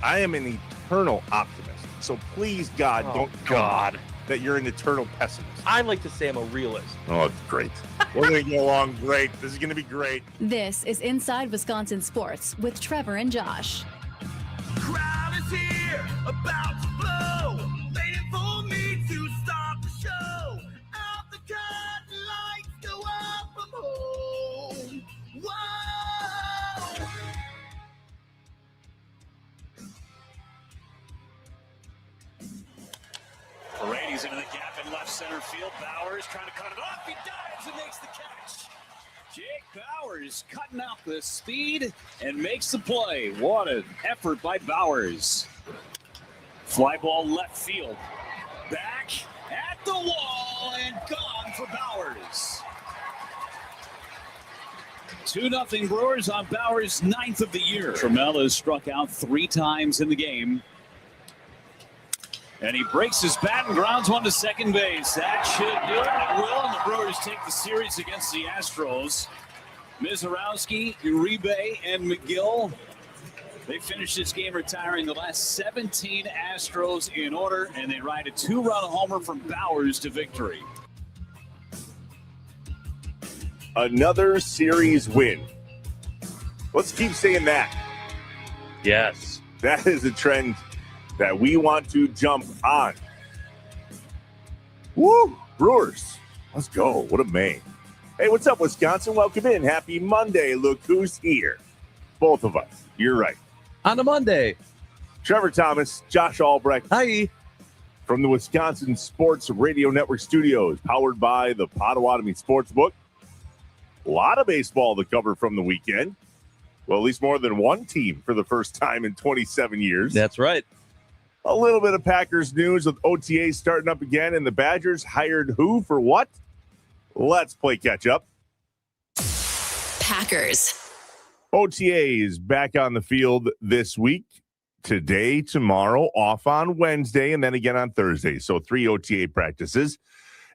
I am an eternal optimist. So please, God, don't tell me that you're an eternal pessimist. I like to say I'm a realist. Oh, it's great. We're going to get along great. This is going to be great. This is Inside Wisconsin Sports with Trevor and Josh. Crowd is here, about to blow, waiting for me to start the show. Out the curtain, lights go up, I'm home. Whoa! Paredes into the gap in left center field. Bowers trying to cut it off. He dives and makes the catch. Jake Bowers cutting out the speed and makes the play. What an effort by Bowers. Fly ball left field. Back at the wall and gone for Bowers. 2-0 Brewers on Bowers' 9th of the year. Trammell has struck out 3 times in the game. And he breaks his bat and grounds one to second base. That should do it. It will. And the Brewers take the series against the Astros. Mizorowski, Uribe, and McGill. They finish this game retiring the last 17 Astros in order. And they ride a 2-run homer from Bowers to victory. Another series win. Let's keep saying that. Yes. That is a trend that we want to jump on. Woo! Brewers. Let's go. What a May. Hey, what's up, Wisconsin? Welcome in. Happy Monday. Look who's here. Both of us. You're right. On a Monday. Trevor Thomas, Josh Albrecht. Hi. From the Wisconsin Sports Radio Network studios, powered by the Potawatomi Sportsbook. A lot of baseball to cover from the weekend. Well, at least more than one team for the first time in 27 years. That's right. A little bit of Packers news with OTAs starting up again, and the Badgers hired who for what? Let's play catch up. Packers. OTAs back on the field this week. Today, tomorrow, off on Wednesday, and then again on Thursday. So 3 OTA practices.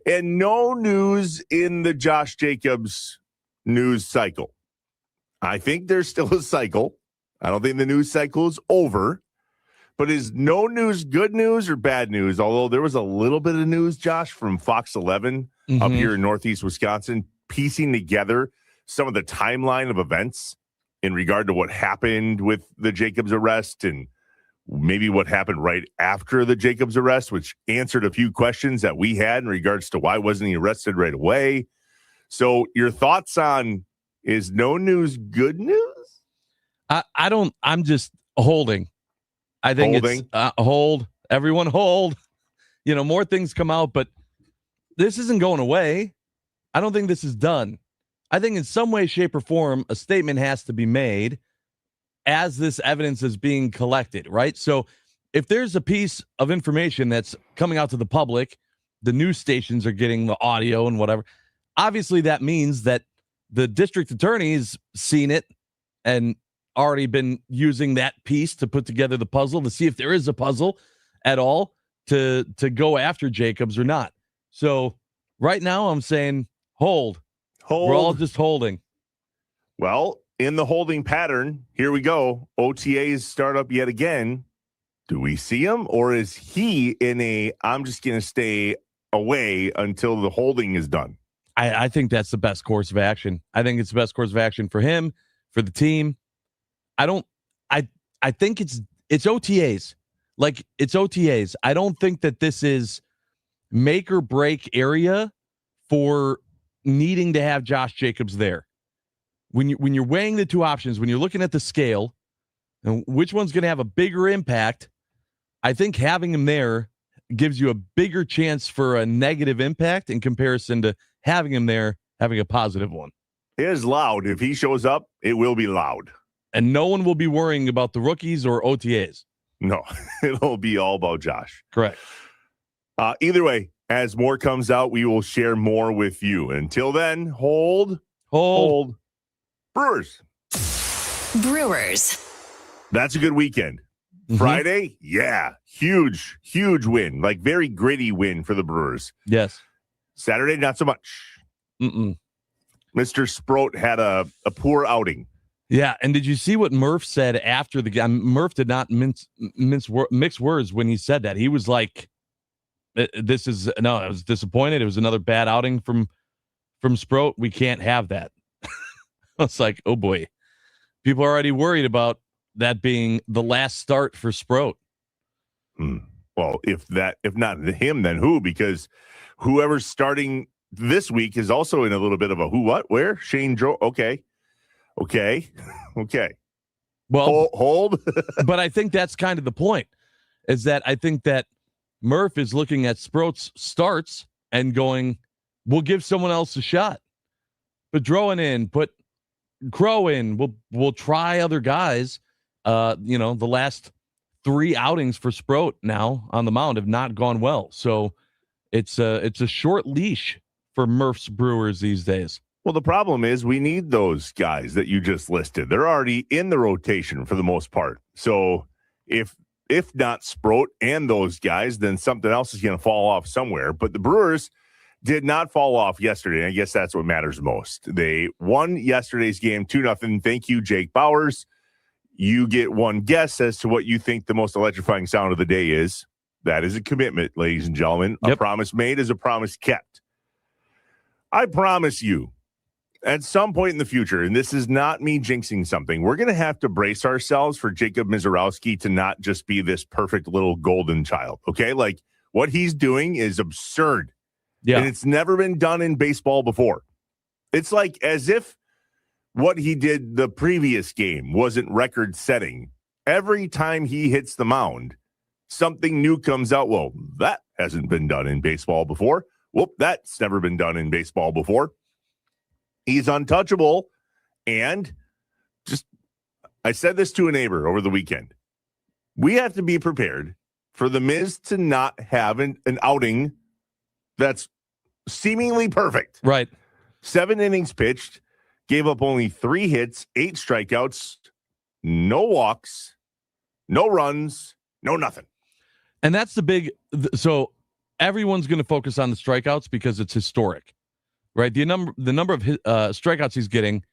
And no news in the Josh Jacobs news cycle. I think there's still a cycle. I don't think the news cycle is over. But is no news good news or bad news? Although there was a little bit of news, Josh, from Fox 11 up here in Northeast Wisconsin, piecing together some of the timeline of events in regard to what happened with the Jacobs arrest and maybe what happened right after the Jacobs arrest, which answered a few questions that we had in regards to why wasn't he arrested right away. So your thoughts on, is no news good news? I'm just holding. I think it's hold. Everyone hold. You know, more things come out, but this isn't going away. I don't think this is done. I think in some way, shape, or form, a statement has to be made as this evidence is being collected, right? So if there's a piece of information that's coming out to the public, the news stations are getting the audio and whatever. Obviously, that means that the district attorney's seen it and already been using that piece to put together the puzzle to see if there is a puzzle at all to go after Jacobs or not. So right now I'm saying hold. We're all just holding. Well, in the holding pattern, here we go. OTAs start up yet again. Do we see him, or is he in a I'm just going to stay away until the holding is done? I think that's the best course of action. I think it's the best course of action for him, for the team. I think it's OTAs. Like, it's OTAs. I don't think that this is make or break area for needing to have Josh Jacobs there. When you're weighing the two options, when you're looking at the scale, and which one's going to have a bigger impact, I think having him there gives you a bigger chance for a negative impact in comparison to having him there having a positive one. It is loud. If he shows up, it will be loud. And no one will be worrying about the rookies or OTAs. No, it'll be all about Josh. Correct. Either way, as more comes out, we will share more with you. Until then, hold. Brewers. That's a good weekend. Mm-hmm. Friday, yeah, huge win. Like, very gritty win for the Brewers. Yes. Saturday, not so much. Mr. Sproat had a poor outing. Yeah, and did you see what Murph said after the game? Murph did not mix words when he said that. He was like, I was disappointed. It was another bad outing from Sproat. We can't have that. I was like, oh boy. People are already worried about that being the last start for Sproat. Well, if not him, then who? Because whoever's starting this week is also in a little bit of a who, what, where? Shane Joe. Okay. Well, hold. But I think that's kind of the point, is that I think that Murph is looking at Sproat's starts and going, we'll give someone else a shot. Put Drowan in, put Crow in. We'll try other guys. The last 3 outings for Sproat now on the mound have not gone well. So it's a short leash for Murph's Brewers these days. Well, the problem is we need those guys that you just listed. They're already in the rotation for the most part. So if not Sproat and those guys, then something else is going to fall off somewhere. But the Brewers did not fall off yesterday. I guess that's what matters most. They won yesterday's game 2-0. Thank you, Jake Bowers. You get one guess as to what you think the most electrifying sound of the day is. That is a commitment, ladies and gentlemen. Yep. A promise made is a promise kept. I promise you, at some point in the future, and this is not me jinxing something, we're going to have to brace ourselves for Jacob Mizorowski to not just be this perfect little golden child, okay? Like, what he's doing is absurd. Yeah. And it's never been done in baseball before. It's like as if what he did the previous game wasn't record-setting. Every time he hits the mound, something new comes out. Well, that hasn't been done in baseball before. Whoop, that's never been done in baseball before. He's untouchable. And I said this to a neighbor over the weekend. We have to be prepared for the Miz to not have an outing that's seemingly perfect. Right. 7 innings pitched, gave up only 3 hits, 8 strikeouts, no walks, no runs, no nothing. And that's the big. So everyone's going to focus on the strikeouts because it's historic, right? The number of strikeouts he's getting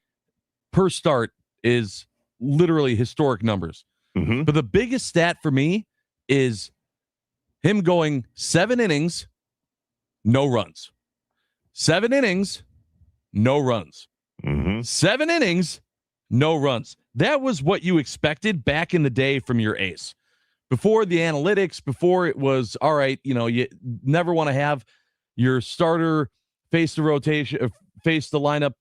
per start is literally historic numbers. Mm-hmm. But the biggest stat for me is him going 7 innings, no runs. 7 innings, no runs. Mm-hmm. 7 innings, no runs. That was what you expected back in the day from your ace. Before the analytics, before it was, all right, you never want to have your starter face the rotation, face the lineup,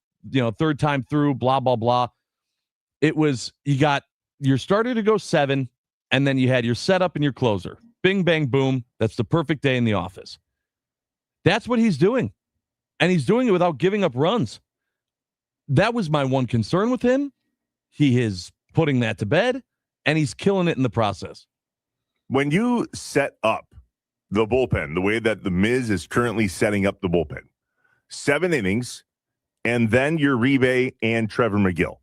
third time through, blah, blah, blah. It was, you got your starter to go 7, and then you had your setup and your closer. Bing, bang, boom. That's the perfect day in the office. That's what he's doing. And he's doing it without giving up runs. That was my one concern with him. He is putting that to bed, and he's killing it in the process. When you set up the bullpen, the way that the Miz is currently setting up the bullpen, 7 innings, and then your Uribe and Trevor McGill,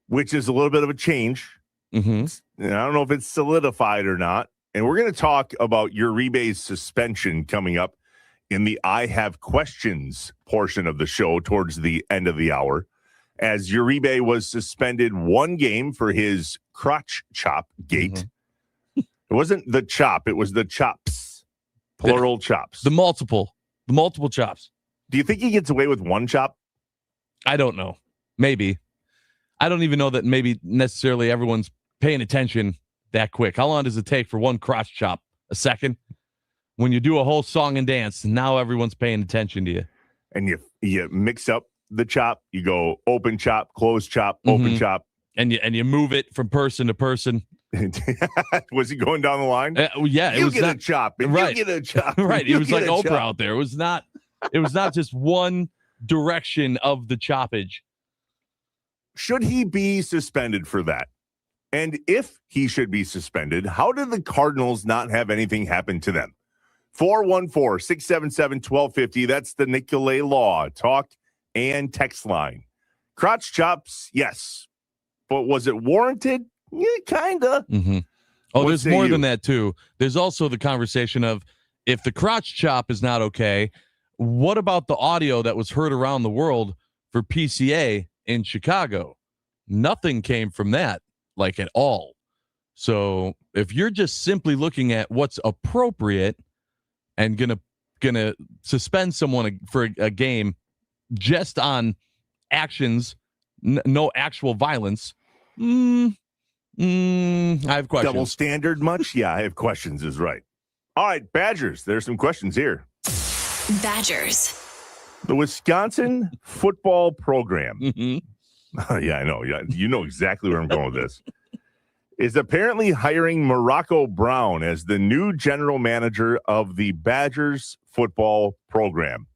which is a little bit of a change. Mm-hmm. And I don't know if it's solidified or not. And we're going to talk about Uribe's suspension coming up in the I Have Questions portion of the show towards the end of the hour, as Uribe was suspended 1 game for his crotch chop gate. Mm-hmm. It wasn't the chop, it was the chops, plural chops. The multiple chops. Do you think he gets away with 1 chop? I don't know. Maybe. I don't even know that maybe necessarily everyone's paying attention that quick. How long does it take for 1 crotch chop? A second? When you do a whole song and dance, now everyone's paying attention to you. And you mix up the chop. You go open chop, close chop, open chop. And you move it from person to person. Was he going down the line? Yeah, it was a chop. Right. You get a chop. Right. It was like Oprah chop out there. It was not just one direction of the choppage. Should he be suspended for that? And if he should be suspended, how did the Cardinals not have anything happen to them? 414-677-1250. That's the Nicolay Law talk and text line. Crotch chops, yes. But was it warranted? Yeah, kind of. Mm-hmm. Oh, there's more than that, too. There's also the conversation of, if the crotch chop is not okay, what about the audio that was heard around the world for PCA in Chicago? Nothing came from that, like at all. So if you're just simply looking at what's appropriate and gonna suspend someone for a game just on actions, no actual violence, I have questions. Double standard much? Yeah, I have questions is right. All right, Badgers. There's some questions here. Badgers. The Wisconsin football program. Mm-hmm. Yeah, I know. Yeah, you know exactly where I'm going with this. Is apparently hiring Morocco Brown as the new general manager of the Badgers football program,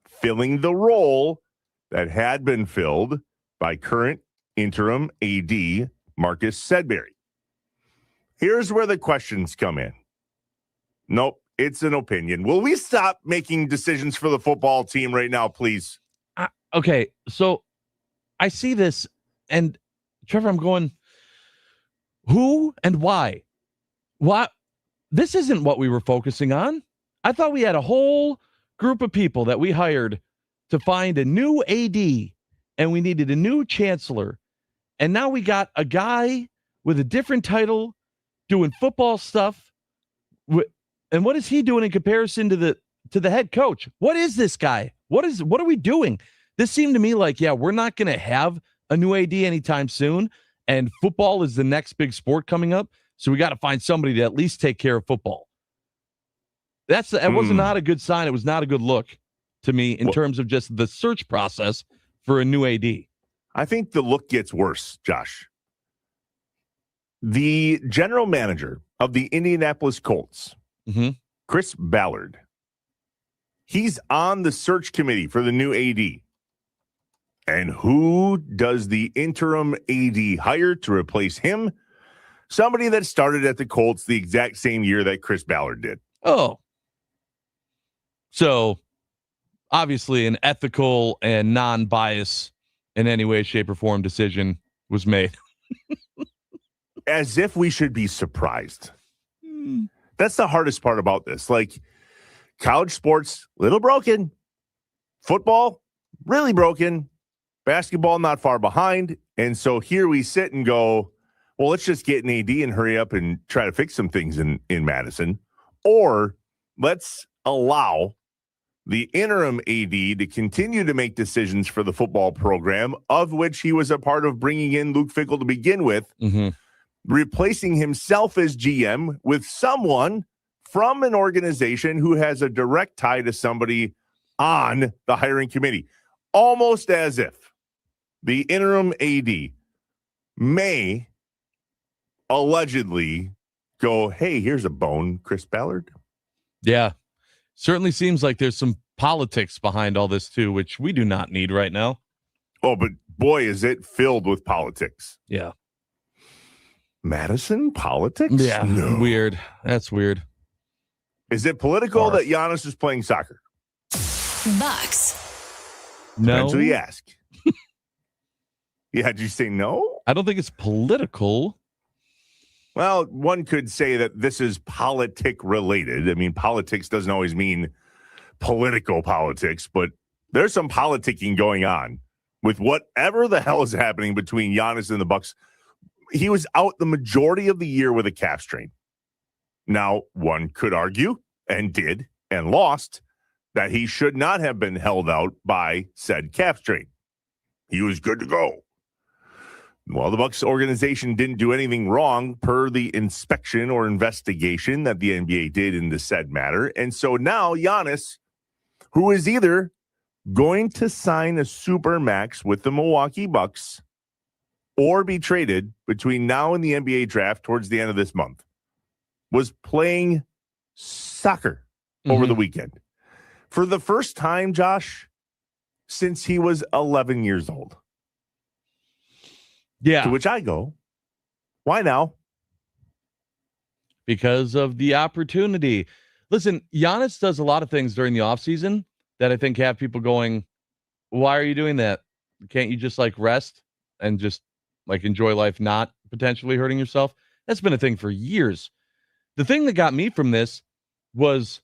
filling the role that had been filled by current interim AD Marcus Sedbury. Here's where the questions come in. Nope, it's an opinion. Will we stop making decisions for the football team right now, please? Okay, so I see this, and Trevor, I'm going, who and why? What? This isn't what we were focusing on. I thought we had a whole group of people that we hired to find a new AD, and we needed a new chancellor. And now we got a guy with a different title doing football stuff. And what is he doing in comparison to the head coach? What is this guy? What are we doing? This seemed to me like, yeah, we're not going to have a new AD anytime soon. And football is the next big sport coming up. So we got to find somebody to at least take care of football. That was not a good sign. It was not a good look to me in terms of just the search process for a new AD. I think the look gets worse, Josh. The general manager of the Indianapolis Colts, Chris Ballard, he's on the search committee for the new AD. And who does the interim AD hire to replace him? Somebody that started at the Colts the exact same year that Chris Ballard did. Oh. So, obviously, an ethical and non-bias in any way, shape, or form decision was made. As if we should be surprised. That's the hardest part about this. Like, college sports, little broken. Football, really broken. Basketball, not far behind. And so here we sit and go, well, let's just get an AD and hurry up and try to fix some things in Madison. Or let's allow the interim AD to continue to make decisions for the football program, of which he was a part of bringing in Luke Fickell to begin with, replacing himself as GM with someone from an organization who has a direct tie to somebody on the hiring committee. Almost as if the interim AD may allegedly go, hey, here's a bone, Chris Ballard. Yeah. Certainly seems like there's some politics behind all this too, which we do not need right now. Oh, but boy, is it filled with politics. Yeah. Madison politics? Yeah. No. Weird. That's weird. Is it political that Giannis is playing soccer? Bucks. No. Depends who you ask. Yeah, did you say no? I don't think it's political. Well, one could say that this is politic related. I mean, politics doesn't always mean political politics, but there's some politicking going on with whatever the hell is happening between Giannis and the Bucks. He was out the majority of the year with a calf strain. Now, one could argue, and did, and lost, that he should not have been held out by said calf strain. He was good to go. Well, the Bucks organization didn't do anything wrong per the inspection or investigation that the NBA did in the said matter. And so now Giannis, who is either going to sign a supermax with the Milwaukee Bucks or be traded between now and the NBA draft towards the end of this month, was playing soccer over the weekend. For the first time, Josh, since he was 11 years old. Yeah. To which I go, why now? Because of the opportunity. Listen, Giannis does a lot of things during the offseason that I think have people going, why are you doing that? Can't you just like rest and just like enjoy life, not potentially hurting yourself? That's been a thing for years. The thing that got me from this was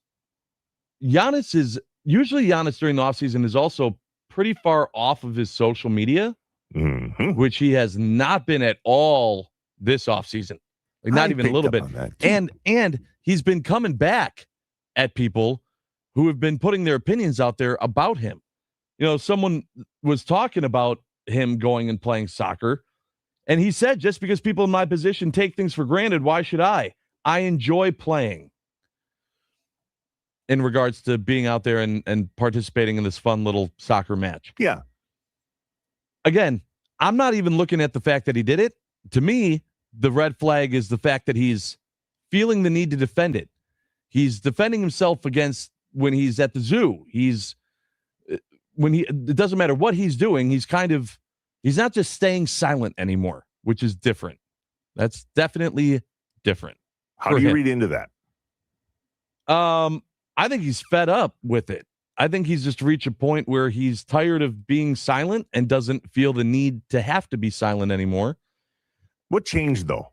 Giannis during the offseason is also pretty far off of his social media. which he has not been at all this offseason. Like not even a little bit. And he's been coming back at people who have been putting their opinions out there about him. Someone was talking about him going and playing soccer, and he said, just because people in my position take things for granted, why should I? I enjoy playing. In regards to being out there and participating in this fun little soccer match. Yeah. Again, I'm not even looking at the fact that he did it. To me, the red flag is the fact that he's feeling the need to defend it. He's defending himself against when he's at the zoo. It doesn't matter what he's doing. He's not just staying silent anymore, which is different. That's definitely different. How do you read into that? I think he's fed up with it. I think he's just reached a point where he's tired of being silent and doesn't feel the need to have to be silent anymore. What changed, though?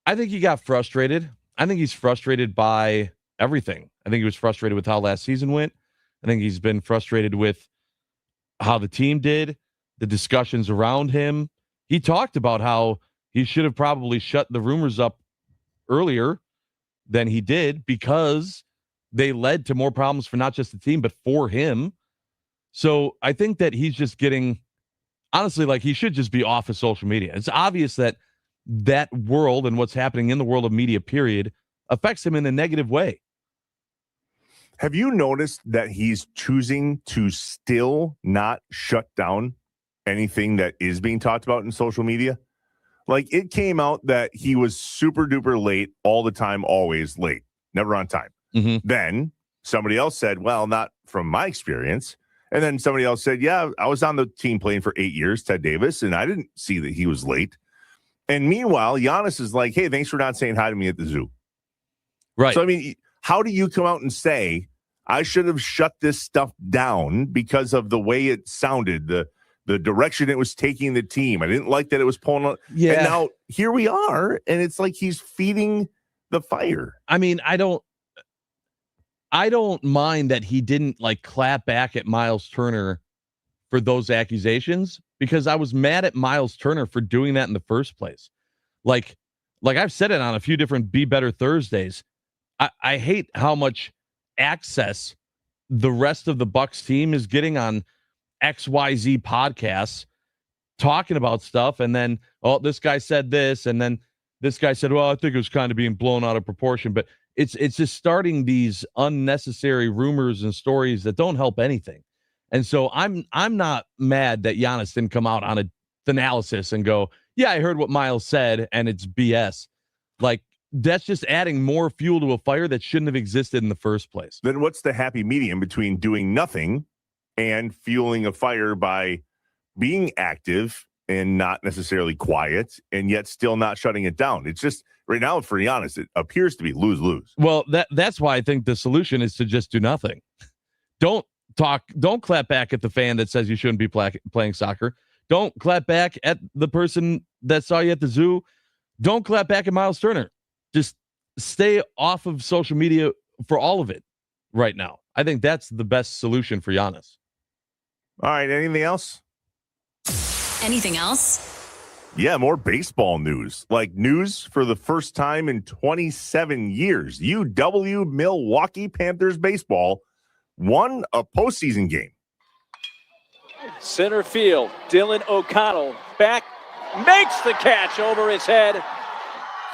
I think he got frustrated. I think he's frustrated by everything. I think he was frustrated with how last season went. I think he's been frustrated with how the team did, the discussions around him. He talked about how he should have probably shut the rumors up earlier than he did because they led to more problems for not just the team, but for him. So I think that he's just getting, honestly, like he should just be off of social media. It's obvious that world and what's happening in the world of media, period, affects him in a negative way. Have you noticed that he's choosing to still not shut down anything that is being talked about in social media? Like, it came out that he was super duper late all the time, always late, never on time. Mm-hmm. Then somebody else said, well, not from my experience. And then somebody else said, yeah, I was on the team playing for 8 years, Ted Davis, and I didn't see that he was late. And meanwhile, Giannis is like, hey, thanks for not saying hi to me at the zoo. Right. So, I mean, how do you come out and say, I should have shut this stuff down because of the way it sounded, the direction it was taking the team. I didn't like that it was pulling up. Yeah. And now here we are, and it's like he's feeding the fire. I mean, I don't mind that he didn't like clap back at Miles Turner for those accusations, because I was mad at Miles Turner for doing that in the first place. Like I've said it on a few different Be Better Thursdays. I hate how much access the rest of the Bucks team is getting on XYZ podcasts talking about stuff, and then, oh, this guy said this, and then this guy said, well, I think it was kind of being blown out of proportion. But it's just starting these unnecessary rumors and stories that don't help anything. And so I'm not mad that Giannis didn't come out on a analysis and go, yeah, I heard what Miles said and it's BS. Like, that's just adding more fuel to a fire that shouldn't have existed in the first place. Then what's the happy medium between doing nothing and fueling a fire by being active and not necessarily quiet, and yet still not shutting it down? It's just right now, for Giannis, it appears to be lose-lose. Well, that's why I think the solution is to just do nothing. Don't clap back at the fan that says you shouldn't be playing soccer. Don't clap back at the person that saw you at the zoo. Don't clap back at Miles Turner. Just stay off of social media for all of it right now. I think that's the best solution for Giannis. All right, anything else? Anything else? Yeah, more baseball news. Like news for the first time in 27 years. UW Milwaukee Panthers baseball won a postseason game. Center field, Dylan O'Connell back, makes the catch over his head.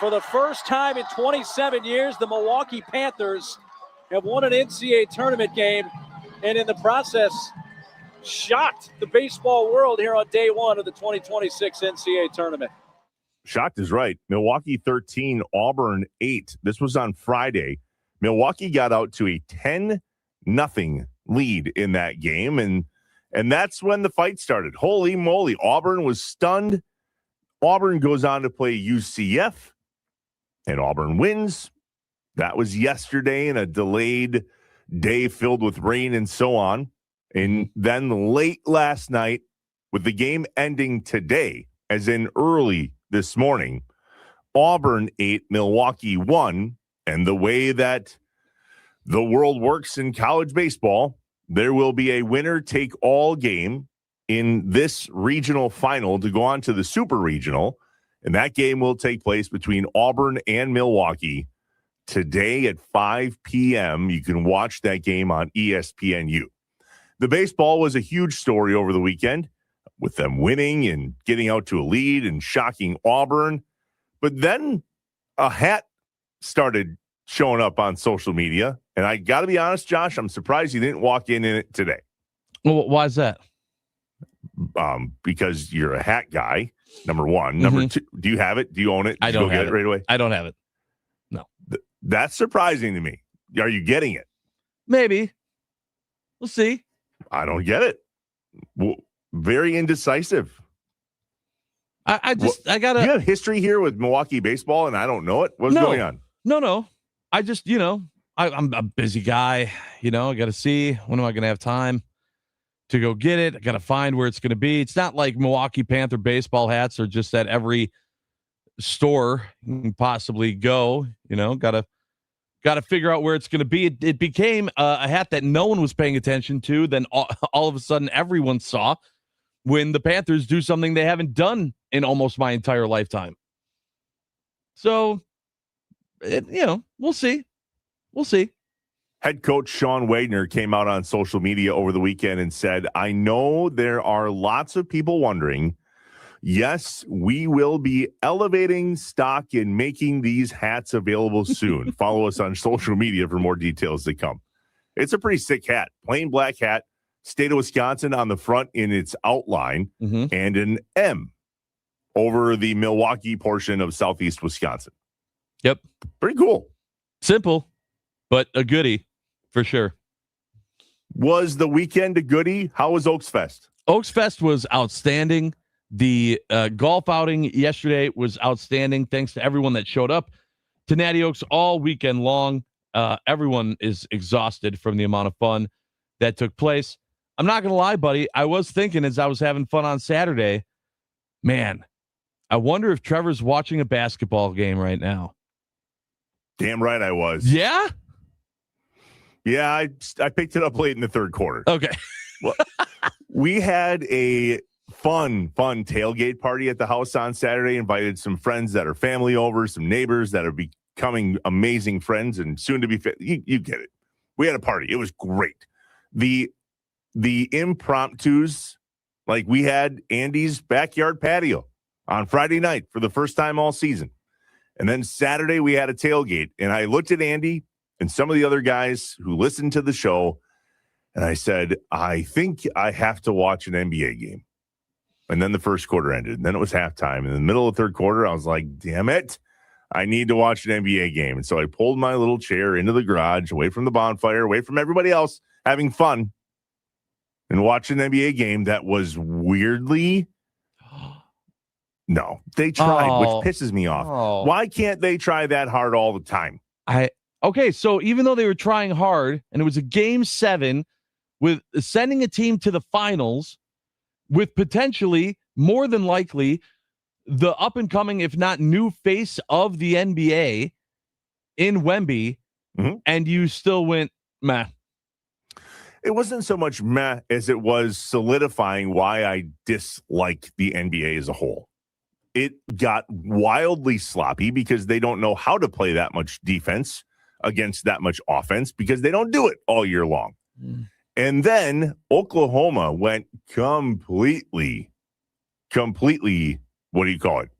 For the first time in 27 years, the Milwaukee Panthers have won an NCAA tournament game, and in the process, shocked the baseball world here on day one of the 2026 NCAA tournament. Shocked is right. Milwaukee 13, Auburn 8. This was on Friday. Milwaukee got out to a 10-0 lead in that game, and that's when the fight started. Holy moly, Auburn was stunned. Auburn goes on to play UCF, and Auburn wins. That was yesterday in a delayed day filled with rain and so on. And then late last night, with the game ending today, as in early this morning, Auburn 8, Milwaukee 1. And the way that the world works in college baseball, there will be a winner-take-all game in this regional final to go on to the super regional. And that game will take place between Auburn and Milwaukee today at 5 p.m. You can watch that game on ESPNU. The baseball was a huge story over the weekend with them winning and getting out to a lead and shocking Auburn. But then a hat started showing up on social media. And I got to be honest, Josh, I'm surprised you didn't walk in it today. Well, why is that? Because you're a hat guy, number one. Number two, do you have it? Do you own it? Did I you don't go have get it right away. I don't have it. No. That's surprising to me. Are you getting it? Maybe. We'll see. I don't get it. Very indecisive. I gotta. You have history here with Milwaukee baseball, and I don't know it. What's going on? No. I just, I'm a busy guy. I got to see when am I going to have time to go get it. I got to find where it's going to be. It's not like Milwaukee Panther baseball hats are just at every store you can possibly go. Got to figure out where it's going to be. It became a hat that no one was paying attention to. Then all of a sudden, everyone saw when the Panthers do something they haven't done in almost my entire lifetime. So, we'll see. We'll see. Head coach Sean Wagner came out on social media over the weekend and said, I know there are lots of people wondering. Yes, we will be elevating stock and making these hats available soon. Follow us on social media for more details to come. It's a pretty sick hat. Plain black hat. State of Wisconsin on the front in its outline, and an M over the Milwaukee portion of southeast Wisconsin. Yep. Pretty cool. Simple, but a goodie for sure. Was the weekend a goodie? How was Oaks Fest? Oaks Fest was outstanding. The golf outing yesterday was outstanding. Thanks to everyone that showed up to Natty Oaks all weekend long. Everyone is exhausted from the amount of fun that took place. I'm not going to lie, buddy. I was thinking as I was having fun on Saturday, man, I wonder if Trevor's watching a basketball game right now. Damn right I was. Yeah? Yeah, I picked it up late in the third quarter. Okay. Well, we had a fun tailgate party at the house on Saturday. Invited some friends that are family over, some neighbors that are becoming amazing friends and soon to be you get it. We had a party. It was great. The impromptus, like we had Andy's backyard patio on Friday night for the first time all season. And then Saturday we had a tailgate. And I looked at Andy and some of the other guys who listened to the show, and I said, I think I have to watch an NBA game. And then the first quarter ended. And then it was halftime. In the middle of the third quarter, I was like, damn it, I need to watch an NBA game. And so I pulled my little chair into the garage, away from the bonfire, away from everybody else having fun, and watch an NBA game that was weirdly. No, they tried, which pisses me off. Why can't they try that hard all the time? Okay, so even though they were trying hard, and it was a game 7 with sending a team to the finals with potentially, more than likely, the up-and-coming, if not new face of the NBA in Wemby, and you still went, meh. It wasn't so much meh as it was solidifying why I dislike the NBA as a whole. It got wildly sloppy because they don't know how to play that much defense against that much offense because they don't do it all year long. And then Oklahoma went completely, what do you call it?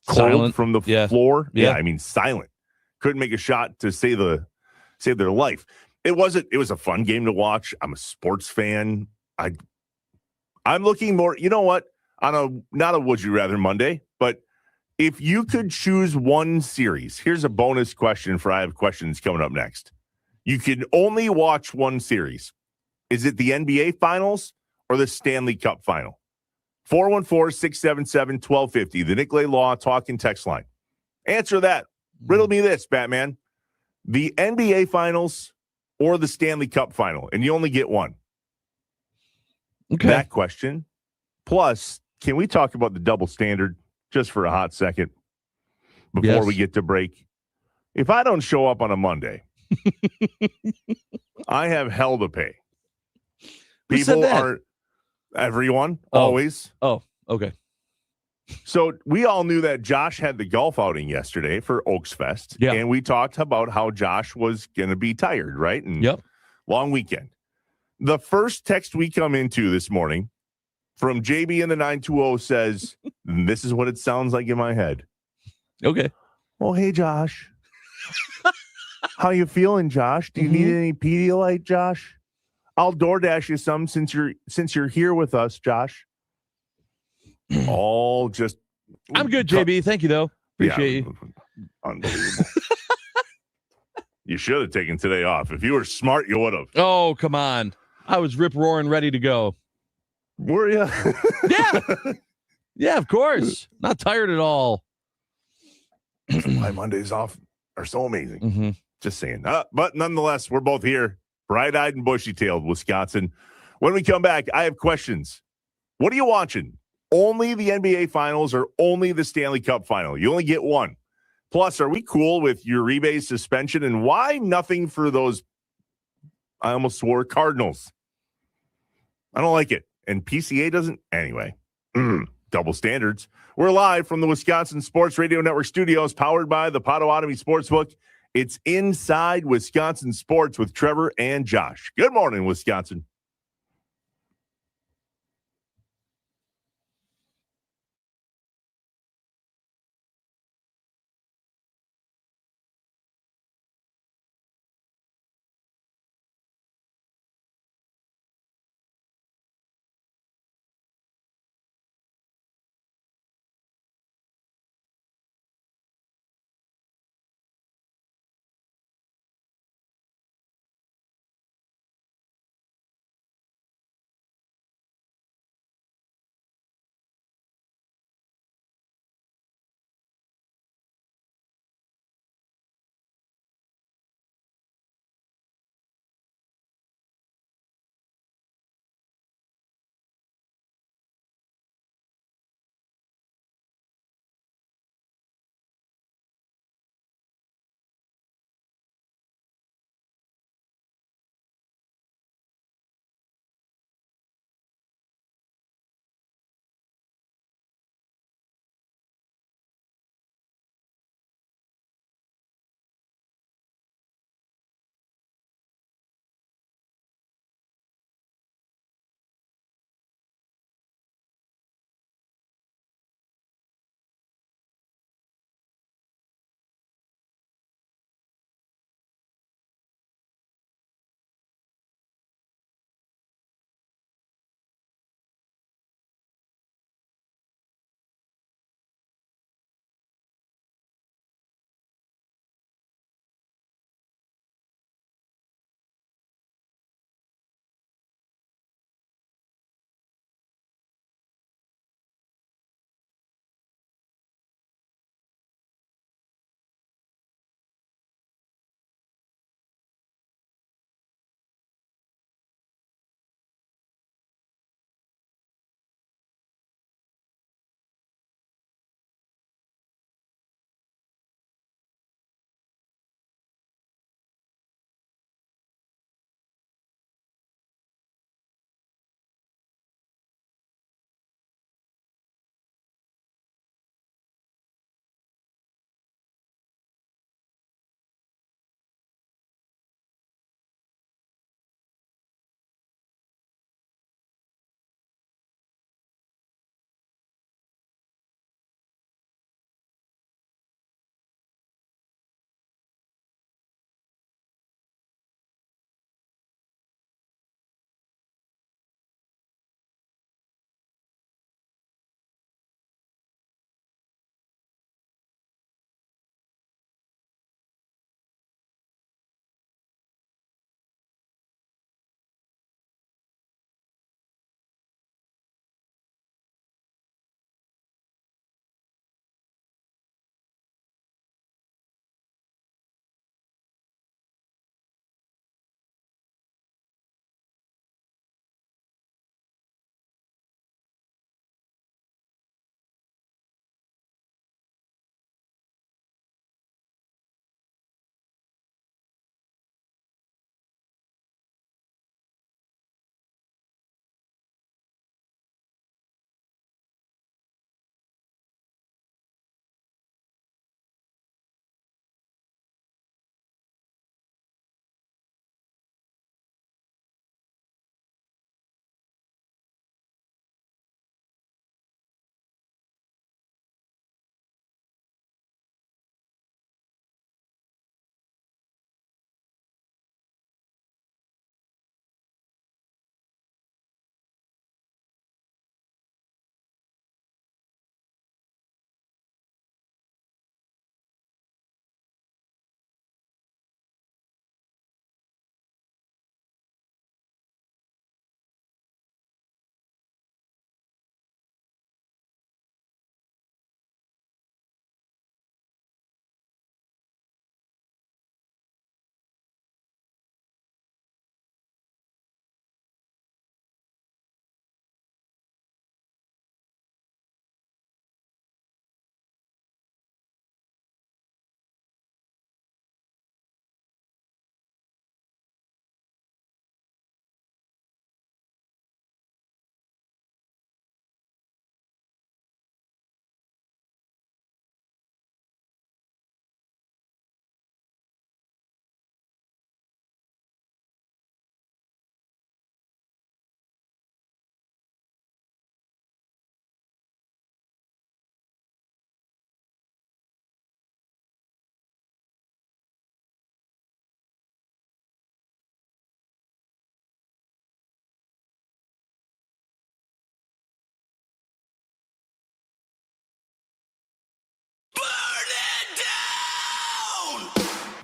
Cold Silent from the floor. Yeah, I mean, silent. Couldn't make a shot to save their life. It was a fun game to watch. I'm a sports fan. I'm looking more, you know what? Not a would you rather Monday, but if you could choose one series, here's a bonus question for I have questions coming up next. You can only watch one series. Is it the NBA Finals or the Stanley Cup Final? 414-677-1250, the Nicolay Law talk and text line. Answer that. Riddle me this, Batman. The NBA Finals or the Stanley Cup Final, and you only get one. Okay. That question. Plus, can we talk about the double standard just for a hot second before we get to break? If I don't show up on a Monday, I have hell to pay. Who said that? Everyone, Oh. always. Oh, okay. So we all knew that Josh had the golf outing yesterday for Oaks Fest. Yeah. And we talked about how Josh was going to be tired, right? And Yep. long weekend. The first text we come into this morning from JB in the 920 says, this is what it sounds like in my head. Okay. Well, hey, Josh. How you feeling, Josh? Do you need any Pedialyte, Josh? I'll DoorDash you some since you're here with us, Josh. All just I'm good, JB. Thank you, though. Appreciate you. Unbelievable. You should have taken today off. If you were smart, you would have. Oh, come on. I was rip roaring ready to go. Were you? Yeah. Yeah, of course. Not tired at all. My Mondays off are so amazing. Just saying. But nonetheless, we're both here, bright-eyed and bushy-tailed, Wisconsin. When we come back, I have questions. What are you watching? Only the NBA Finals or only the Stanley Cup Final? You only get one. Plus, are we cool with Uribe's suspension? And why nothing for those, I almost swore, Cardinals? I don't like it. And PCA doesn't? Anyway, double standards. We're live from the Wisconsin Sports Radio Network studios, powered by the Potawatomi Sportsbook. It's Inside Wisconsin Sports with Trevor and Josh. Good morning, Wisconsin.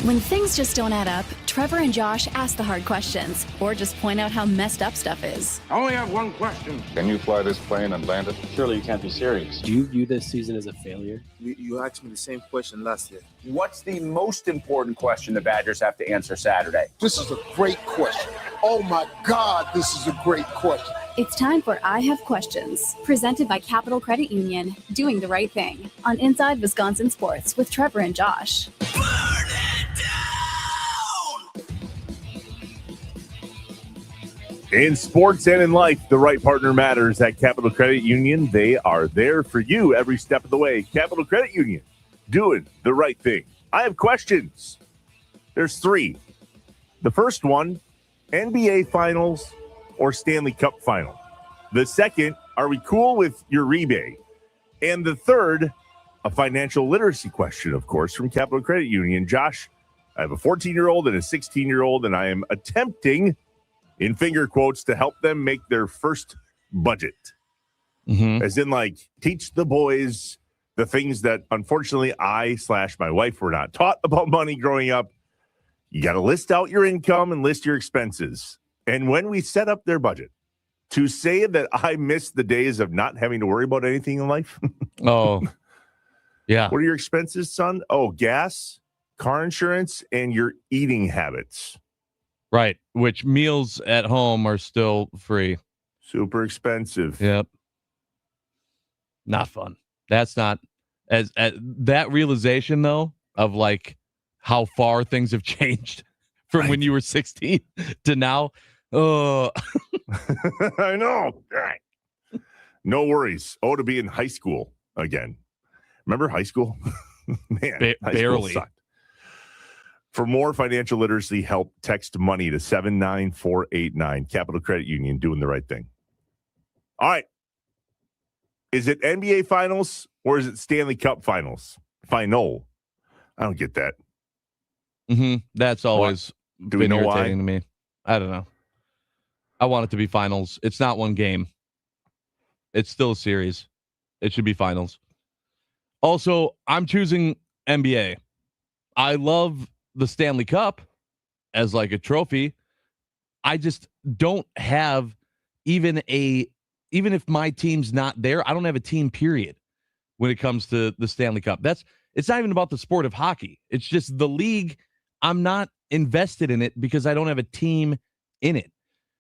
When things just don't add up, Trevor and Josh ask the hard questions or just point out how messed up stuff is. I only have one question. Can you fly this plane and land it? Surely you can't be serious. Do you view this season as a failure? You asked me the same question last year. What's the most important question the Badgers have to answer Saturday? This is a great question. Oh my God, this is a great question. It's time for I Have Questions, presented by Capital Credit Union, doing the right thing on Inside Wisconsin Sports with Trevor and Josh. In sports and in life, the right partner matters. At Capital Credit Union, they are there for you every step of the way. Capital Credit Union, doing the right thing. I have questions. There's 3. The first one, NBA Finals or Stanley Cup Final. The second, are we cool with Uribe? And the third, a financial literacy question, of course, from Capital Credit Union. Josh, I have a 14-year-old and a 16-year-old, and I am attempting, in finger quotes, to help them make their first budget. As in, like, teach the boys the things that, unfortunately, I/my wife were not taught about money growing up. You got to list out your income and list your expenses. And when we set up their budget, to say that I miss the days of not having to worry about anything in life. Oh, yeah. What are your expenses, son? Oh, gas, car insurance, and your eating habits. Right. Which meals at home are still free. Super expensive. Yep. Not fun. That's not as that realization, though, of like how far things have changed from when you were 16 to now. Oh, I know. No worries. Oh, to be in high school again. Remember high school? Man, high barely. School sucked. For more financial literacy help, text money to 79489. Capital Credit Union, doing the right thing. All right. Is it NBA Finals or is it Stanley Cup Finals? Final. I don't get that. That's always Do we been know why? irritating to me. I don't know. I want it to be finals. It's not one game. It's still a series. It should be finals. Also, I'm choosing NBA. I love the Stanley Cup as like a trophy. I just don't have even if my team's not there, I don't have a team, period, when it comes to the Stanley Cup. It's not even about the sport of hockey. It's just the league. I'm not invested in it because I don't have a team in it,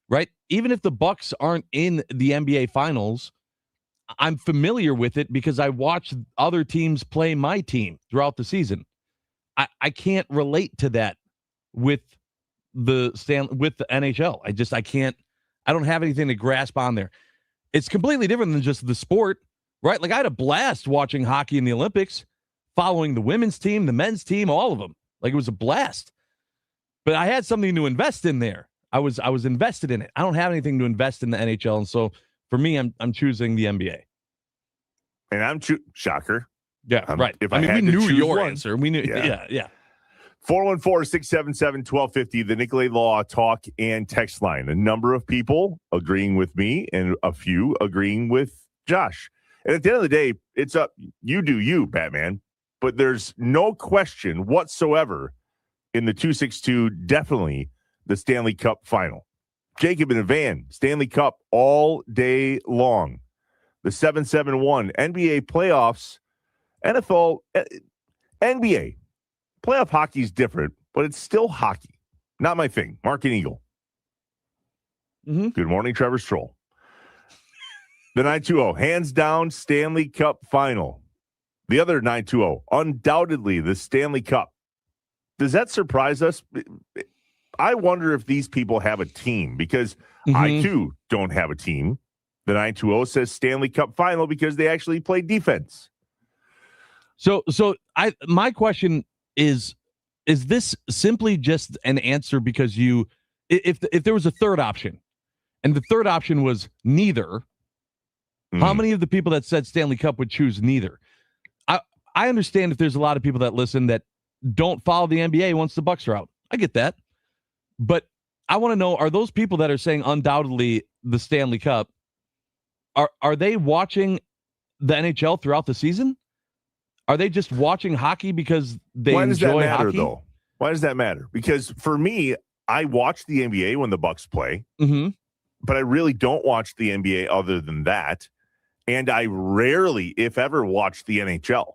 right? Even if the Bucks aren't in the NBA Finals, I'm familiar with it because I watch other teams play my team throughout the season. I can't relate to that with the NHL. I can't. I don't have anything to grasp on there. It's completely different than just the sport, right? Like I had a blast watching hockey in the Olympics, following the women's team, the men's team, all of them. Like it was a blast. But I had something to invest in there. I was invested in it. I don't have anything to invest in the NHL, and so for me, I'm choosing the NBA. And I'm shocker. Yeah, right. If I mean, had we to knew choose your one. answer. We knew. Yeah. 414-677-1250, the Nicolay Law talk and text line. A number of people agreeing with me and a few agreeing with Josh. And at the end of the day, it's up. You do you, Batman. But there's no question whatsoever in the 262, definitely the Stanley Cup final. Jacob in a van, Stanley Cup all day long. The 771 NBA playoffs, NFL, NBA. Playoff hockey is different, but it's still hockey. Not my thing. Mark and Eagle. Good morning, Trevor Stroll. The 920, hands down, Stanley Cup final. The other 920, undoubtedly the Stanley Cup. Does that surprise us? I wonder if these people have a team because I, too, don't have a team. The 920 says Stanley Cup final because they actually play defense. So my question is this simply just an answer because if there was a third option and the third option was neither, how many of the people that said Stanley Cup would choose neither? I understand if there's a lot of people that listen that don't follow the NBA once the Bucks are out. I get that. But I want to know, are those people that are saying undoubtedly the Stanley Cup, are they watching the NHL throughout the season? Are they just watching hockey because they Why does enjoy that matter, hockey? though? Why does that matter? Because for me, I watch the NBA when the Bucks play, but I really don't watch the NBA other than that. And I rarely, if ever, watch the NHL.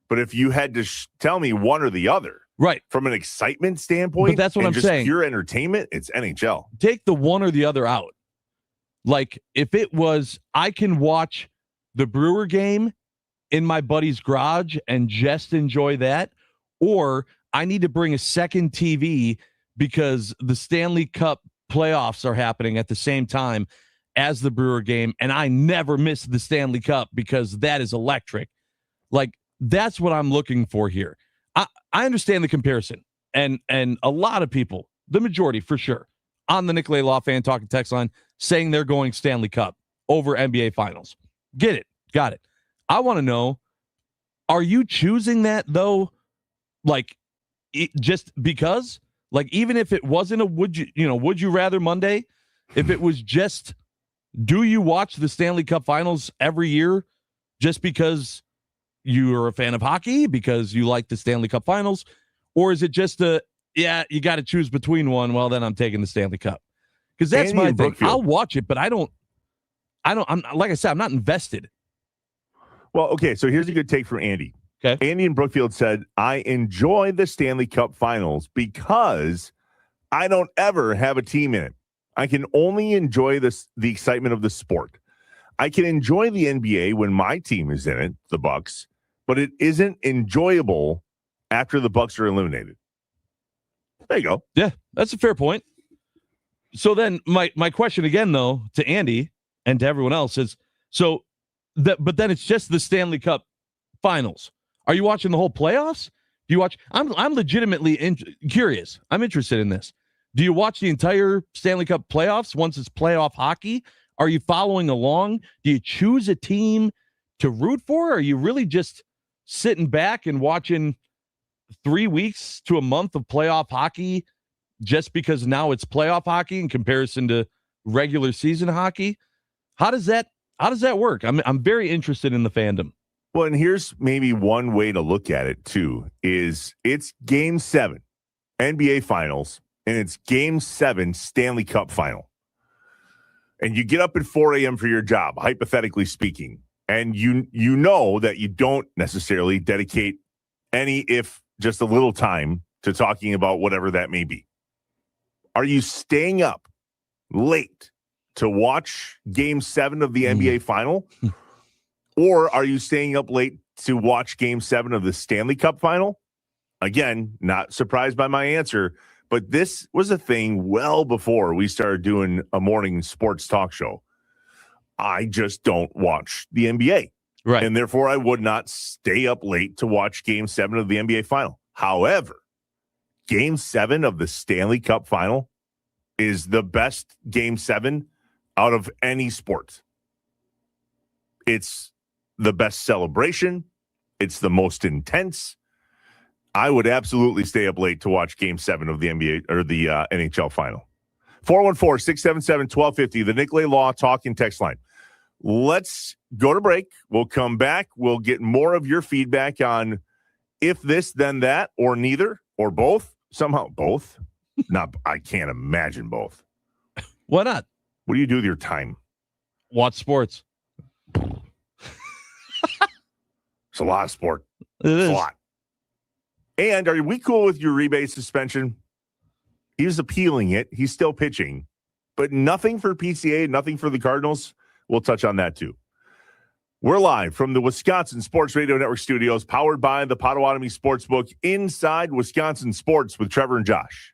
But if you had to tell me one or the other, right, from an excitement standpoint, but that's what I'm just saying. Pure entertainment, it's NHL. Take the one or the other out. Like if it was, I can watch the Brewer game in my buddy's garage and just enjoy that, or I need to bring a second TV because the Stanley Cup playoffs are happening at the same time as the Brewer game, and I never miss the Stanley Cup because that is electric. Like, that's what I'm looking for here. I understand the comparison, and a lot of people, the majority for sure, on the Nicolay Law Fan Talking text line saying they're going Stanley Cup over NBA Finals. Get it. Got it. I want to know, are you choosing that, though, like, just because? Like, even if it wasn't a would you rather Monday, if it was just, do you watch the Stanley Cup Finals every year just because you're a fan of hockey, because you like the Stanley Cup Finals, or is it just you got to choose between one? Well, then I'm taking the Stanley Cup, because that's my thing. Brookfield. I'll watch it, but I'm like I said, I'm not invested. Well, okay, so here's a good take from Andy. Okay, Andy in Brookfield said, I enjoy the Stanley Cup Finals because I don't ever have a team in it. I can only enjoy the excitement of the sport. I can enjoy the NBA when my team is in it, the Bucks, but it isn't enjoyable after the Bucks are eliminated. There you go. Yeah, that's a fair point. So then my question again, though, to Andy and to everyone else is, but then it's just the Stanley Cup Finals. Are you watching the whole playoffs? Do you watch? I'm legitimately curious. I'm interested in this. Do you watch the entire Stanley Cup playoffs once it's playoff hockey? Are you following along? Do you choose a team to root for? Or are you really just sitting back and watching 3 weeks to a month of playoff hockey just because now it's playoff hockey in comparison to regular season hockey? How does that work? I'm very interested in the fandom. Well, and here's maybe one way to look at it too, is it's Game 7 NBA Finals and it's Game 7 Stanley Cup Final. And you get up at 4 a.m. for your job, hypothetically speaking, and you know that you don't necessarily dedicate any, if just a little time, to talking about whatever that may be. Are you staying up late to watch Game 7 of the NBA Final? Or are you staying up late to watch Game 7 of the Stanley Cup Final? Again, not surprised by my answer, but this was a thing well before we started doing a morning sports talk show. I just don't watch the NBA. Right. And therefore, I would not stay up late to watch Game 7 of the NBA Final. However, Game 7 of the Stanley Cup Final is the best Game 7 out of any sport. It's the best celebration. It's the most intense. I would absolutely stay up late to watch Game 7 of the NBA or the NHL Final. 414-677-1250, the Nicolay Law Talk and Text line. Let's go to break. We'll come back. We'll get more of your feedback on if this, then that, or neither, or both. Somehow both. I can't imagine both. Why not? What do you do with your time? Watch sports. It's a lot of sport. It's a lot. And are we cool with your rebate suspension? He was appealing it. He's still pitching. But nothing for PCA, nothing for the Cardinals. We'll touch on that too. We're live from the Wisconsin Sports Radio Network studios, powered by the Potawatomi Sportsbook, inside Wisconsin Sports with Trevor and Josh.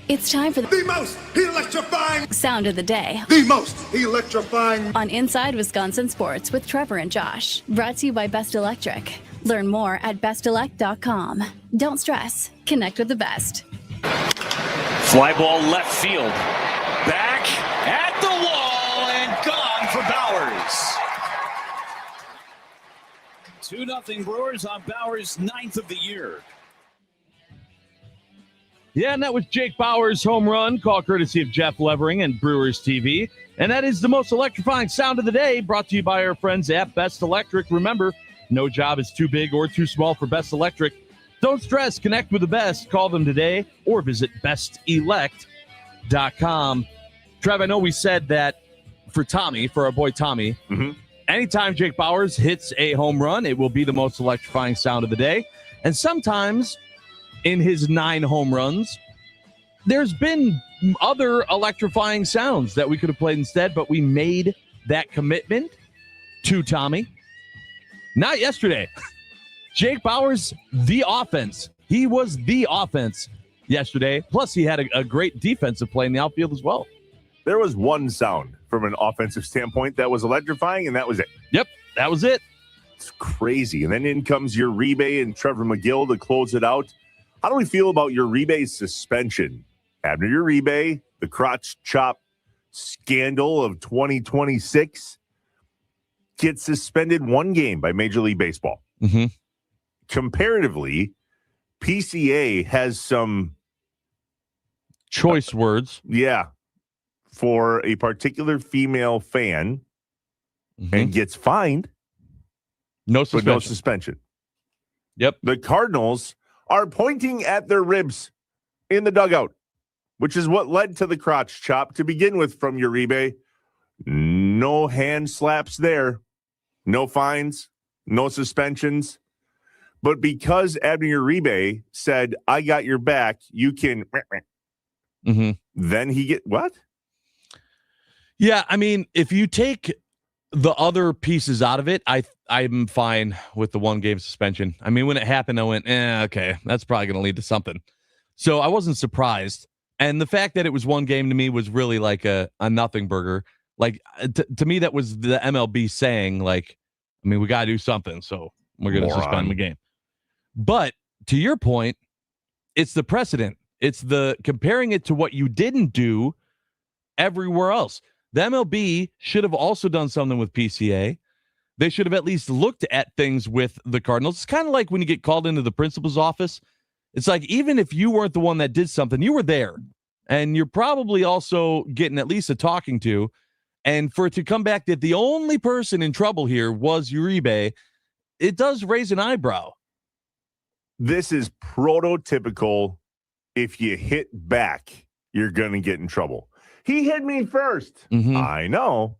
It's time for The most electrifying. Sound of the Day The most electrifying. on Inside Wisconsin Sports with Trevor and Josh. Brought to you by Best Electric. Learn more at bestelect.com. Don't stress. Connect with the best. Fly ball left field. Back at the wall and gone for Bowers. 2-0 Brewers on Bowers' 9th of the year. Yeah, and that was Jake Bauers' home run, call courtesy of Jeff Levering and Brewers TV. And that is the most electrifying sound of the day, brought to you by our friends at Best Electric. Remember, no job is too big or too small for Best Electric. Don't stress, connect with the best. Call them today or visit bestelect.com. Trev, I know we said that for Tommy, for our boy Tommy, anytime Jake Bauers hits a home run, it will be the most electrifying sound of the day. And sometimes in his 9 home runs, there's been other electrifying sounds that we could have played instead, but we made that commitment to Tommy. Not yesterday. Jake Bauers, the offense. He was the offense yesterday. Plus, he had a great defensive play in the outfield as well. There was one sound from an offensive standpoint that was electrifying, and that was it. Yep, that was it. It's crazy. And then in comes Uribe and Trevor McGill to close it out. How do we feel about Uribe's suspension? Abner Uribe, the crotch chop scandal of 2026, gets suspended 1 game by Major League Baseball. Comparatively, PCA has some choice words. Yeah. For a particular female fan and gets fined. No suspension. But no suspension. Yep. The Cardinals are pointing at their ribs in the dugout, which is what led to the crotch chop to begin with from Uribe. No hand slaps there. No fines. No suspensions. But because Abner Uribe said, I got your back, you can... Then he get... What? Yeah, I mean, if you take the other pieces out of it, I'm fine with the 1 game suspension. I mean, when it happened, I went, okay, that's probably going to lead to something. So I wasn't surprised. And the fact that it was 1 game to me was really like a nothing burger. Like, to me, that was the MLB saying, like, I mean, we got to do something, so we're going to suspend the game. But to your point, it's the precedent. It's the comparing it to what you didn't do everywhere else. The MLB should have also done something with PCA. They should have at least looked at things with the Cardinals. It's kind of like when you get called into the principal's office. It's like, even if you weren't the one that did something, you were there. And you're probably also getting at least a talking to. And for it to come back that the only person in trouble here was Uribe, it does raise an eyebrow. This is prototypical. If you hit back, you're going to get in trouble. He hit me first. I know.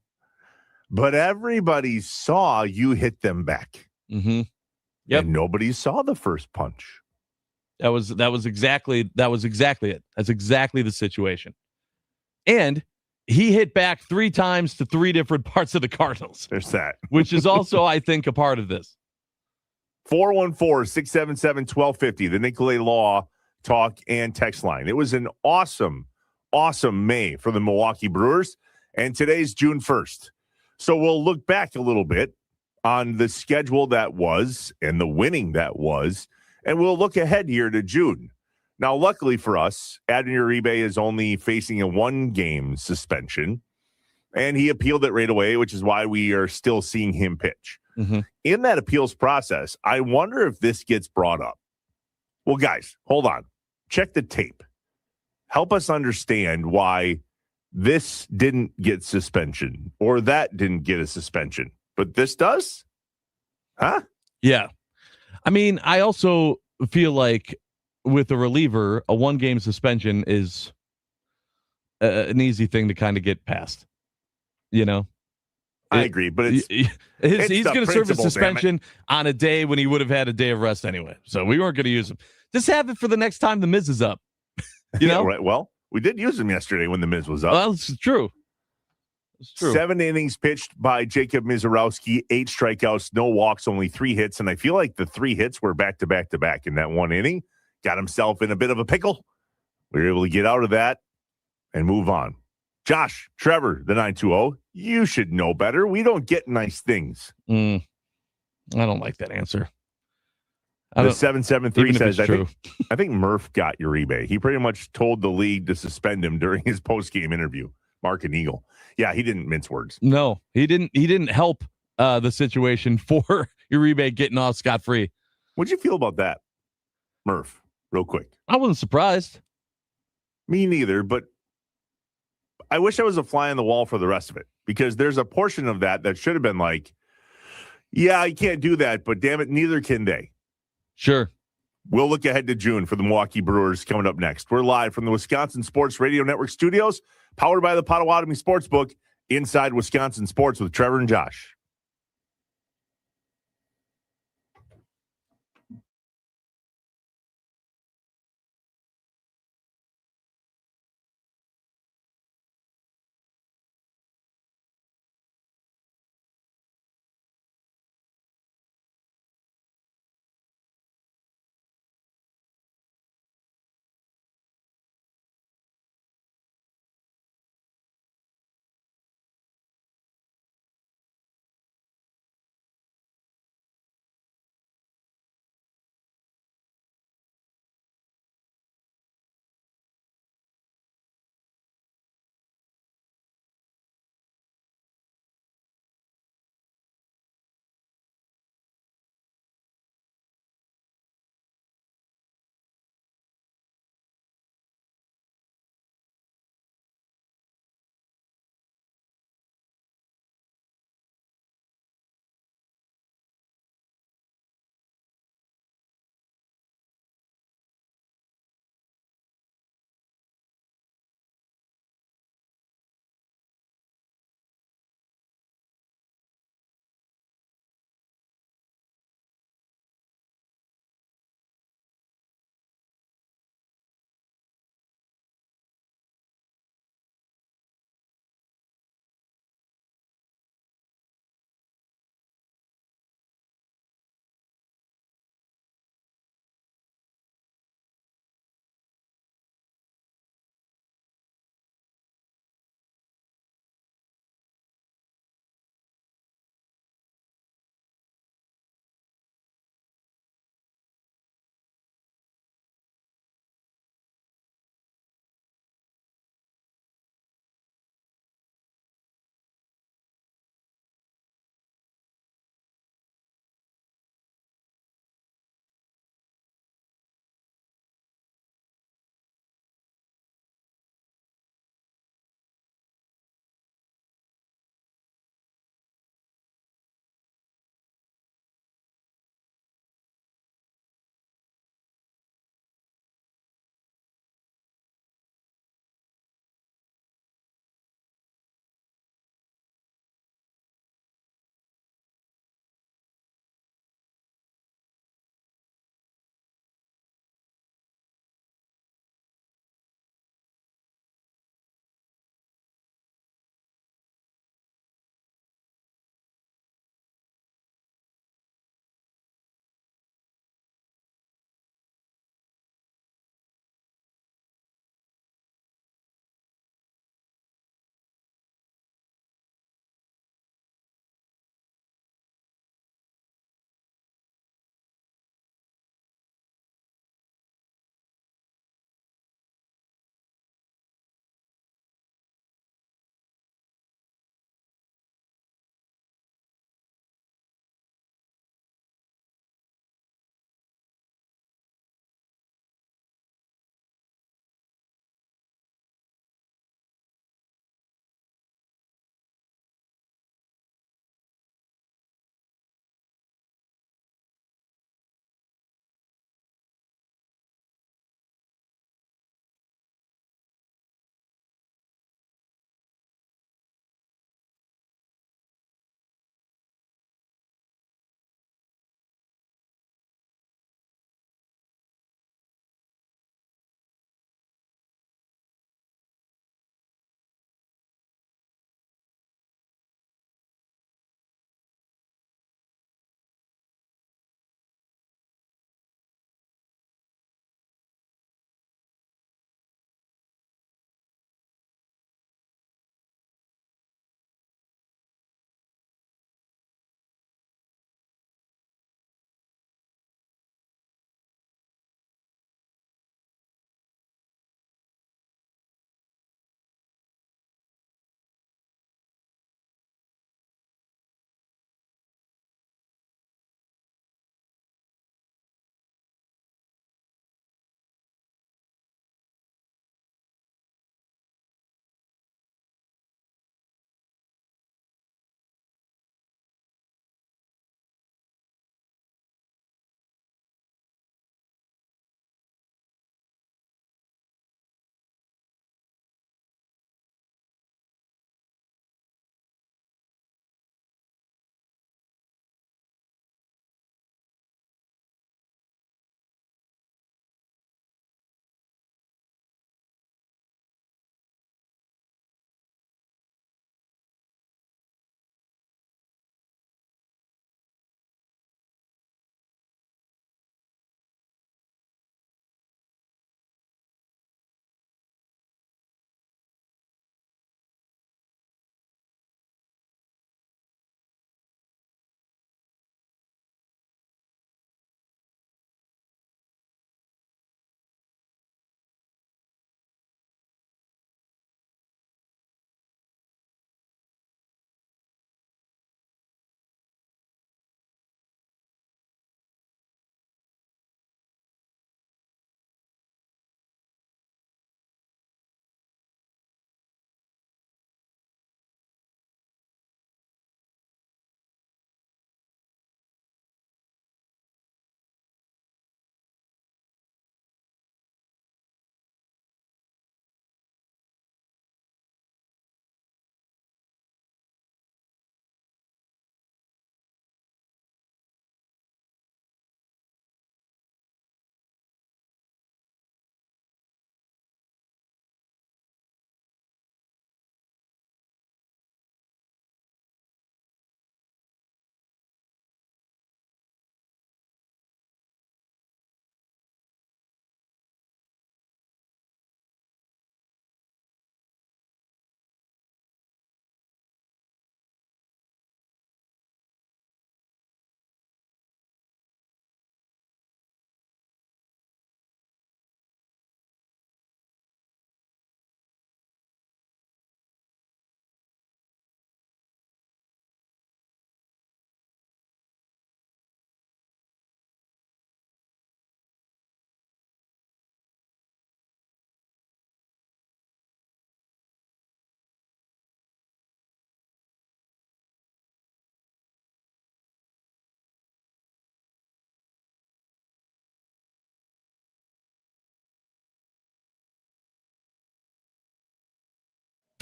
But everybody saw you hit them back. Yep. And nobody saw the first punch. That was exactly it. That's exactly the situation. And he hit back 3 times to 3 different parts of the Cardinals. There's that. Which is also, I think, a part of this. 414-677-1250, the Nicolay Law talk and text line. It was an awesome May for the Milwaukee Brewers, and today's June 1st. So we'll look back a little bit on the schedule that was and the winning that was, and we'll look ahead here to June. Now, luckily for us, Abner Uribe is only facing a 1-game suspension, and he appealed it right away, which is why we are still seeing him pitch. In that appeals process, I wonder if this gets brought up. Well, guys, hold on. Check the tape. Help us understand why this didn't get suspension or that didn't get a suspension, but this does? Huh? Yeah. I mean, I also feel like with a reliever, a 1-game suspension is an easy thing to kind of get past, you know? I agree, but he's going to serve a suspension on a day when he would have had a day of rest anyway. So we weren't going to use him. Just have it for the next time the Miz is up. You know? Right. Well, we did use him yesterday when the Miz was up. Well, it's true. It's true. 7 innings pitched by Jacob Mizorowski, 8 strikeouts, no walks, only 3 hits. And I feel like the 3 hits were back to back to back in that 1 inning. Got himself in a bit of a pickle. We were able to get out of that and move on. Josh, Trevor, the 920, you should know better. We don't get nice things. I don't like that answer. The 773 says, I think Murph got Uribe. He pretty much told the league to suspend him during his post-game interview. Mark and Eagle. Yeah, he didn't mince words. No, he didn't. He didn't help the situation for Uribe getting off scot-free. What'd you feel about that, Murph? Real quick. I wasn't surprised. Me neither, but I wish I was a fly on the wall for the rest of it, because there's a portion of that should have been like, yeah, I can't do that, but damn it, neither can they. Sure. We'll look ahead to June for the Milwaukee Brewers coming up next. We're live from the Wisconsin Sports Radio Network studios, powered by the Potawatomi Sportsbook, inside Wisconsin Sports with Trevor and Josh.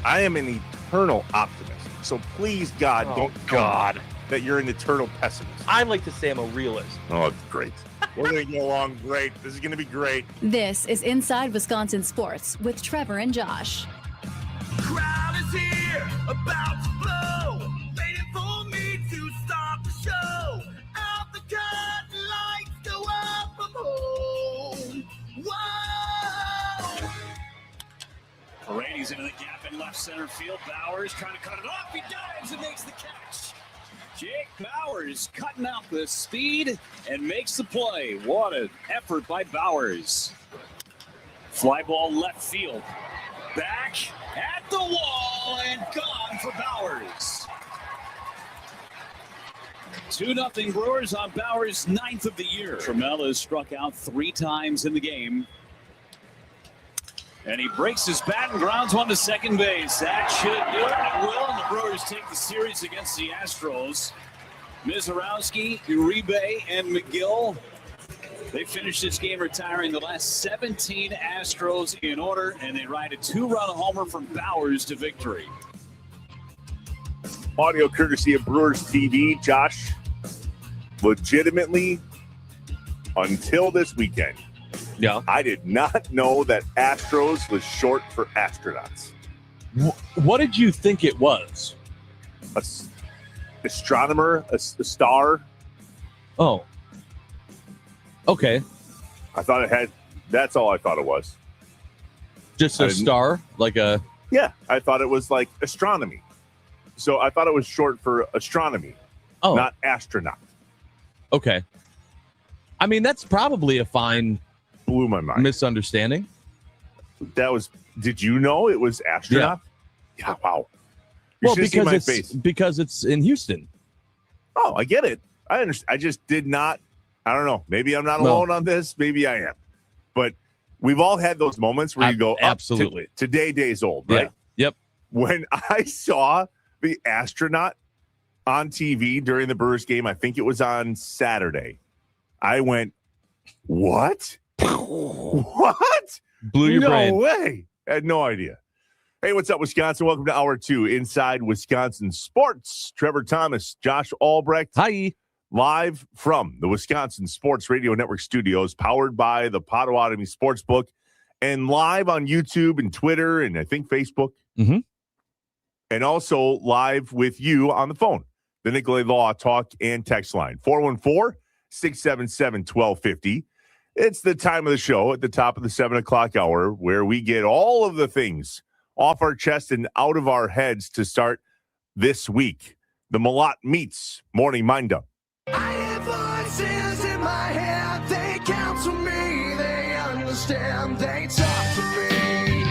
I am an eternal optimist. So please, God, don't tell me that you're an eternal pessimist. I like to say I'm a realist. Oh, it's great. We're going to get along great. This is going to be great. This is Inside Wisconsin Sports with Trevor and Josh. Crowd is here, about to blow, waiting for me to start the show. Out the curtain, lights go up, I'm home. Whoa! Paredes into the gap in left center field. Bowers trying to cut it off. He dives and makes the catch. Jake Bowers cutting out the speed and makes the play. What an effort by Bowers. Fly ball left field. Back at the wall and gone for Bowers. 2-0 Brewers on Bowers' 9th of the year. Trammell has struck out 3 times in the game. And he breaks his bat and grounds one to second base. That should do it. It will. And the Brewers take the series against the Astros. Mizorowski, Uribe, and McGill. They finished this game retiring the last 17 Astros in order, and they ride a 2-run homer from Bowers to victory. Audio courtesy of Brewers TV. Josh, legitimately, until this weekend, I did not know that Astros was short for astronauts. What did you think it was? Astronomer, a star. Oh. Okay. I thought it had, that's all I thought it was. Just a star? Like a... Yeah, I thought it was like astronomy. So I thought it was short for astronomy, not astronaut. Okay. I mean, that's probably a fine... Blew my mind. Misunderstanding. That was, did you know it was astronaut? Yeah, wow. Well, because it's in Houston. Oh, I get it. I understand. I just did not, I don't know. Maybe I'm not alone on this. Maybe I am. But we've all had those moments where you go, absolutely. Today days old, right? Yeah. Yep. When I saw the astronaut on TV during the Brewers game, I think it was on Saturday, I went, what? What? Blew your brain. No way. I had no idea. Hey, what's up, Wisconsin? Welcome to Hour 2 Inside Wisconsin Sports. Trevor Thomas, Josh Albrecht. Hi. Live from the Wisconsin Sports Radio Network studios, powered by the Potawatomi Sportsbook, and live on YouTube and Twitter and I think Facebook. Mm-hmm. And also live with you on the phone. The Nicolay Law Talk and Text line, 414-677-1250. It's the time of the show at the top of the 7 o'clock hour where we get all of the things off our chest and out of our heads to start this week. The Malott Meats Morning Mind Up. I hear voices in my head, they counsel me, they understand, they talk to me.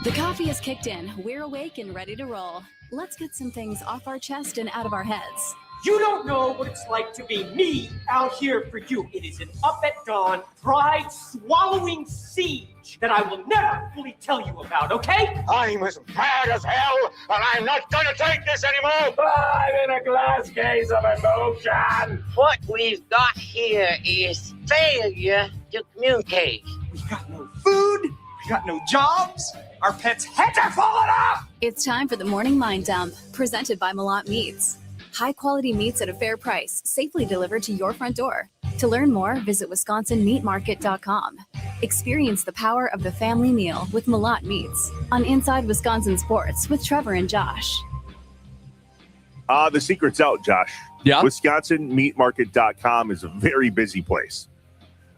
The coffee is kicked in. We're awake and ready to roll. Let's get some things off our chest and out of our heads. You don't know what it's like to be me out here for you. It is an up at dawn, pride-swallowing siege that I will never fully tell you about, okay? I'm as mad as hell, and I'm not gonna take this anymore! I'm in a glass case of emotion! What we've got here is failure to communicate. We got no food, we got no jobs, our pets' heads are falling off! It's time for the Morning Mind Dump, presented by Malott Meats. High-quality meats at a fair price, safely delivered to your front door. To learn more, visit WisconsinMeatMarket.com. Experience the power of the family meal with Malott Meats on Inside Wisconsin Sports with Trevor and Josh. The secret's out, Josh. Yeah. WisconsinMeatMarket.com is a very busy place.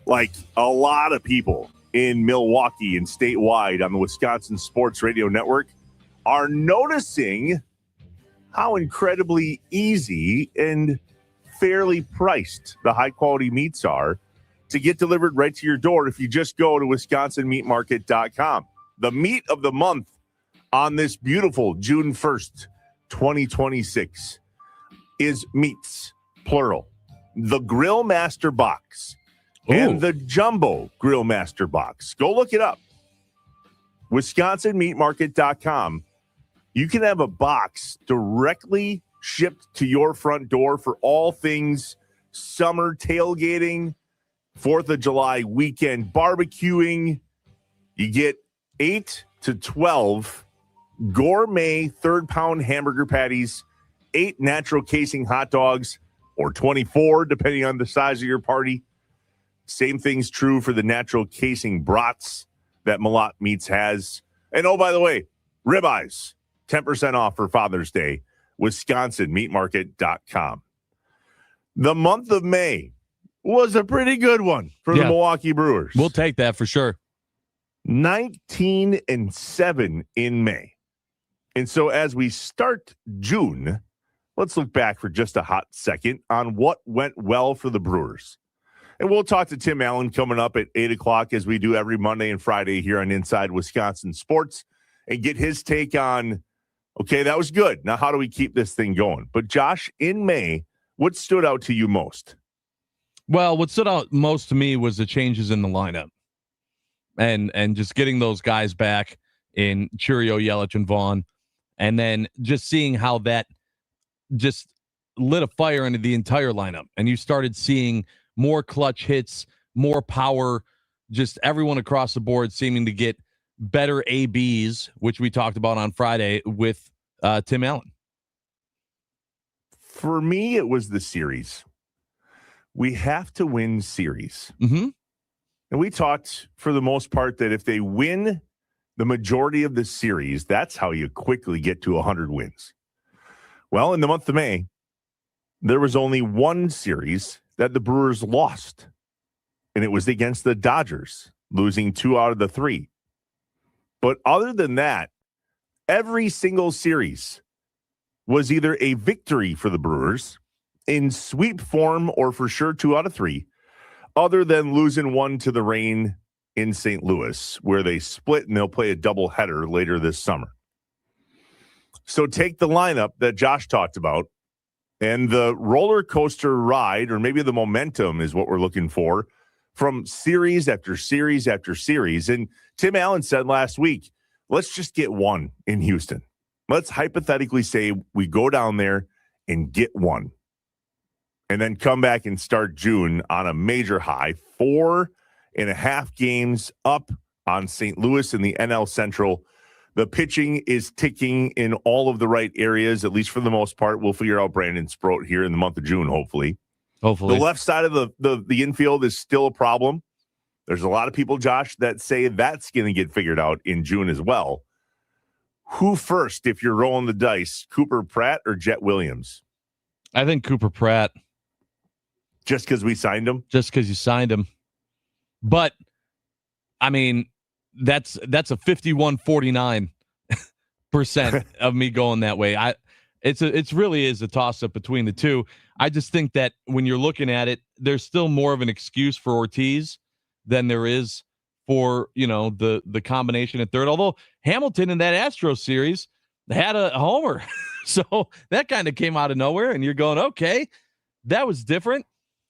Like a lot of people in Milwaukee and statewide on the Wisconsin Sports Radio Network are noticing how incredibly easy and fairly priced the high-quality meats are to get delivered right to your door if you just go to WisconsinMeatMarket.com. The meat of the month on this beautiful June 1st, 2026 is meats, plural. The Grill Master Box and the Jumbo Grill Master Box. Go look it up. WisconsinMeatMarket.com. You can have a box directly shipped to your front door for all things summer tailgating, 4th of July weekend barbecuing. You get 8 to 12 gourmet third-pound hamburger patties, 8 natural casing hot dogs, or 24, depending on the size of your party. Same thing's true for the natural casing brats that Malat Meats has. And oh, by the way, ribeyes, 10% off for Father's Day, WisconsinMeatMarket.com. The month of May was a pretty good one for the Milwaukee Brewers. We'll take that for sure. 19-7 in May. And so as we start June, let's look back for just a hot second on what went well for the Brewers. And we'll talk to Tim Allen coming up at 8 o'clock as we do every Monday and Friday here on Inside Wisconsin Sports and get his take on, okay, that was good. Now, how do we keep this thing going? But Josh, in May, what stood out to you most? Well, what stood out most to me was the changes in the lineup and just getting those guys back in Churio, Yelich, and Vaughn, and then just seeing how that just lit a fire into the entire lineup. And you started seeing more clutch hits, more power, just everyone across the board seeming to get better ABs, which we talked about on Friday with Tim Allen. For me, it was the series. We have to win series. Mm-hmm. And we talked for the most part that if they win the majority of the series, that's how you quickly get to 100 wins. Well, in the month of May, there was only one series that the Brewers lost, and it was against the Dodgers, losing 2 out of the 3. But other than that, every single series was either a victory for the Brewers in sweep form or for sure 2 out of 3, other than losing 1 to the Rain in St. Louis, where they split and they'll play a doubleheader later this summer. So take the lineup that Josh talked about and the roller coaster ride, or maybe the momentum is what we're looking for, from series after series after series. And Tim Allen said last week, let's just get one in Houston. Let's hypothetically say we go down there and get one, and then come back and start June on a major high, 4.5 games up on St. Louis in the NL Central. The pitching is ticking in all of the right areas, at least for the most part. We'll figure out Brandon Sproat here in the month of June, hopefully. The left side of the infield is still a problem. There's a lot of people, Josh, that say that's going to get figured out in June as well. Who first, if you're rolling the dice, Cooper Pratt or Jet Williams? I think Cooper Pratt. Just because we signed him? Just because you signed him. But, I mean, that's a 51-49% of me going that way. It's really is a toss-up between the two. I just think that when you're looking at it, there's still more of an excuse for Ortiz than there is for, the combination at third. Although Hamilton in that Astros series had a homer. So that kind of came out of nowhere, and you're going, okay, that was different.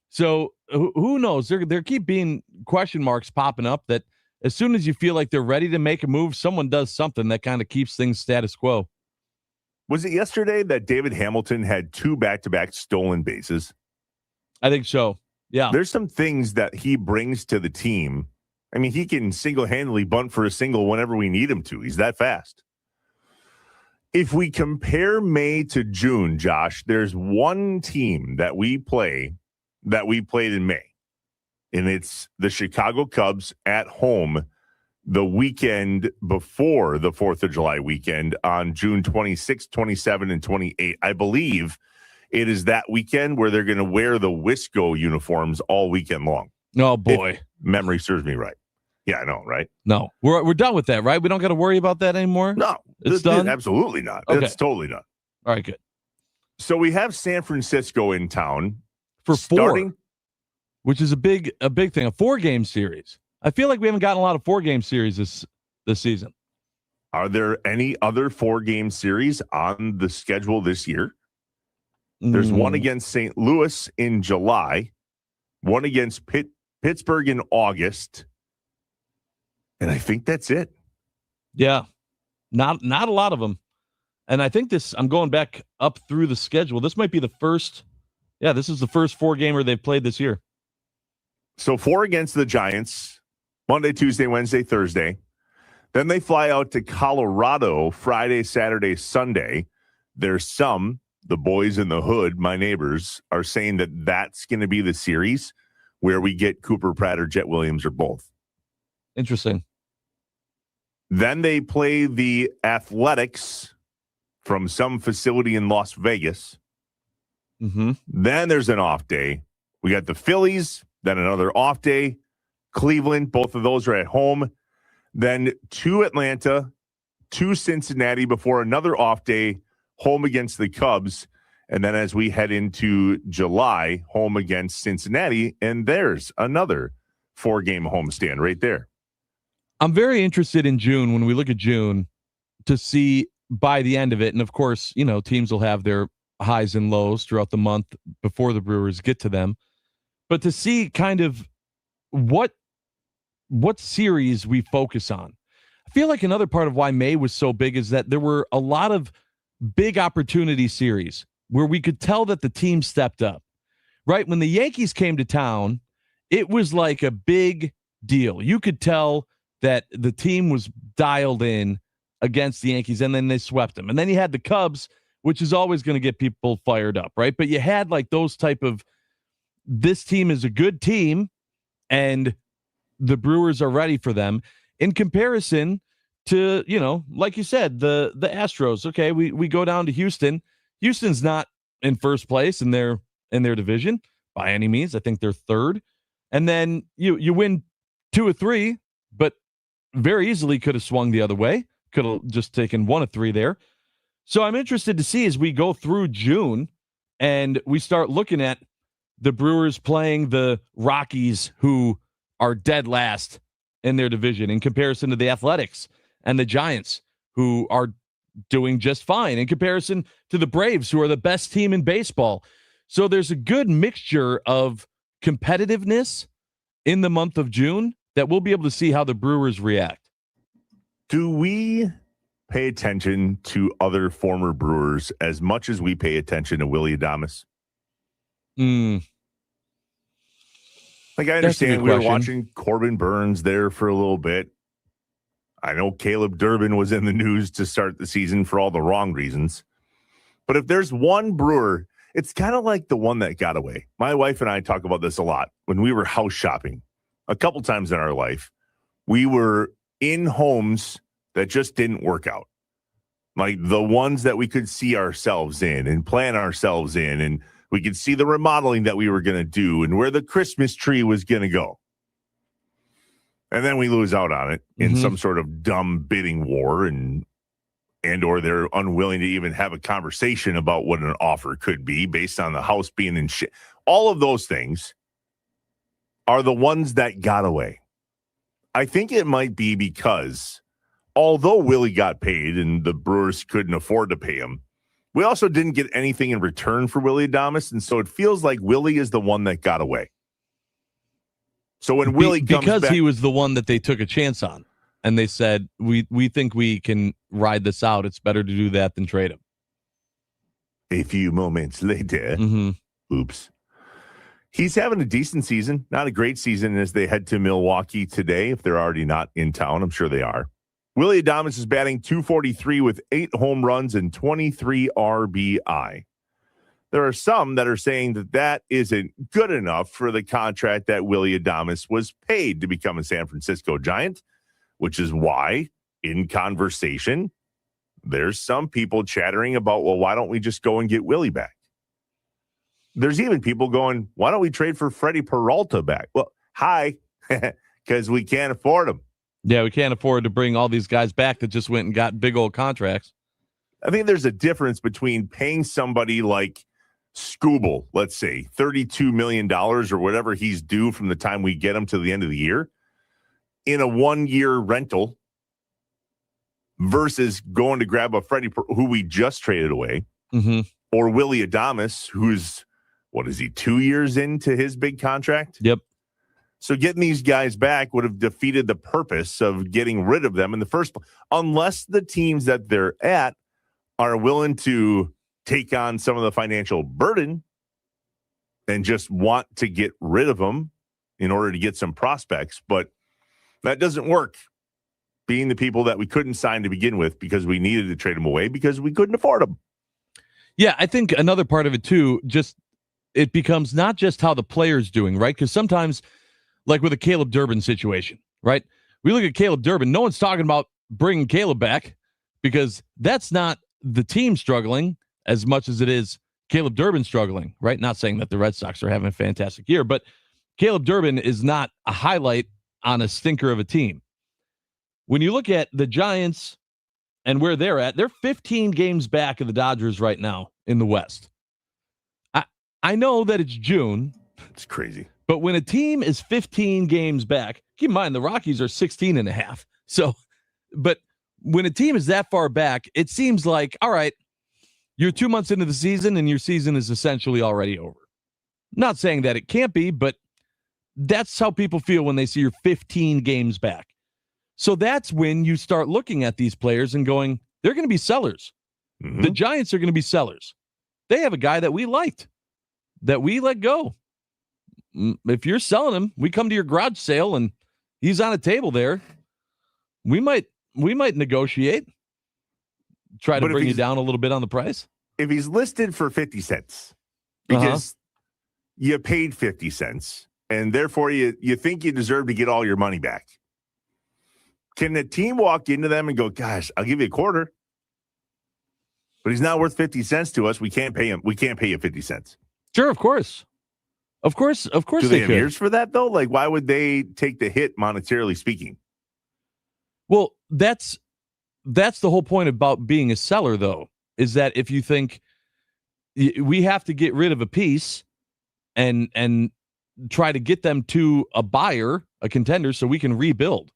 So who knows? There keep being question marks popping up that as soon as you feel like they're ready to make a move, someone does something that kind of keeps things status quo. Was it yesterday that David Hamilton had 2 back-to-back stolen bases? I think so. Yeah. There's some things that he brings to the team. I mean, he can single-handedly bunt for a single whenever we need him to. He's that fast. If we compare May to June, Josh, there's one team that we played in May, and it's the Chicago Cubs at home the weekend before the 4th of July weekend on June 26, 27, and 28. I believe it is that weekend where they're going to wear the Wisco uniforms all weekend long. Oh, boy. If memory serves me right. Yeah, I know, right? No, we're done with that, right? We don't got to worry about that anymore? No, it's done? Absolutely not. Okay. It's totally done. All right, good. So we have San Francisco in town for 4, which is a big thing, a 4-game series. I feel like we haven't gotten a lot of 4-game series this season. Are there any other 4-game series on the schedule this year? There's one against St. Louis in July, one against Pittsburgh in August, and I think that's it. Yeah, not a lot of them. And I think I'm going back up through the schedule. This might be the first. Yeah, this is the first 4-gamer they've played this year. So 4 against the Giants, Monday, Tuesday, Wednesday, Thursday. Then they fly out to Colorado Friday, Saturday, Sunday. There's the boys in the hood, my neighbors, are saying that that's going to be the series where we get Cooper Pratt or Jet Williams or both. Interesting. Then they play the Athletics from some facility in Las Vegas. Mm-hmm. Then there's an off day. We got the Phillies, then another off day. Cleveland, both of those are at home. Then to Atlanta, to Cincinnati before another off day, home against the Cubs. And then as we head into July, home against Cincinnati. And there's another 4-game homestand right there. I'm very interested in June, when we look at June, to see by the end of it. And of course, teams will have their highs and lows throughout the month before the Brewers get to them. But to see kind of what series we focus on. I feel like another part of why May was so big is that there were a lot of big opportunity series where we could tell that the team stepped up, right? When the Yankees came to town, it was like a big deal. You could tell that the team was dialed in against the Yankees, and then they swept them. And then you had the Cubs, which is always going to get people fired up, right? But you had like those type of, this team is a good team, and the Brewers are ready for them, in comparison to, like you said, the Astros. Okay, we go down to Houston. Houston's not in first place in their division by any means. I think they're third. And then you win 2 or 3, but very easily could have swung the other way. Could have just taken 1 of 3 there. So I'm interested to see as we go through June and we start looking at the Brewers playing the Rockies, who are dead last in their division, in comparison to the Athletics and the Giants, who are doing just fine, in comparison to the Braves, who are the best team in baseball. So there's a good mixture of competitiveness in the month of June that we'll be able to see how the Brewers react. Do we pay attention to other former Brewers as much as we pay attention to Willy Adames? Like, I understand we were watching Corbin Burns there for a little bit. I know Caleb Durbin was in the news to start the season for all the wrong reasons. But if there's one Brewer, it's kind of like the one that got away. My wife and I talk about this a lot. When we were house shopping a couple times in our life, we were in homes that just didn't work out. Like the ones that we could see ourselves in and plan ourselves in, and we could see the remodeling that we were going to do and where the Christmas tree was going to go. And then we lose out on it in some sort of dumb bidding war, and or they're unwilling to even have a conversation about what an offer could be based on the house being in shit. All of those things are the ones that got away. I think it might be because although Willie got paid and the Brewers couldn't afford to pay him, we also didn't get anything in return for Willy Adames, and so it feels like Willie is the one that got away. So when Willie comes because back, he was the one that they took a chance on, and they said, we think we can ride this out. It's better to do that than trade him. A few moments later, oops. He's having a decent season, not a great season as they head to Milwaukee today. If they're already not in town, I'm sure they are. Willy Adames is batting .243 with 8 home runs and 23 RBI. There are some that are saying that that isn't good enough for the contract that Willy Adames was paid to become a San Francisco Giant, which is why, in conversation, there's some people chattering about, well, why don't we just go and get Willie back? There's even people going, why don't we trade for Freddie Peralta back? Well, because we can't afford him. Yeah, we can't afford to bring all these guys back that just went and got big old contracts. I think there's a difference between paying somebody like Skubal, let's say, $32 million or whatever he's due from the time we get him to the end of the year in a 1-year rental versus going to grab a Freddie who we just traded away or Willy Adames, who's, 2 years into his big contract? Yep. So getting these guys back would have defeated the purpose of getting rid of them in the first place, unless the teams that they're at are willing to take on some of the financial burden and just want to get rid of them in order to get some prospects. But that doesn't work being the people that we couldn't sign to begin with because we needed to trade them away because we couldn't afford them. Yeah, I think another part of it too, just it becomes not just how the player's doing, right? Because sometimes, like with a Caleb Durbin situation, right? We look at Caleb Durbin, no one's talking about bringing Caleb back because that's not the team struggling as much as it is Caleb Durbin struggling, right? Not saying that the Red Sox are having a fantastic year, but Caleb Durbin is not a highlight on a stinker of a team. When you look at the Giants and where they're at, they're 15 games back of the Dodgers right now in the West. I know that it's June. It's crazy. But when a team is 15 games back, keep in mind the Rockies are 16 and a half. So, but when a team is that far back, it seems like, all right, you're 2 months into the season and your season is essentially already over. Not saying that it can't be, but that's how people feel when they see you're 15 games back. So that's when you start looking at these players and going, they're going to be sellers. Mm-hmm. The Giants are going to be sellers. They have a guy that we liked, that we let go. If you're selling him, we come to your garage sale and he's on a table there. We might negotiate, try to bring you down a little bit on the price. If he's listed for 50 cents because you paid 50 cents and therefore you think you deserve to get all your money back, can the team walk into them and go, gosh, I'll give you a quarter, but he's not worth 50 cents to us. We can't pay him. We can't pay you 50 cents. Sure, of course. Of course. Do they have ears for that, though? Like, why would they take the hit monetarily speaking? Well, that's the whole point about being a seller, though, is that if you think we have to get rid of a piece and try to get them to a buyer, a contender, so we can rebuild,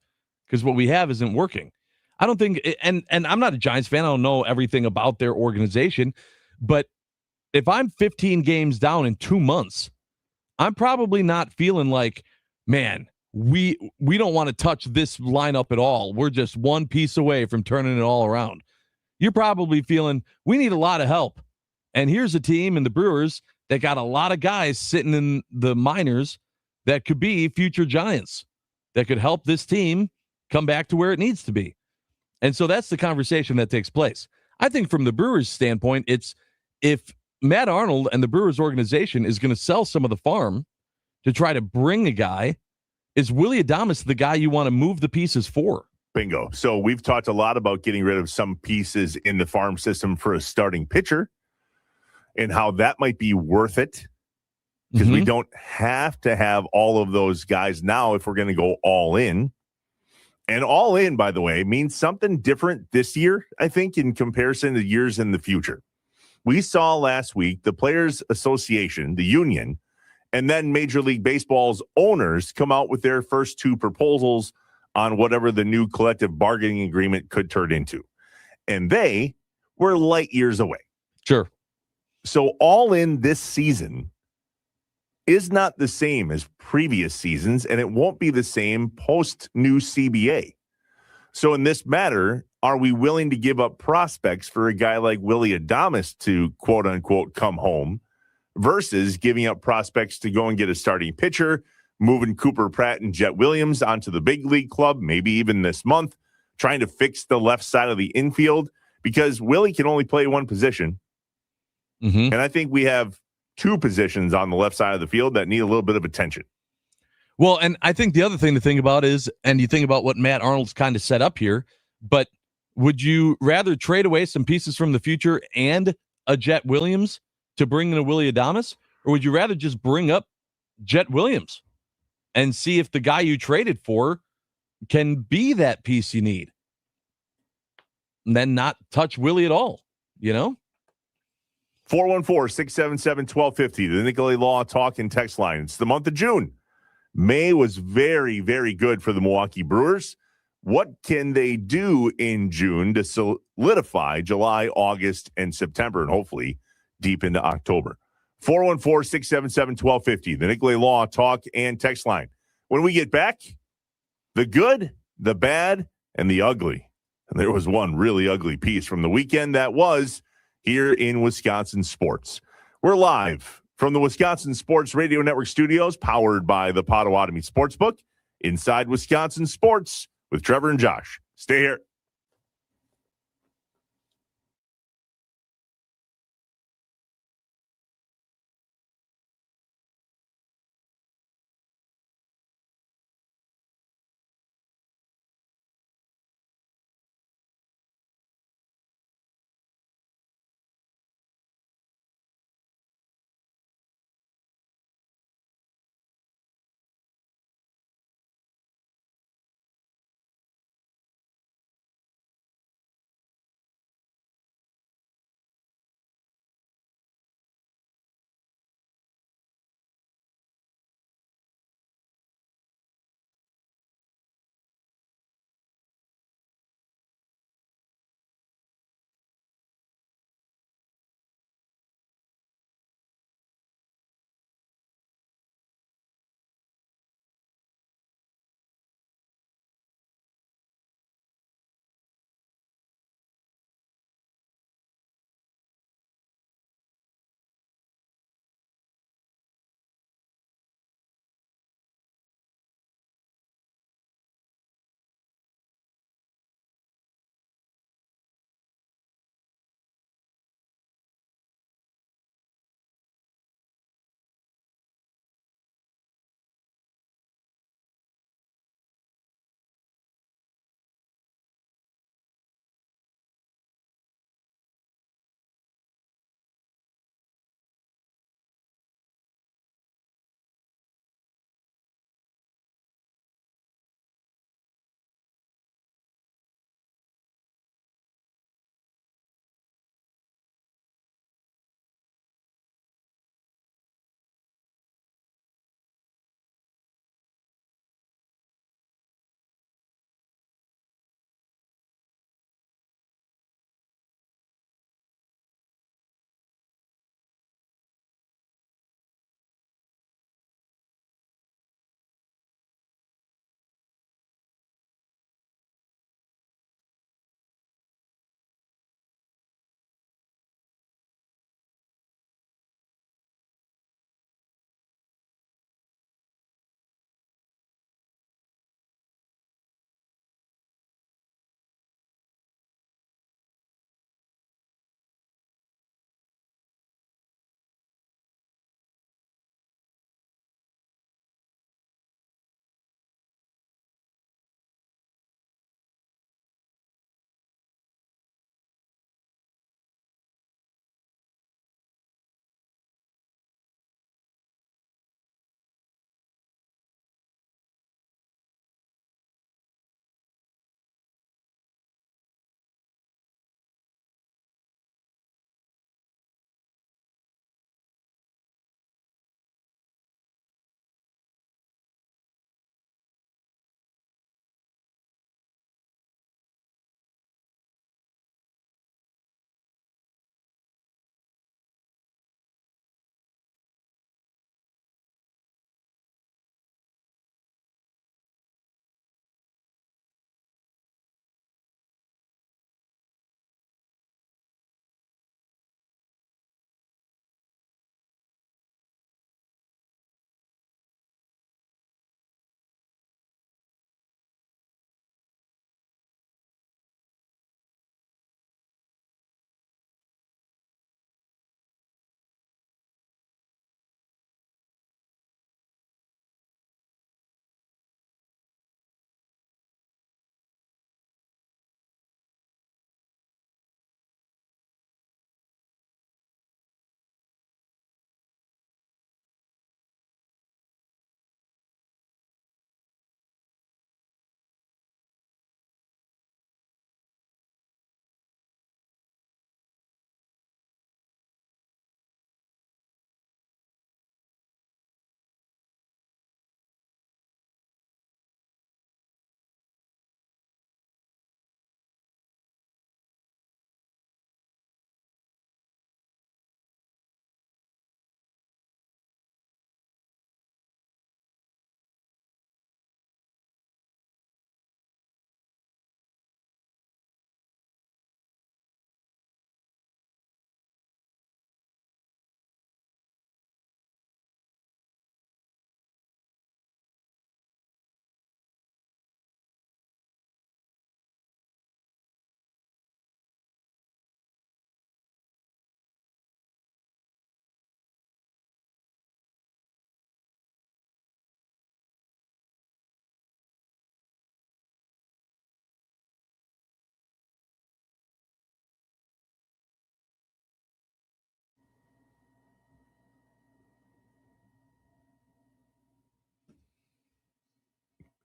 because what we have isn't working. I don't think, and I'm not a Giants fan. I don't know everything about their organization, but if I'm 15 games down in 2 months, I'm probably not feeling like, man, we don't want to touch this lineup at all. We're just one piece away from turning it all around. You're probably feeling we need a lot of help. And here's a team in the Brewers that got a lot of guys sitting in the minors that could be future Giants, that could help this team come back to where it needs to be. And so that's the conversation that takes place. I think from the Brewers' standpoint, it's if Matt Arnold and the Brewers organization is going to sell some of the farm to try to bring a guy, is Willy Adames the guy you want to move the pieces for? Bingo. So we've talked a lot about getting rid of some pieces in the farm system for a starting pitcher and how that might be worth it because we don't have to have all of those guys now if we're going to go all in. And all in, by the way, means something different this year, I think, in comparison to years in the future. We saw last week the Players Association, the union, and then Major League Baseball's owners come out with their first two proposals on whatever the new collective bargaining agreement could turn into. And they were light years away. Sure. So all in this season is not the same as previous seasons, and it won't be the same post new CBA. So in this matter, are we willing to give up prospects for a guy like Willy Adames to quote unquote come home versus giving up prospects to go and get a starting pitcher, moving Cooper Pratt and Jet Williams onto the big league club, maybe even this month, trying to fix the left side of the infield because Willie can only play one position. And I think we have two positions on the left side of the field that need a little bit of attention. Well, and I think the other thing to think about is, and you think about what Matt Arnold's kind of set up here, but would you rather trade away some pieces from the future and a Jet Williams to bring in a Willy Adames, or would you rather just bring up Jet Williams and see if the guy you traded for can be that piece you need and then not touch Willie at all, you know? 414-677-1250, the Nicolay Law Talk and Text line. It's the month of June. May was very, very good for the Milwaukee Brewers. What can they do in June to solidify July, August, and September, and hopefully deep into October? 414-677-1250, the Nicolay Law Talk and Text line. When we get back, the good, the bad, and the ugly. And there was one really ugly piece from the weekend that was here in Wisconsin sports. We're live from the Wisconsin Sports Radio Network studios, powered by the Potawatomi Sportsbook, inside Wisconsin sports with Trevor and Josh. Stay here.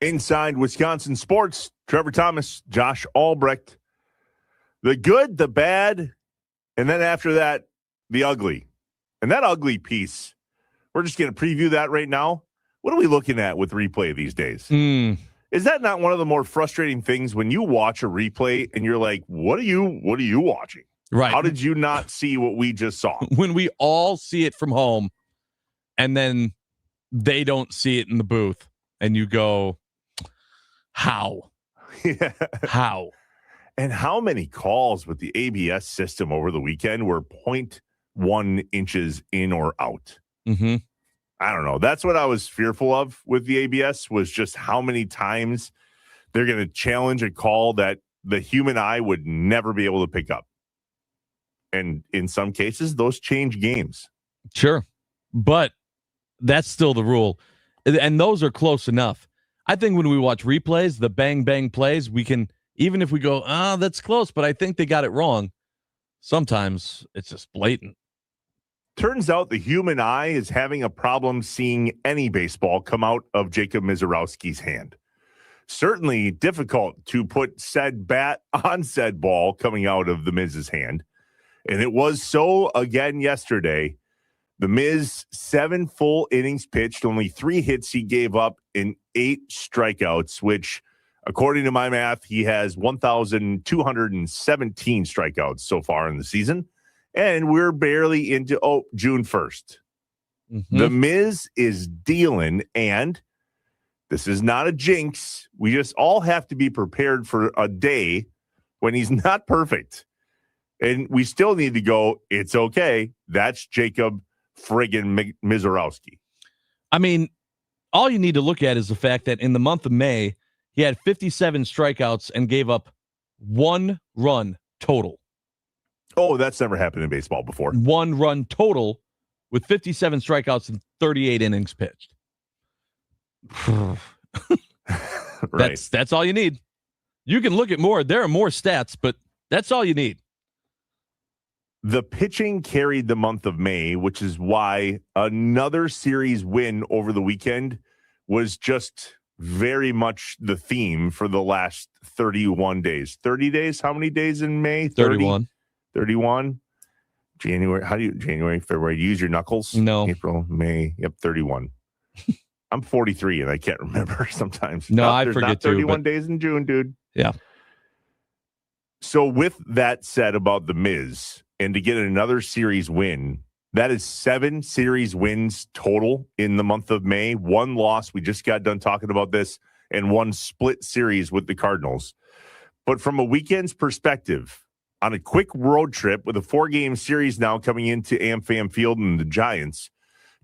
Inside Wisconsin Sports, Trevor Thomas, Josh Albrecht. The good, the bad, and then after that, the ugly. And that ugly piece, we're just going to preview that right now. What are we looking at with replay these days? Is that not one of the more frustrating things when you watch a replay and you're like, what are you watching? Right. How did you not see what we just saw? When we all see it from home and then they don't see it in the booth and you go, how? Yeah. How? And how many calls with the ABS system over the weekend were 0.1 inches in or out? Mm-hmm. I don't know. That's what I was fearful of with the ABS, was just how many times they're going to challenge a call that the human eye would never be able to pick up. And in some cases, those change games. Sure. But that's still the rule. And those are close enough. I think when we watch replays, the bang, bang plays, we can, even if we go, that's close, but I think they got it wrong. Sometimes it's just blatant. Turns out the human eye is having a problem seeing any baseball come out of Jacob Mizorowski's hand. Certainly difficult to put said bat on said ball coming out of the Miz's hand. And it was so again yesterday. The Miz, 7 full innings pitched, only 3 hits he gave up in 8 strikeouts, which, according to my math, he has 1,217 strikeouts so far in the season. And we're barely into June 1st. Mm-hmm. The Miz is dealing, and this is not a jinx. We just all have to be prepared for a day when he's not perfect. And we still need to go, it's okay. That's Jacob friggin' Mizorowski. I mean, all you need to look at is the fact that in the month of May, he had 57 strikeouts and gave up 1 run total. Oh, that's never happened in baseball before. 1 run total with 57 strikeouts and 38 innings pitched. Right. That's all you need. You can look at more. There are more stats, but that's all you need. The pitching carried the month of May, which is why another series win over the weekend was just very much the theme for the last 31 days. 30 days? How many days in May? 31. 31. January, February. Use your knuckles. No. April, May. Yep, 31. I'm 43 and I can't remember sometimes. No, I there's forget not 31 too, days in June, dude. Yeah. So with that said about the Miz, and to get another series win, that is 7 series wins total in the month of May. 1 loss. We just got done talking about this, and 1 split series with the Cardinals. But from a weekend's perspective, on a quick road trip with a 4-game series now coming into AmFam Field and the Giants,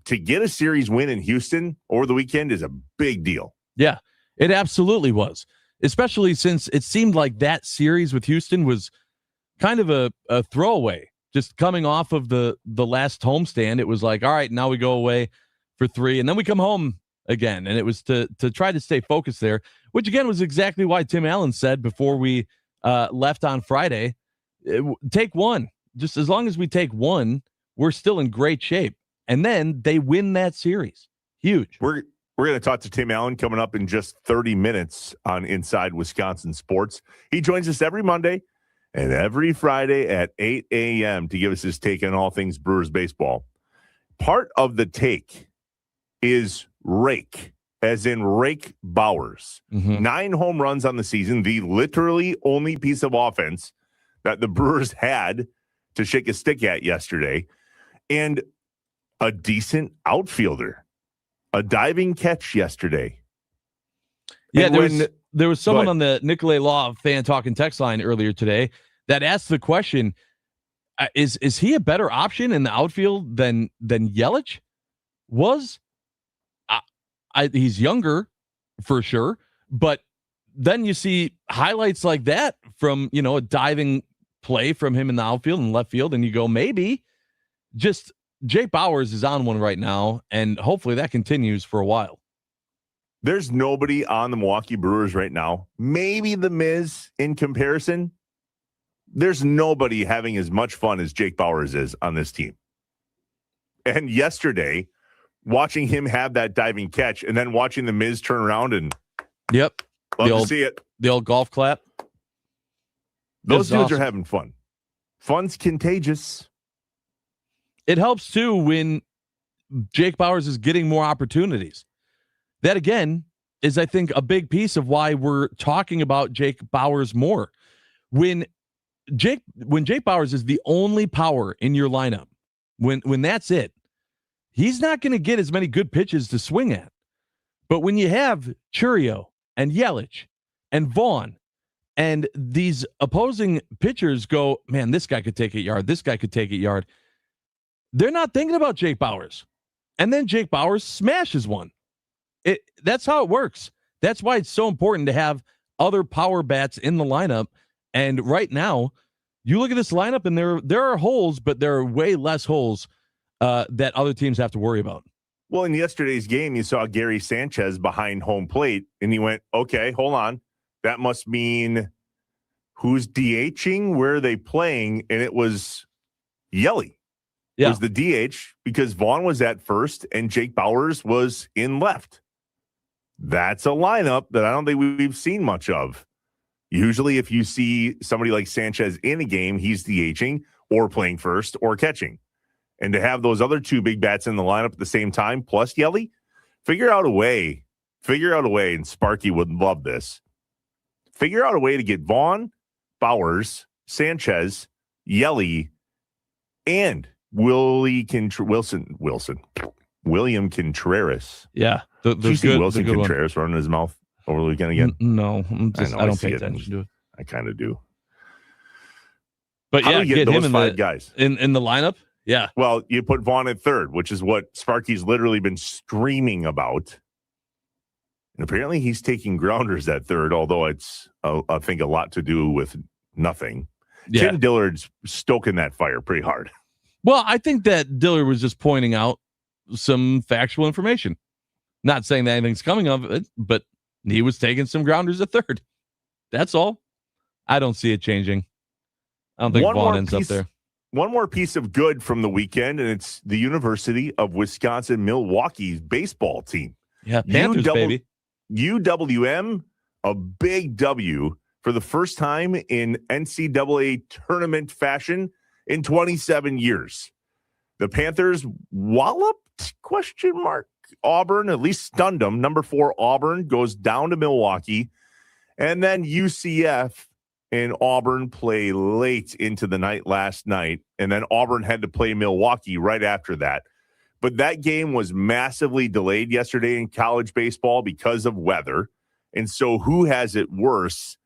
to get a series win in Houston over the weekend is a big deal. Yeah, it absolutely was. Especially since it seemed like that series with Houston was kind of a throwaway. Just coming off of the last homestand, it was like, all right, now we go away for 3, and then we come home again. And it was to try to stay focused there, which again was exactly why Tim Allen said before we left on Friday, take 1. Just as long as we take 1, we're still in great shape. And then they win that series. Huge. We're going to talk to Tim Allen coming up in just 30 minutes on Inside Wisconsin Sports. He joins us every Monday and every Friday at 8 a.m. to give us his take on all things Brewers baseball. Part of the take is rake, as in Rake Bowers. 9 home runs on the season, the literally only piece of offense that the Brewers had to shake a stick at yesterday, and a decent outfielder. A diving catch yesterday. Yeah, there was someone on the Nicolay Law fan talking text line earlier today that asked the question, is he a better option in the outfield than Yelich was? He's younger for sure, but then you see highlights like that from, a diving play from him in the outfield and left field, and you go, maybe. Just Jake Bowers is on one right now, and hopefully that continues for a while. There's nobody on the Milwaukee Brewers right now. Maybe the Miz in comparison. There's nobody having as much fun as Jake Bowers is on this team. And yesterday, watching him have that diving catch and then watching the Miz turn around and Yep. Love to see it. The old golf clap. Those dudes are having fun. Fun's contagious. It helps, too, when Jake Bauers is getting more opportunities. That, again, is, I think, a big piece of why we're talking about Jake Bauers more. When Jake Bauers is the only power in your lineup, when that's it, he's not going to get as many good pitches to swing at. But when you have Churio and Yelich and Vaughn, and these opposing pitchers go, man, this guy could take a yard, this guy could take a yard, they're not thinking about Jake Bauers. And then Jake Bauers smashes one. That's how it works. That's why it's so important to have other power bats in the lineup. And right now, you look at this lineup, and there are holes, but there are way less holes that other teams have to worry about. Well, in yesterday's game, you saw Gary Sanchez behind home plate, and he went, okay, hold on. That must mean who's DHing? Where are they playing? And it was Yelly. Yeah. It was the DH because Vaughn was at first and Jake Bauers was in left. That's a lineup that I don't think we've seen much of. Usually, if you see somebody like Sanchez in a game, he's DHing or playing first or catching. And to have those other two big bats in the lineup at the same time, plus Yelly, figure out a way, and Sparky would love this. Figure out a way to get Vaughn, Bauers, Sanchez, Yelly, and William Contreras. Yeah. Did you see Wilson Contreras running his mouth over the weekend again? No. I don't pay attention to it. I kind of do. But how yeah, do you get those five guys in the lineup? Yeah. Well, you put Vaughn at third, which is what Sparky's literally been screaming about. And apparently he's taking grounders at third, although it's, I think, a lot to do with nothing. Yeah. Tim Dillard's stoking that fire pretty hard. Well, I think that Dillard was just pointing out some factual information. Not saying that anything's coming of it, but he was taking some grounders at third. That's all. I don't see it changing. I don't think Vaughn ends up there. One more piece of good from the weekend, and it's the University of Wisconsin-Milwaukee's baseball team. Yeah, Panthers, baby. UWM, a big W for the first time in NCAA tournament fashion in 27 years. The Panthers walloped, ? Auburn, at least stunned them. Number 4, Auburn goes down to Milwaukee. And then UCF and Auburn play late into the night last night. And then Auburn had to play Milwaukee right after that. But that game was massively delayed yesterday in college baseball because of weather. And so who has it worse,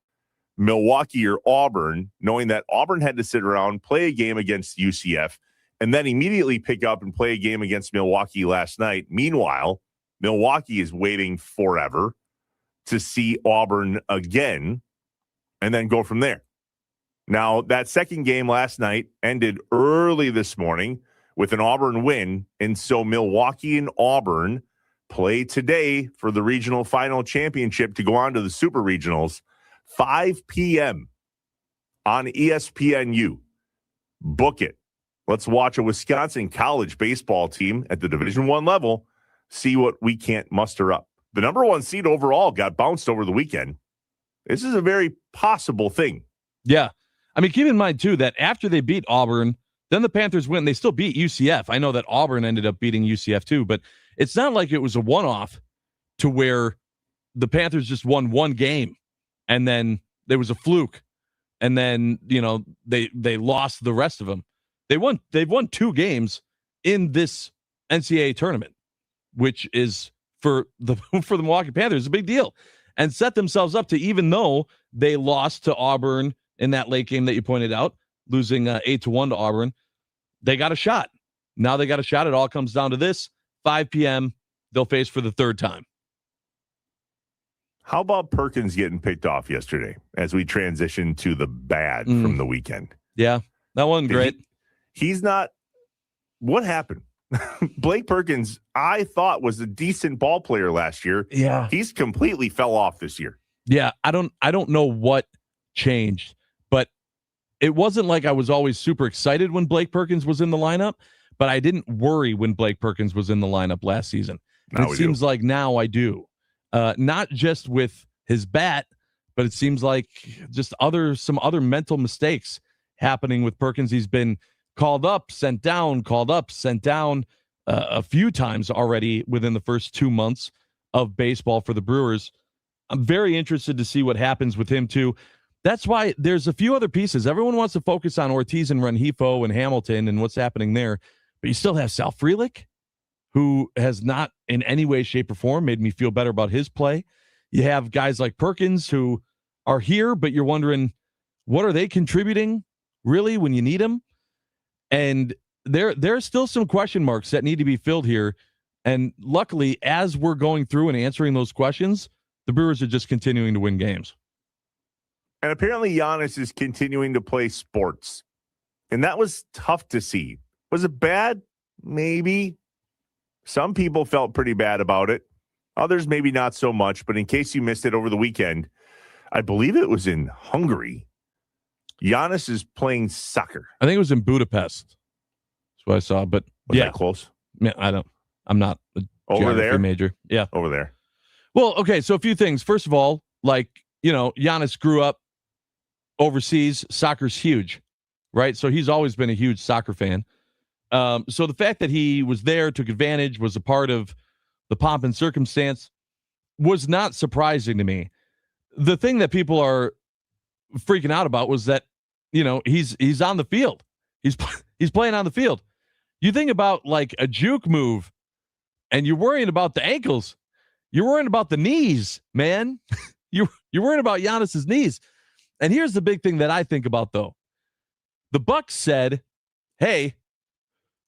Milwaukee or Auburn, knowing that Auburn had to sit around, play a game against UCF, and then immediately pick up and play a game against Milwaukee last night. Meanwhile, Milwaukee is waiting forever to see Auburn again and then go from there. Now, that second game last night ended early this morning with an Auburn win, and so Milwaukee and Auburn play today for the regional final championship to go on to the Super Regionals, 5 p.m. on ESPNU. Book it. Let's watch a Wisconsin college baseball team at the Division I level, see what we can't muster up. The number 1 seed overall got bounced over the weekend. This is a very possible thing. Yeah. I mean, keep in mind, too, that after they beat Auburn, then the Panthers win. They still beat UCF. I know that Auburn ended up beating UCF, too, but it's not like it was a one-off to where the Panthers just won one game and then there was a fluke and then, they lost the rest of them. They've won 2 games in this NCAA tournament, which is for the Milwaukee Panthers a big deal, and set themselves up to, even though they lost to Auburn in that late game that you pointed out, losing 8-1 to Auburn, they got a shot. Now they got a shot. It all comes down to this: 5 p.m. They'll face for the third time. How about Perkins getting picked off yesterday as we transition to the bad from the weekend? Yeah, that wasn't great. He's not. What happened? Blake Perkins, I thought, was a decent ball player last year. Yeah. He's completely fell off this year. Yeah, I don't know what changed, but it wasn't like I was always super excited when Blake Perkins was in the lineup, but I didn't worry when Blake Perkins was in the lineup last season. It seems like now I do. Not just with his bat, but it seems like just some other mental mistakes happening with Perkins. He's been called up, sent down, called up, sent down a few times already within the first 2 months of baseball for the Brewers. I'm very interested to see what happens with him too. That's why there's a few other pieces. Everyone wants to focus on Ortiz and Rengifo and Hamilton and what's happening there, but you still have Sal Frelick, who has not in any way, shape, or form made me feel better about his play. You have guys like Perkins who are here, but you're wondering, what are they contributing really when you need them? And there's still some question marks that need to be filled here. And luckily, as we're going through and answering those questions, the Brewers are just continuing to win games. And apparently Giannis is continuing to play sports. And that was tough to see. Was it bad? Maybe. Some people felt pretty bad about it. Others maybe not so much. But in case you missed it over the weekend, I believe it was in Hungary. Giannis is playing soccer. I think it was in Budapest. That's what I saw. But was that close? Yeah, I'm not a over there major. Yeah. Over there. Well, okay. So a few things. First of all, Giannis grew up overseas. Soccer's huge, right? So he's always been a huge soccer fan. So the fact that he was there, took advantage, was a part of the pomp and circumstance was not surprising to me. The thing that people are freaking out about was that, he's on the field. He's playing on the field. You think about like a juke move and you're worrying about the ankles. You're worrying about the knees, man. You're worrying about Giannis's knees. And here's the big thing that I think about, though. The Bucks said, hey,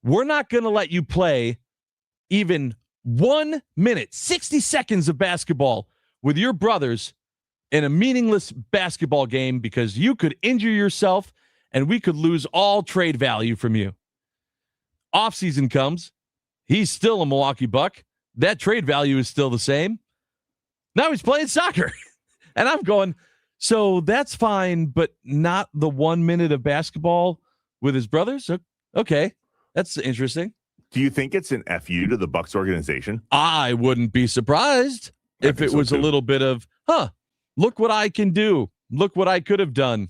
we're not going to let you play even 1 minute, 60 seconds of basketball with your brothers in a meaningless basketball game because you could injure yourself and we could lose all trade value from you. Offseason comes. He's still a Milwaukee Buck. That trade value is still the same. Now he's playing soccer. And I'm going, so that's fine, but not the 1 minute of basketball with his brothers? Okay, that's interesting. Do you think it's an FU to the Bucks organization? I wouldn't be surprised if it was a little bit of, look what I can do. Look what I could have done.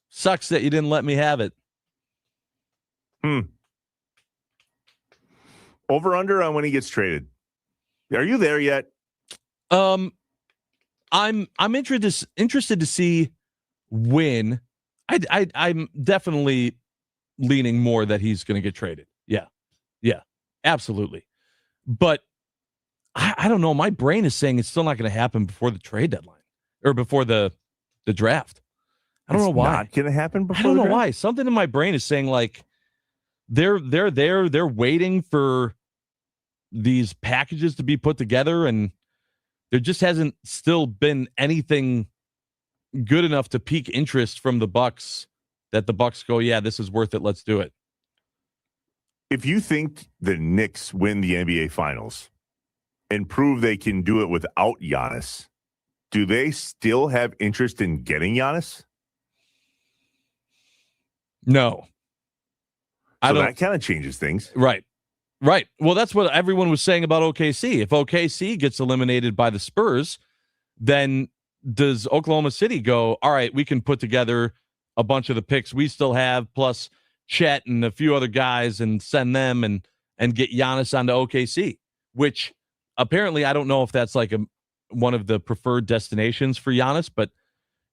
Sucks that you didn't let me have it. Over under on when he gets traded. Are you there yet? I'm interested to see when. I'm definitely leaning more that he's going to get traded. Yeah, absolutely. But I don't know. My brain is saying it's still not going to happen before the trade deadline or before the draft. I don't know why. Not going to happen before. I don't know why. Something in my brain is saying like they're waiting for these packages to be put together, and there just hasn't still been anything good enough to pique interest from the Bucks that the Bucks go, yeah, this is worth it. Let's do it. If you think the Knicks win the NBA Finals and prove they can do it without Giannis, do they still have interest in getting Giannis? No. So that kind of changes things. Right. Well, that's what everyone was saying about OKC. If OKC gets eliminated by the Spurs, then does Oklahoma City go, all right, we can put together a bunch of the picks we still have, plus Chet and a few other guys, and send them and get Giannis onto OKC, which apparently I don't know if that's like one of the preferred destinations for Giannis, but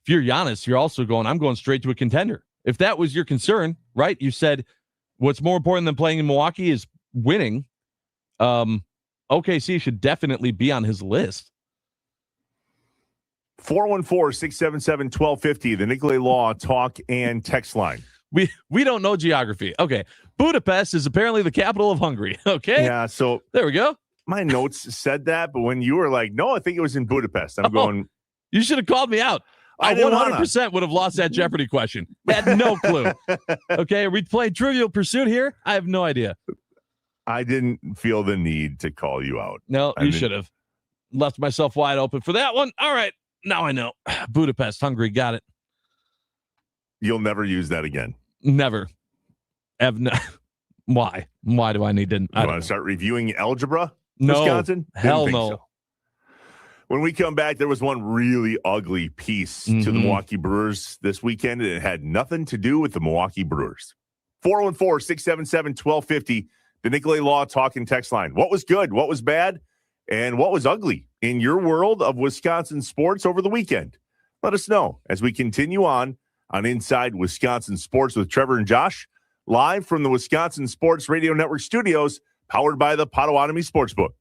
if you're Giannis, you're also going, I'm going straight to a contender. If that was your concern, right? You said what's more important than playing in Milwaukee is winning. OKC should definitely be on his list. 414-677-1250, the Nicolay Law talk and text line. We don't know geography. Okay. Budapest is apparently the capital of Hungary. Okay. Yeah. So there we go. My notes said that, but when you were like, no, I think it was in Budapest. I'm going. You should have called me out. I 100% would have lost that Jeopardy question. Had no clue. Okay. Are we playing Trivial Pursuit here? I have no idea. I didn't feel the need to call you out. No, you should have. Left myself wide open for that one. All right. Now I know. Budapest, Hungary. Got it. You'll never use that again. Never. Why? Why do I need to? You want to start reviewing algebra? No. Wisconsin? Hell no. So. When we come back, there was one really ugly piece to the Milwaukee Brewers this weekend, and it had nothing to do with the Milwaukee Brewers. 414-677-1250, the Nicolay Law Talk and Text line. What was good? What was bad? And what was ugly in your world of Wisconsin sports over the weekend? Let us know as we continue on Inside Wisconsin Sports with Trevor and Josh, live from the Wisconsin Sports Radio Network studios, powered by the Potawatomi Sportsbook.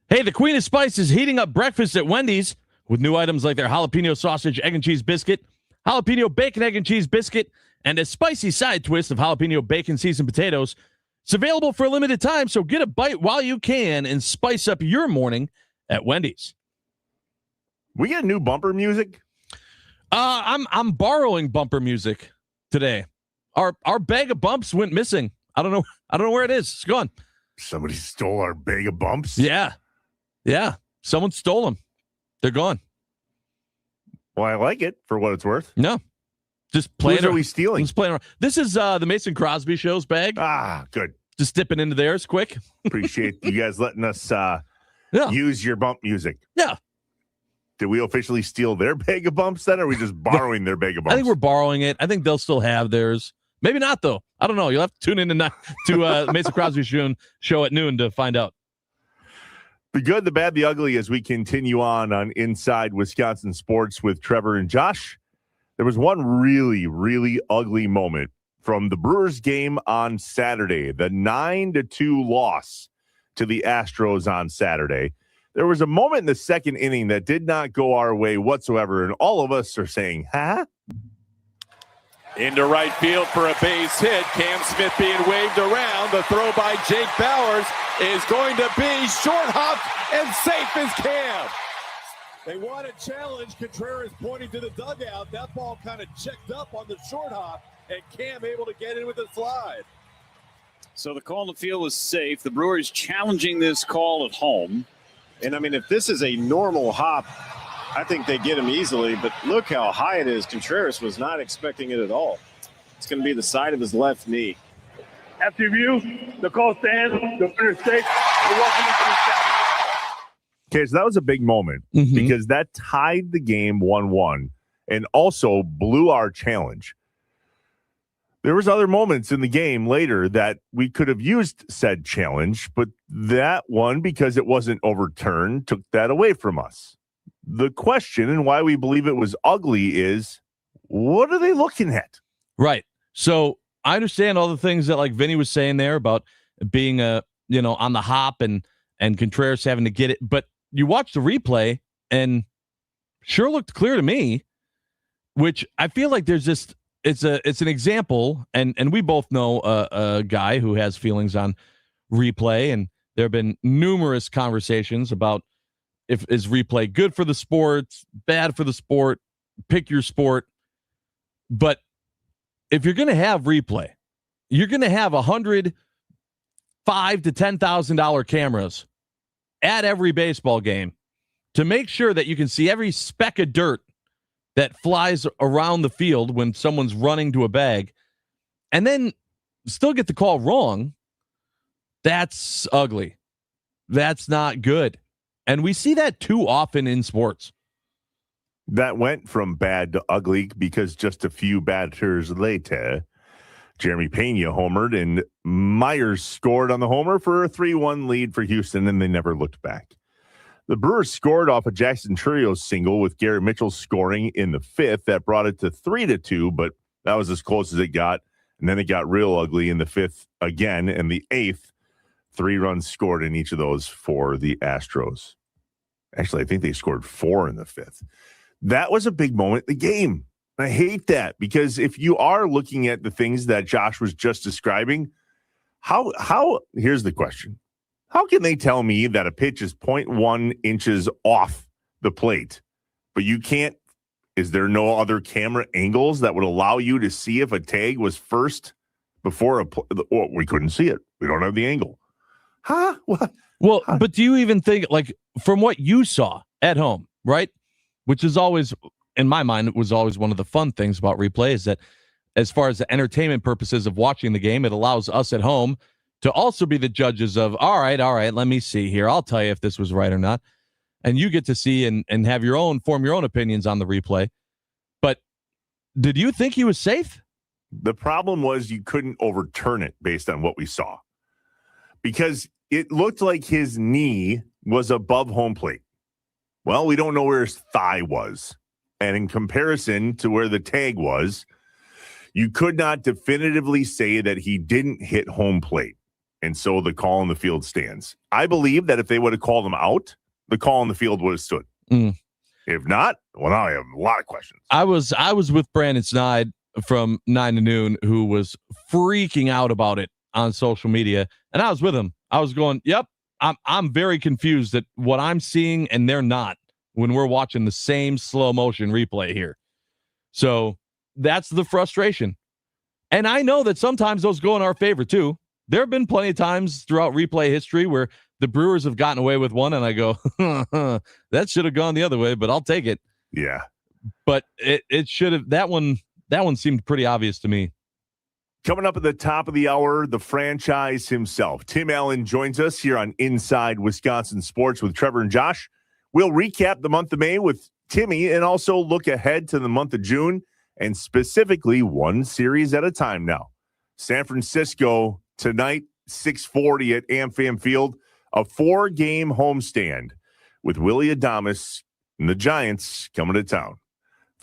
Hey, the Queen of Spice is heating up breakfast at Wendy's with new items like their jalapeno sausage, egg and cheese biscuit, jalapeno bacon, egg and cheese biscuit, and a spicy side twist of jalapeno bacon seasoned potatoes. It's available for a limited time, so get a bite while you can and spice up your morning at Wendy's. We got new bumper music. I'm borrowing bumper music today. Our bag of bumps went missing. I don't know where it is. It's gone. Somebody stole our bag of bumps. Yeah. Someone stole them. They're gone. Well, I like it for what it's worth. No, just playing. Who are we stealing? Just playing around. This is the Mason Crosby Show's bag. Ah, good. Just dipping into theirs quick. Appreciate you guys letting us use your bump music. Yeah. Did we officially steal their bag of bumps then, or are we just borrowing their bag of bumps? I think we're borrowing it. I think they'll still have theirs. Maybe not, though. I don't know. You'll have to tune in to Mason Crosby show at noon to find out. The good, the bad, the ugly as we continue on Inside Wisconsin Sports with Trevor and Josh. There was one really, really ugly moment from the Brewers game on Saturday, the 9-2 loss to the Astros on Saturday. There was a moment in the second inning that did not go our way whatsoever, and all of us are saying, huh? Into right field for a base hit. Cam Smith being waved around. The throw by Jake Bowers is going to be short hopped and safe as Cam. They want a challenge. Contreras pointing to the dugout. That ball kind of checked up on the short hop, and Cam able to get in with a slide. So the call on the field was safe. The Brewers challenging this call at home. And, I mean, if this is a normal hop, I think they get him easily. But look how high it is. Contreras was not expecting it at all. It's going to be the side of his left knee. After review, the call stands. The winner is safe. Okay, so that was a big moment because that tied the game 1-1 and also blew our challenge. There was other moments in the game later that we could have used said challenge, but that one, because it wasn't overturned, took that away from us. The question and why we believe it was ugly is, what are they looking at? Right. So I understand all the things that like Vinny was saying there about being on the hop and Contreras having to get it, but you watch the replay and sure looked clear to me, which I feel like there's just it's an example, and we both know a guy who has feelings on replay, and there have been numerous conversations about if is replay good for the sport, bad for the sport, pick your sport. But if you're going to have replay, you're going to have $105,000 to $10,000 cameras at every baseball game to make sure that you can see every speck of dirt that flies around the field when someone's running to a bag, and then still get the call wrong. That's ugly. That's not good. And we see that too often in sports. That went from bad to ugly because just a few batters later, Jeremy Pena homered and Myers scored on the homer for a 3-1 lead for Houston, and they never looked back. The Brewers scored off a Jackson Chourio single with Garrett Mitchell scoring in the fifth. That brought it to 3-2, but that was as close as it got. And then it got real ugly in the fifth again, and the eighth, 3 runs scored in each of those for the Astros. Actually, I think they scored 4 in the fifth. That was a big moment in the game. I hate that because if you are looking at the things that Josh was just describing, how here's the question. How can they tell me that a pitch is 0.1 inches off the plate, but you can't? Is there no other camera angles that would allow you to see if a tag was first before we couldn't see it. We don't have the angle. Huh? What? Well, but do you even think, like, from what you saw at home, right? Which is always, in my mind, it was always one of the fun things about replay is that as far as the entertainment purposes of watching the game, it allows us at home to also be the judges of, all right, let me see here. I'll tell you if this was right or not. And you get to see and have form your own opinions on the replay. But did you think he was safe? The problem was you couldn't overturn it based on what we saw. Because it looked like his knee was above home plate. Well, we don't know where his thigh was. And in comparison to where the tag was, you could not definitively say that he didn't hit home plate. And so the call in the field stands. I believe that if they would have called him out, the call in the field would have stood. If not, well, now I have a lot of questions. I was with Brandon Snide from 9 to noon, who was freaking out about it on social media, and I was with him. I was going, "Yep, I'm very confused at what I'm seeing, and they're not when we're watching the same slow motion replay here." So that's the frustration, and I know that sometimes those go in our favor too. There have been plenty of times throughout replay history where the Brewers have gotten away with one, and I go, that should have gone the other way, but I'll take it. Yeah. But it should have. That one seemed pretty obvious to me. Coming up at the top of the hour, the franchise himself, Tim Allen, joins us here on Inside Wisconsin Sports with Trevor and Josh. We'll recap the month of May with Timmy and also look ahead to the month of June, and specifically one series at a time now. San Francisco tonight, 6:40 at AmFam Field, a 4-game homestand with Willy Adames and the Giants coming to town.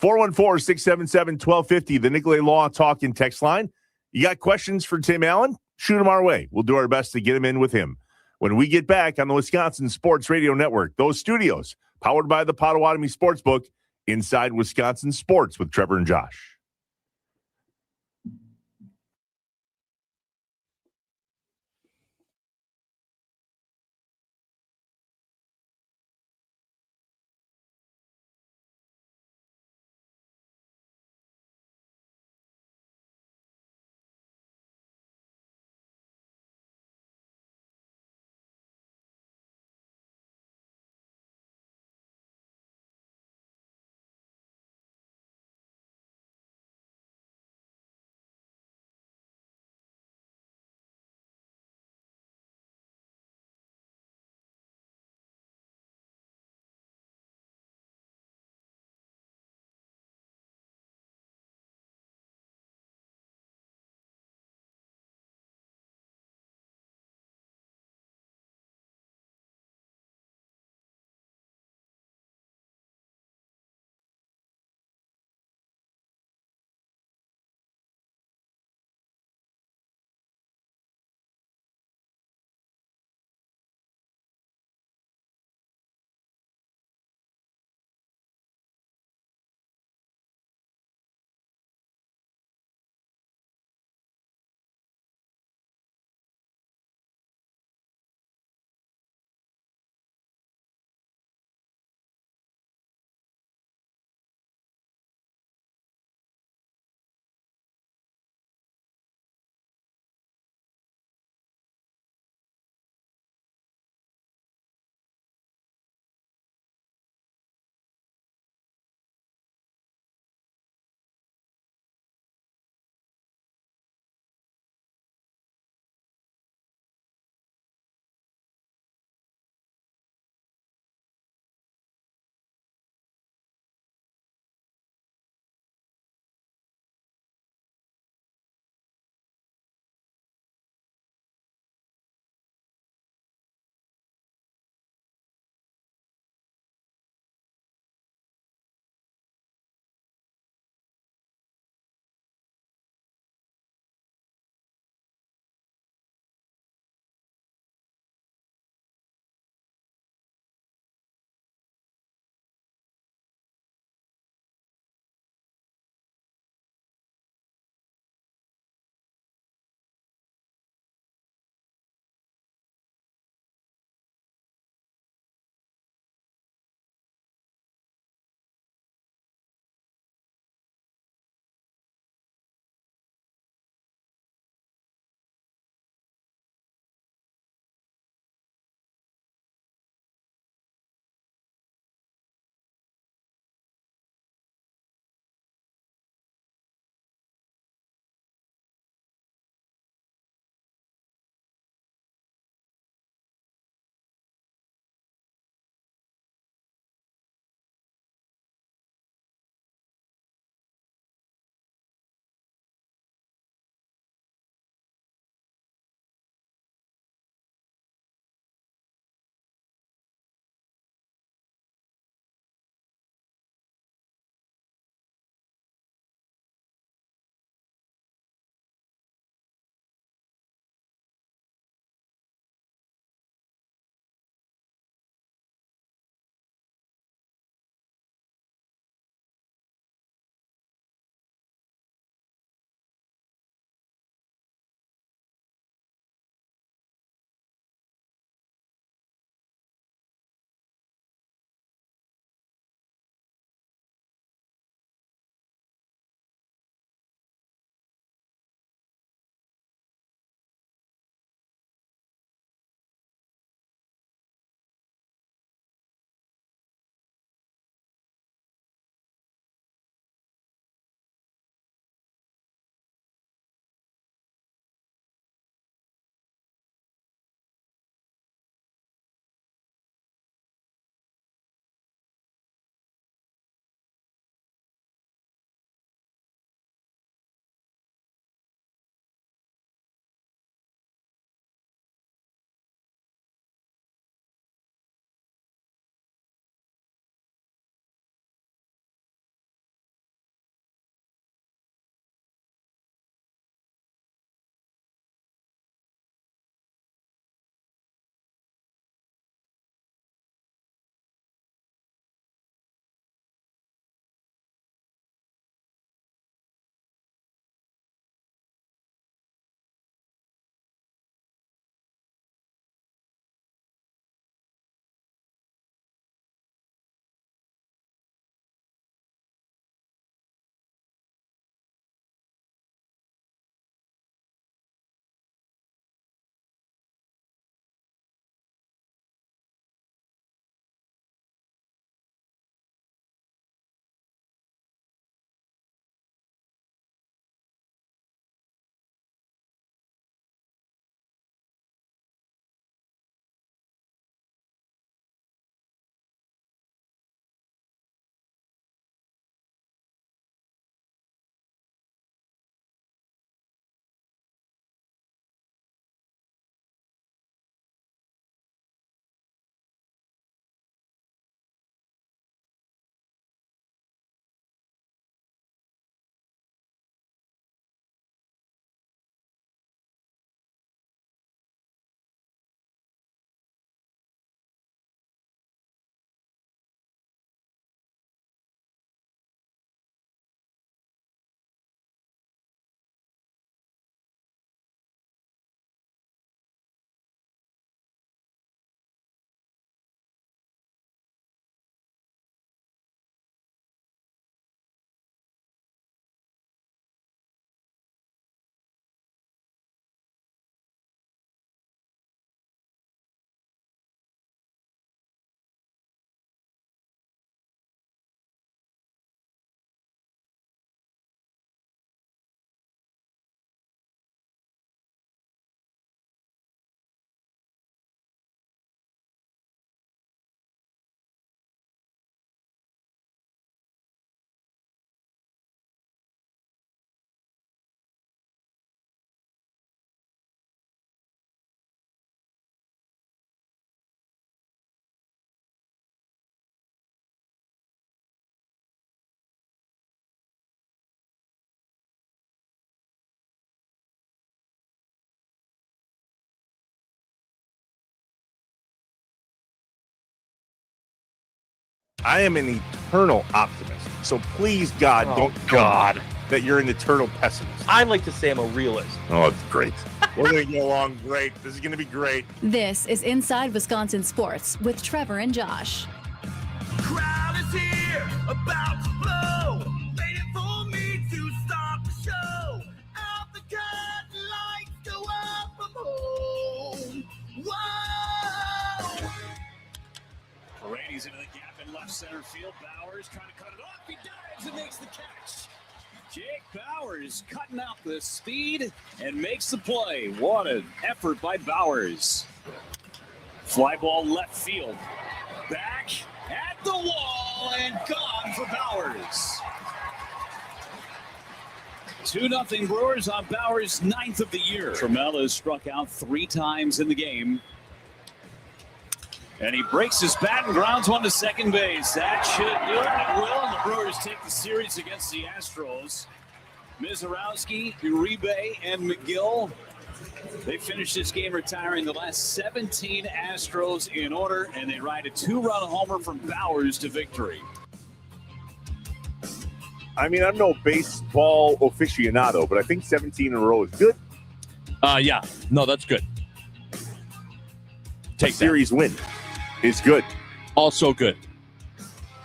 414-677-1250, the Nicolay Law Talk and Text line. You got questions for Tim Allen? Shoot them our way. We'll do our best to get them in with him. When we get back on the Wisconsin Sports Radio Network, those studios, powered by the Potawatomi Sportsbook, Inside Wisconsin Sports with Trevor and Josh. I am an eternal optimist. So please, God, don't God that you're an eternal pessimist. I like to say I'm a realist. Oh, it's great. We're going to get along great. This is going to be great. This is Inside Wisconsin Sports with Trevor and Josh. Crowd is here, about to blow, waiting for me to start the show. Out the curtain, lights go up, I'm home. Whoa! Paredes into the gap in left center field. Bowers trying to cut it off. He dives and makes the catch. Jake Bowers cutting out the speed and makes the play. What an effort by Bowers. Fly ball left field. Back at the wall and gone for Bowers. 2-0 Brewers on Bowers' 9th of the year. Trammell has struck out 3 times in the game. And he breaks his bat and grounds one to second base. That should do it. It will. And the Brewers take the series against the Astros. Mizorowski, Uribe, and McGill. They finished this game retiring the last 17 Astros in order, and they ride a 2-run homer from Bowers to victory. I mean, I'm no baseball aficionado, but I think 17 in a row is good. Yeah. No, that's good. Take series win is good. Also good.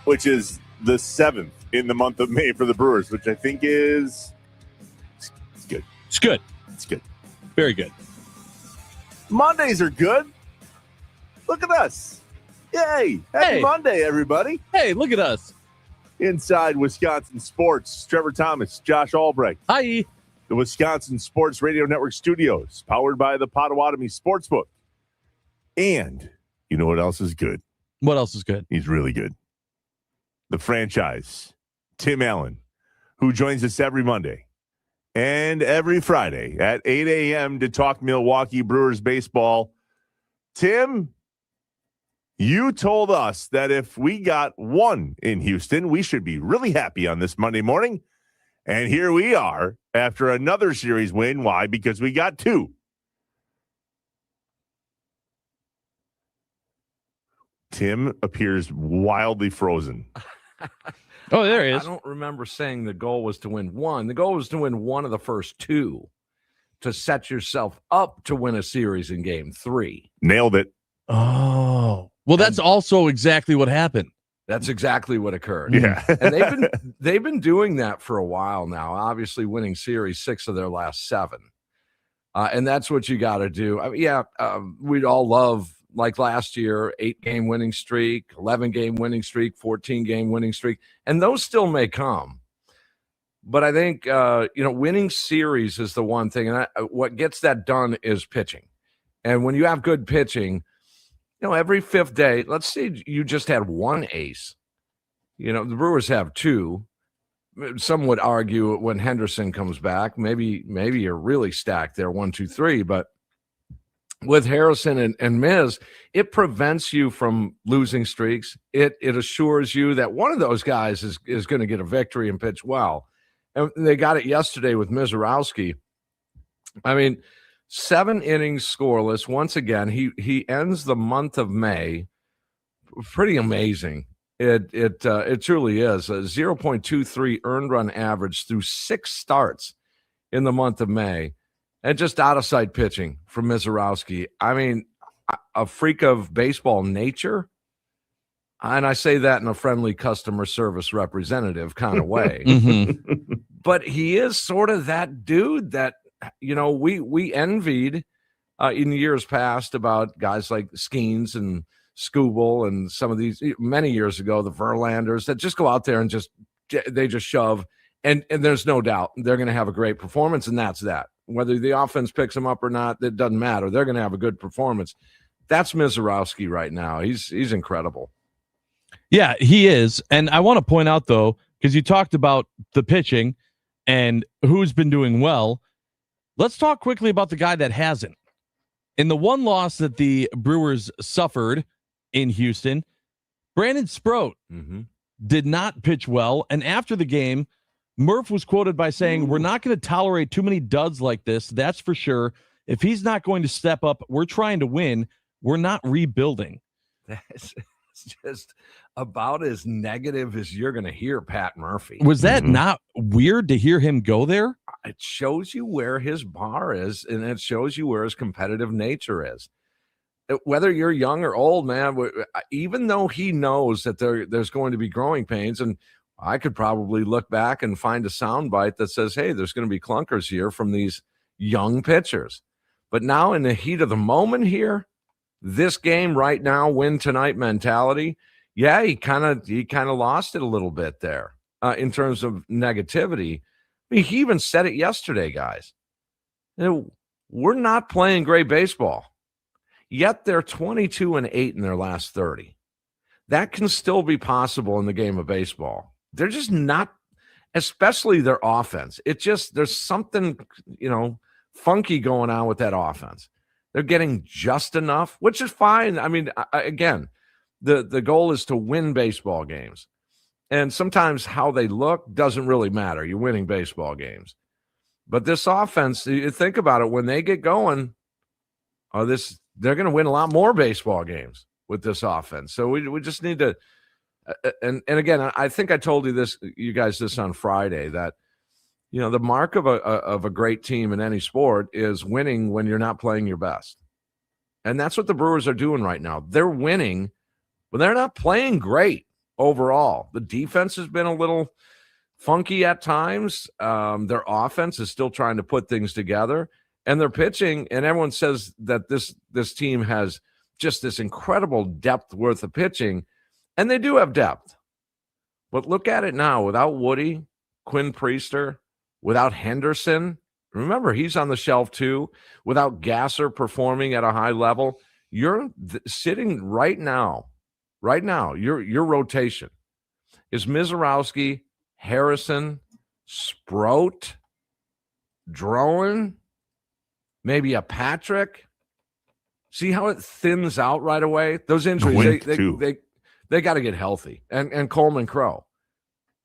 Which is the 7th in the month of May for the Brewers, which I think is it's good. It's good. It's good. Very good. Mondays are good. Look at us. Yay. Happy Monday, everybody. Hey, look at us. Inside Wisconsin Sports, Trevor Thomas, Josh Albrecht. Hi. The Wisconsin Sports Radio Network studios, powered by the Potawatomi Sportsbook. And you know what else is good? What else is good? He's really good. The franchise, Tim Allen, who joins us every Monday and every Friday at 8 a.m. to talk Milwaukee Brewers baseball. Tim, you told us that if we got 1 in Houston, we should be really happy on this Monday morning. And here we are after another series win. Why? Because we got 2. Tim appears wildly frozen. Oh, there he is. I don't remember saying the goal was to win 1. The goal was to win 1 of the first 2 to set yourself up to win a series in game 3. Nailed it. Oh. Well, that's also exactly what happened. That's exactly what occurred. Yeah. And they've been doing that for a while now, obviously winning series 6 of their last 7. And that's what you got to do. I mean, we'd all love, like last year, 8-game winning streak, 11-game winning streak, 14-game winning streak, and those still may come. But I think, winning series is the one thing, and what gets that done is pitching. And when you have good pitching, every 5th day, let's say you just had 1 ace. The Brewers have 2. Some would argue when Henderson comes back, maybe you're really stacked there, 1, 2, 3, but with Harrison and Miz, it prevents you from losing streaks. It assures you that one of those guys is going to get a victory and pitch well. And they got it yesterday with Mizorowski. I mean, 7 innings scoreless. Once again, he ends the month of May. Pretty amazing. It truly is a 0.23 earned run average through 6 starts in the month of May. And just out-of-sight pitching from Mizorowski. I mean, a freak of baseball nature. And I say that in a friendly customer service representative kind of way. Mm-hmm. But he is sort of that dude that, we envied in years past about guys like Skeens and Skubal and some of these, many years ago, the Verlanders that just go out there and just shove. And there's no doubt they're going to have a great performance, and that's that. Whether the offense picks them up or not, it doesn't matter. They're going to have a good performance. That's Mizorowski right now. He's incredible. Yeah, he is. And I want to point out, though, because you talked about the pitching and who's been doing well, let's talk quickly about the guy that hasn't. In the one loss that the Brewers suffered in Houston, Brandon Sproat did not pitch well. And after the game, Murph was quoted by saying, "We're not going to tolerate too many duds like this. That's for sure. If he's not going to step up, we're trying to win. We're not rebuilding." was just about as negative as you're going to hear Pat Murphy. Was that not weird to hear him go there? It shows you where his bar is, and it shows you where his competitive nature is. Whether you're young or old, man, even though he knows that there's going to be growing pains, and I could probably look back and find a soundbite that says, hey, there's going to be clunkers here from these young pitchers. But now in the heat of the moment here, this game right now, win tonight mentality, yeah, he kind of lost it a little bit there in terms of negativity. I mean, he even said it yesterday, guys. We're not playing great baseball. Yet they're 22-8 in their last 30. That can still be possible in the game of baseball. They're just not, especially their offense. There's something, funky going on with that offense. They're getting just enough, which is fine. I mean, again, the goal is to win baseball games. And sometimes how they look doesn't really matter. You're winning baseball games. But this offense, you think about it, when they get going, they're going to win a lot more baseball games with this offense. So we just need to and again, I think I told you guys this on Friday, that the mark of a great team in any sport is winning when you're not playing your best. And that's what the Brewers are doing right now. They're winning, but they're not playing great overall. The defense has been a little funky at times. Their offense is still trying to put things together. And they're pitching, and everyone says that this team has just this incredible depth worth of pitching, and they do have depth. But look at it now, without Woody, Quinn Priester, without Henderson, remember he's on the shelf too, without Gasser performing at a high level, you're sitting right now, your rotation is Mizorowski, Harrison, Sproat, Drowan, maybe a Patrick. See how it thins out right away? Those injuries, they got to get healthy. And Coleman Crow.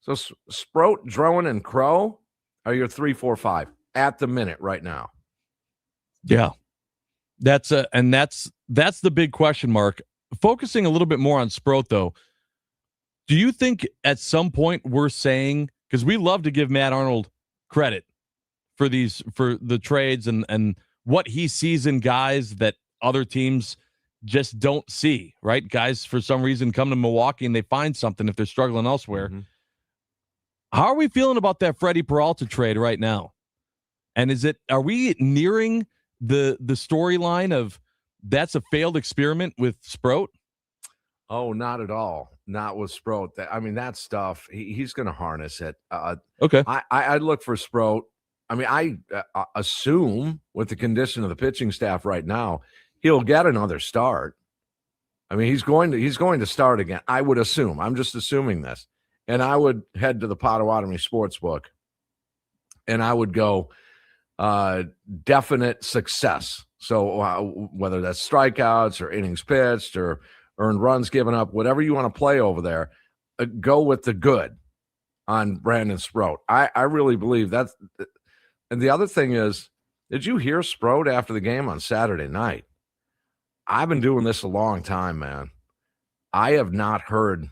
So Sproat, Drowan, and Crow are your 3, 4, 5 at the minute right now. Yeah. That's the big question mark. Focusing a little bit more on Sproat, though, do you think at some point we're saying, because we love to give Matt Arnold credit for the trades and what he sees in guys that other teams just don't see, right? Guys, for some reason, come to Milwaukee and they find something if they're struggling elsewhere. Mm-hmm. How are we feeling about that Freddie Peralta trade right now? And are we nearing the storyline of that's a failed experiment with Sproat? Oh, not at all. Not with Sproat. That stuff, he's going to harness it. Okay. I look for Sproat. I assume with the condition of the pitching staff right now, he'll get another start. He's going to start again. I would assume. I'm just assuming this. And I would head to the Potawatomi Sportsbook, and I would go definite success. So whether that's strikeouts or innings pitched or earned runs given up, whatever you want to play over there, go with the good on Brandon Sproat. I really believe that's. And the other thing is, did you hear Sproat after the game on Saturday night? I've been doing this a long time, man. I have not heard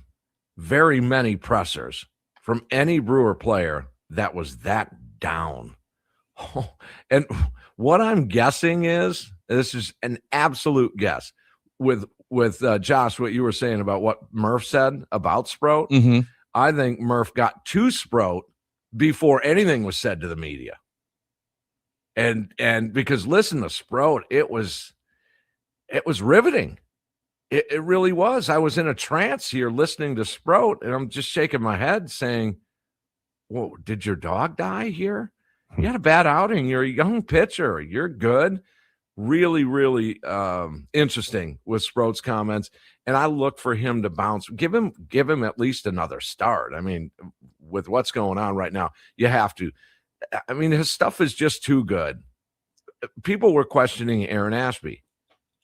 very many pressers from any Brewer player that was that down. And what I'm guessing is, this is an absolute guess, with Josh, what you were saying about what Murph said about Sproat, mm-hmm. I think Murph got to Sproat before anything was said to the media. And because listen to Sproat, it was riveting. It really was. I was in a trance here listening to Sproat, and I'm just shaking my head saying, whoa, did your dog die here? You had a bad outing. You're a young pitcher. You're good. Really, really interesting with Sproat's comments. And I look for him to bounce. Give him at least another start. With what's going on right now, you have to. His stuff is just too good. People were questioning Aaron Ashby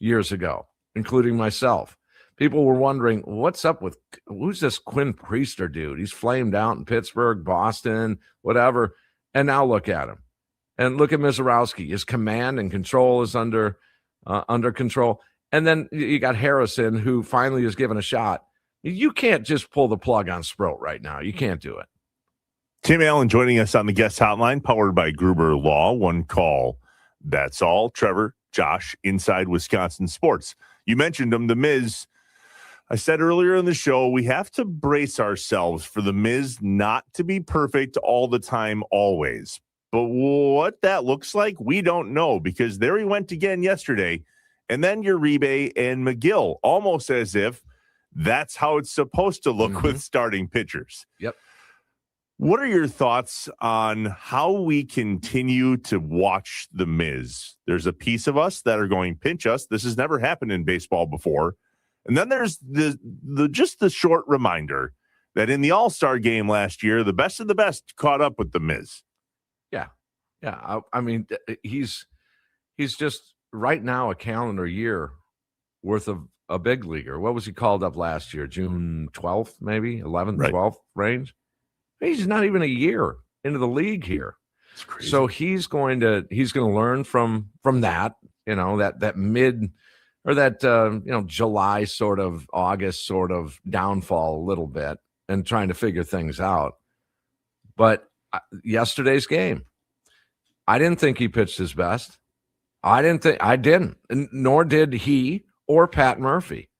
years ago, including myself. People were wondering, what's up with who's this Quinn Priester dude? He's flamed out in Pittsburgh, Boston, whatever. And now look at him. And look at Mizorowski. His command and control is under control. And then you got Harrison, who finally is given a shot. You can't just pull the plug on Sproat right now. You can't do it. Tim Allen joining us on the guest hotline, powered by Gruber Law. One call. That's all. Trevor, Josh, Inside Wisconsin Sports. You mentioned him, The Miz. I said earlier in the show, we have to brace ourselves for The Miz not to be perfect all the time, always. But what that looks like, we don't know, because there he went again yesterday. And then Uribe and McGill, almost as if that's how it's supposed to look with starting pitchers. Yep. What are your thoughts on how we continue to watch The Miz? There's a piece of us that are going, pinch us. This has never happened in baseball before. And then there's the short reminder that in the All-Star game last year, the best of the best caught up with The Miz. Yeah. Yeah. I mean, he's just right now a calendar year worth of a big leaguer. What was he called up last year? June 12th, maybe 11th, Right. 12th range. He's not even a year into the league here. It's crazy. So he's going to learn from that, that mid or that July sort of August sort of downfall a little bit and trying to figure things out. But yesterday's game, I didn't think he pitched his best. I didn't, nor did he or Pat Murphy.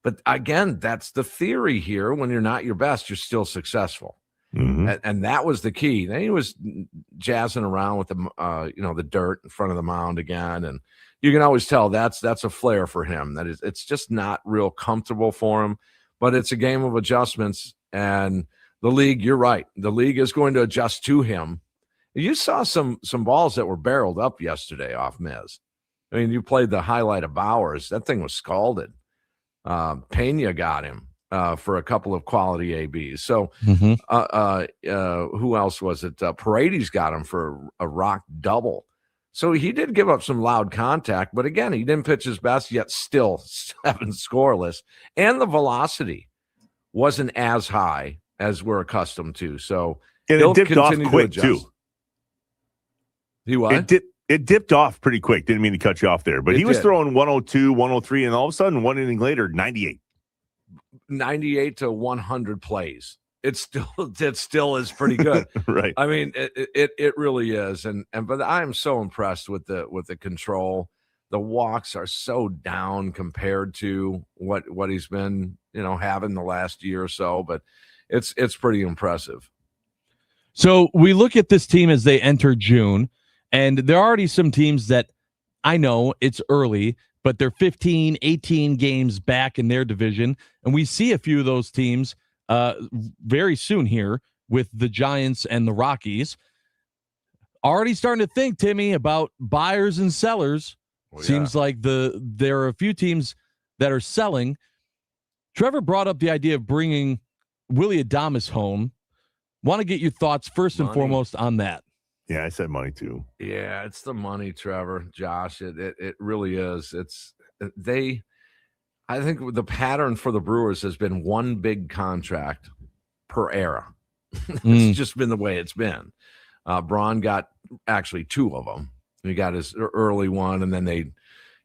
But again, that's the theory here. When you're not your best, you're still successful. And that was the key. Then he was jazzing around with the dirt in front of the mound again, and you can always tell that's a flair for him. That is, it's just not real comfortable for him. But it's a game of adjustments, and the league. You're right. The league is going to adjust to him. You saw some balls that were barreled up yesterday off Miz. I mean, you played the highlight of Bowers. That thing was scalded. Pena got him for a couple of quality ABs. So who else was it? Paredes got him for a rock double. So he did give up some loud contact, but again, he didn't pitch his best, yet still 7 scoreless. And the velocity wasn't as high as we're accustomed to. So it dipped off quick too. He what? It dipped off pretty quick. Didn't mean to cut you off there, but he was throwing 102, 103, and all of a sudden, one inning later, 98. 98 to 100 plays. It still is pretty good. Right. I mean, it really is. But I am so impressed with the control. The walks are so down compared to what he's been, having the last year or so, but it's pretty impressive. So we look at this team as they enter June, and there are already some teams that I know it's early, but they're 15, 18 games back in their division. And we see a few of those teams very soon here with the Giants and the Rockies. Already starting to think, Timmy, about buyers and sellers. Well, yeah. Seems like there are a few teams that are selling. Trevor brought up the idea of bringing Willy Adames home. Want to get your thoughts first and foremost on that. Yeah, I said money too. Yeah, it's the money, Trevor, Josh. It really is. I think the pattern for the Brewers has been one big contract per era. It's just been the way it's been. Braun got actually 2 of them. He got his early one, and then they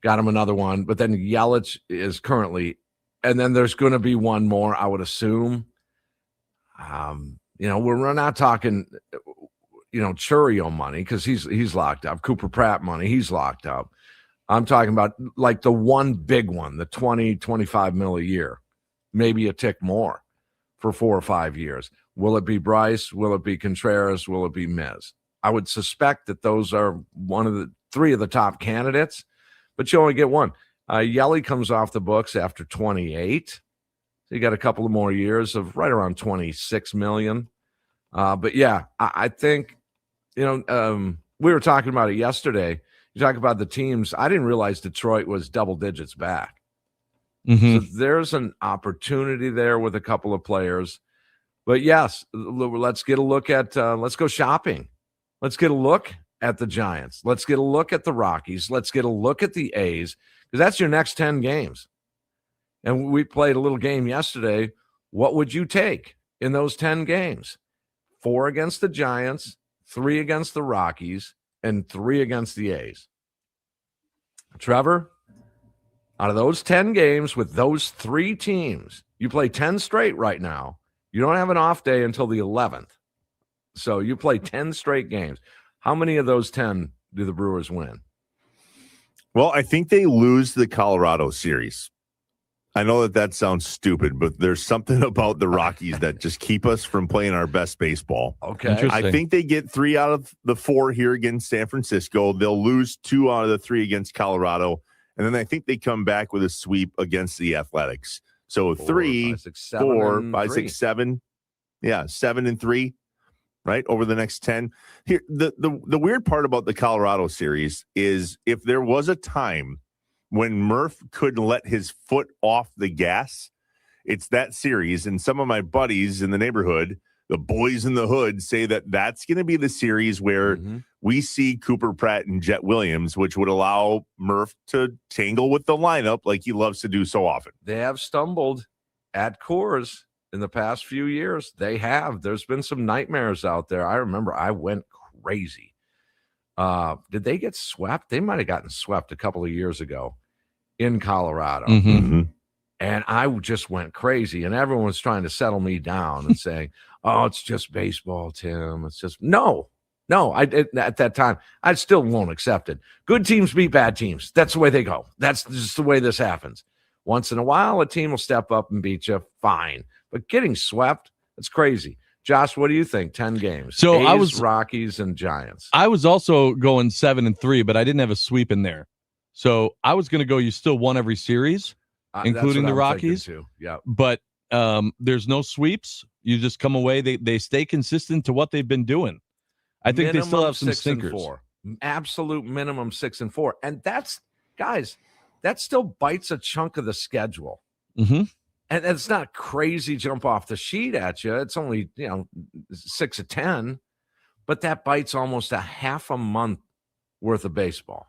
got him another one. But then Yelich is currently, and then there's going to be one more, I would assume. We're not talking, Churio money because he's locked up. Cooper Pratt money, he's locked up. I'm talking about like the one big one, the 20-25 mil a year, maybe a tick more for 4 or 5 years. Will it be Bryce? Will it be Contreras? Will it be Miz? I would suspect that those are 3 of the top candidates, but you only get one. Yelly comes off the books after 28. So you got a couple of more years of right around 26 million. But yeah, I think, we were talking about it yesterday. You talk about the teams. I didn't realize Detroit was double digits back. So there's an opportunity there with a couple of players. But yes, let's get a look at, let's go shopping. Let's get a look at the Giants. Let's get a look at the Rockies. Let's get a look at the A's, because that's your next 10 games. And we played a little game yesterday. What would you take in those 10 games? 4 against the Giants, 3 against the Rockies, and 3 against the A's. Trevor, Out of those 10 games with those 3 teams, you play 10 straight right now. You don't have an off day until the 11th. So you play 10 straight games. How many of those 10 do the Brewers win? Well, I think they lose the Colorado series. I know that sounds stupid, but there's something about the Rockies that just keep us from playing our best baseball. Okay. I think they get 3 out of the 4 here against San Francisco. They'll lose 2 out of the 3 against Colorado. And then I think they come back with a sweep against the Athletics. So 3, 4, 5, 6, 7. Yeah, 7-3, right? Over the next 10. Here, the weird part about the Colorado series is if there was a time when Murph could let his foot off the gas, it's that series. And some of my buddies in the neighborhood, the boys in the hood, say that that's going to be the series where we see Cooper Pratt and Jet Williams, which would allow Murph to tangle with the lineup like he loves to do so often. They have stumbled at Coors in the past few years. They have. There's been some nightmares out there. I remember I went crazy. Did they get swept? They might have gotten swept a couple of years ago in Colorado. And I just went crazy, and everyone was trying to settle me down and saying, oh, it's just baseball, Tim. It's just no. At that time, I still won't accept it. Good teams beat bad teams. That's the way they go. That's just the way this happens. Once in a while, a team will step up and beat you. Fine. But getting swept, that's crazy. Josh, what do you think? 10 games. So A's, I was Rockies and Giants. I was also going 7-3, but I didn't have a sweep in there. So I was going to go, you still won every series, including the Rockies. Yeah. But there's no sweeps. You just come away. They stay consistent to what they've been doing. I think they still have some stinkers. Absolute minimum 6-4. And that's, guys, that still bites a chunk of the schedule. Mm-hmm. And it's not crazy jump off the sheet at you. It's only, 6 of 10, but that bites almost a half a month worth of baseball.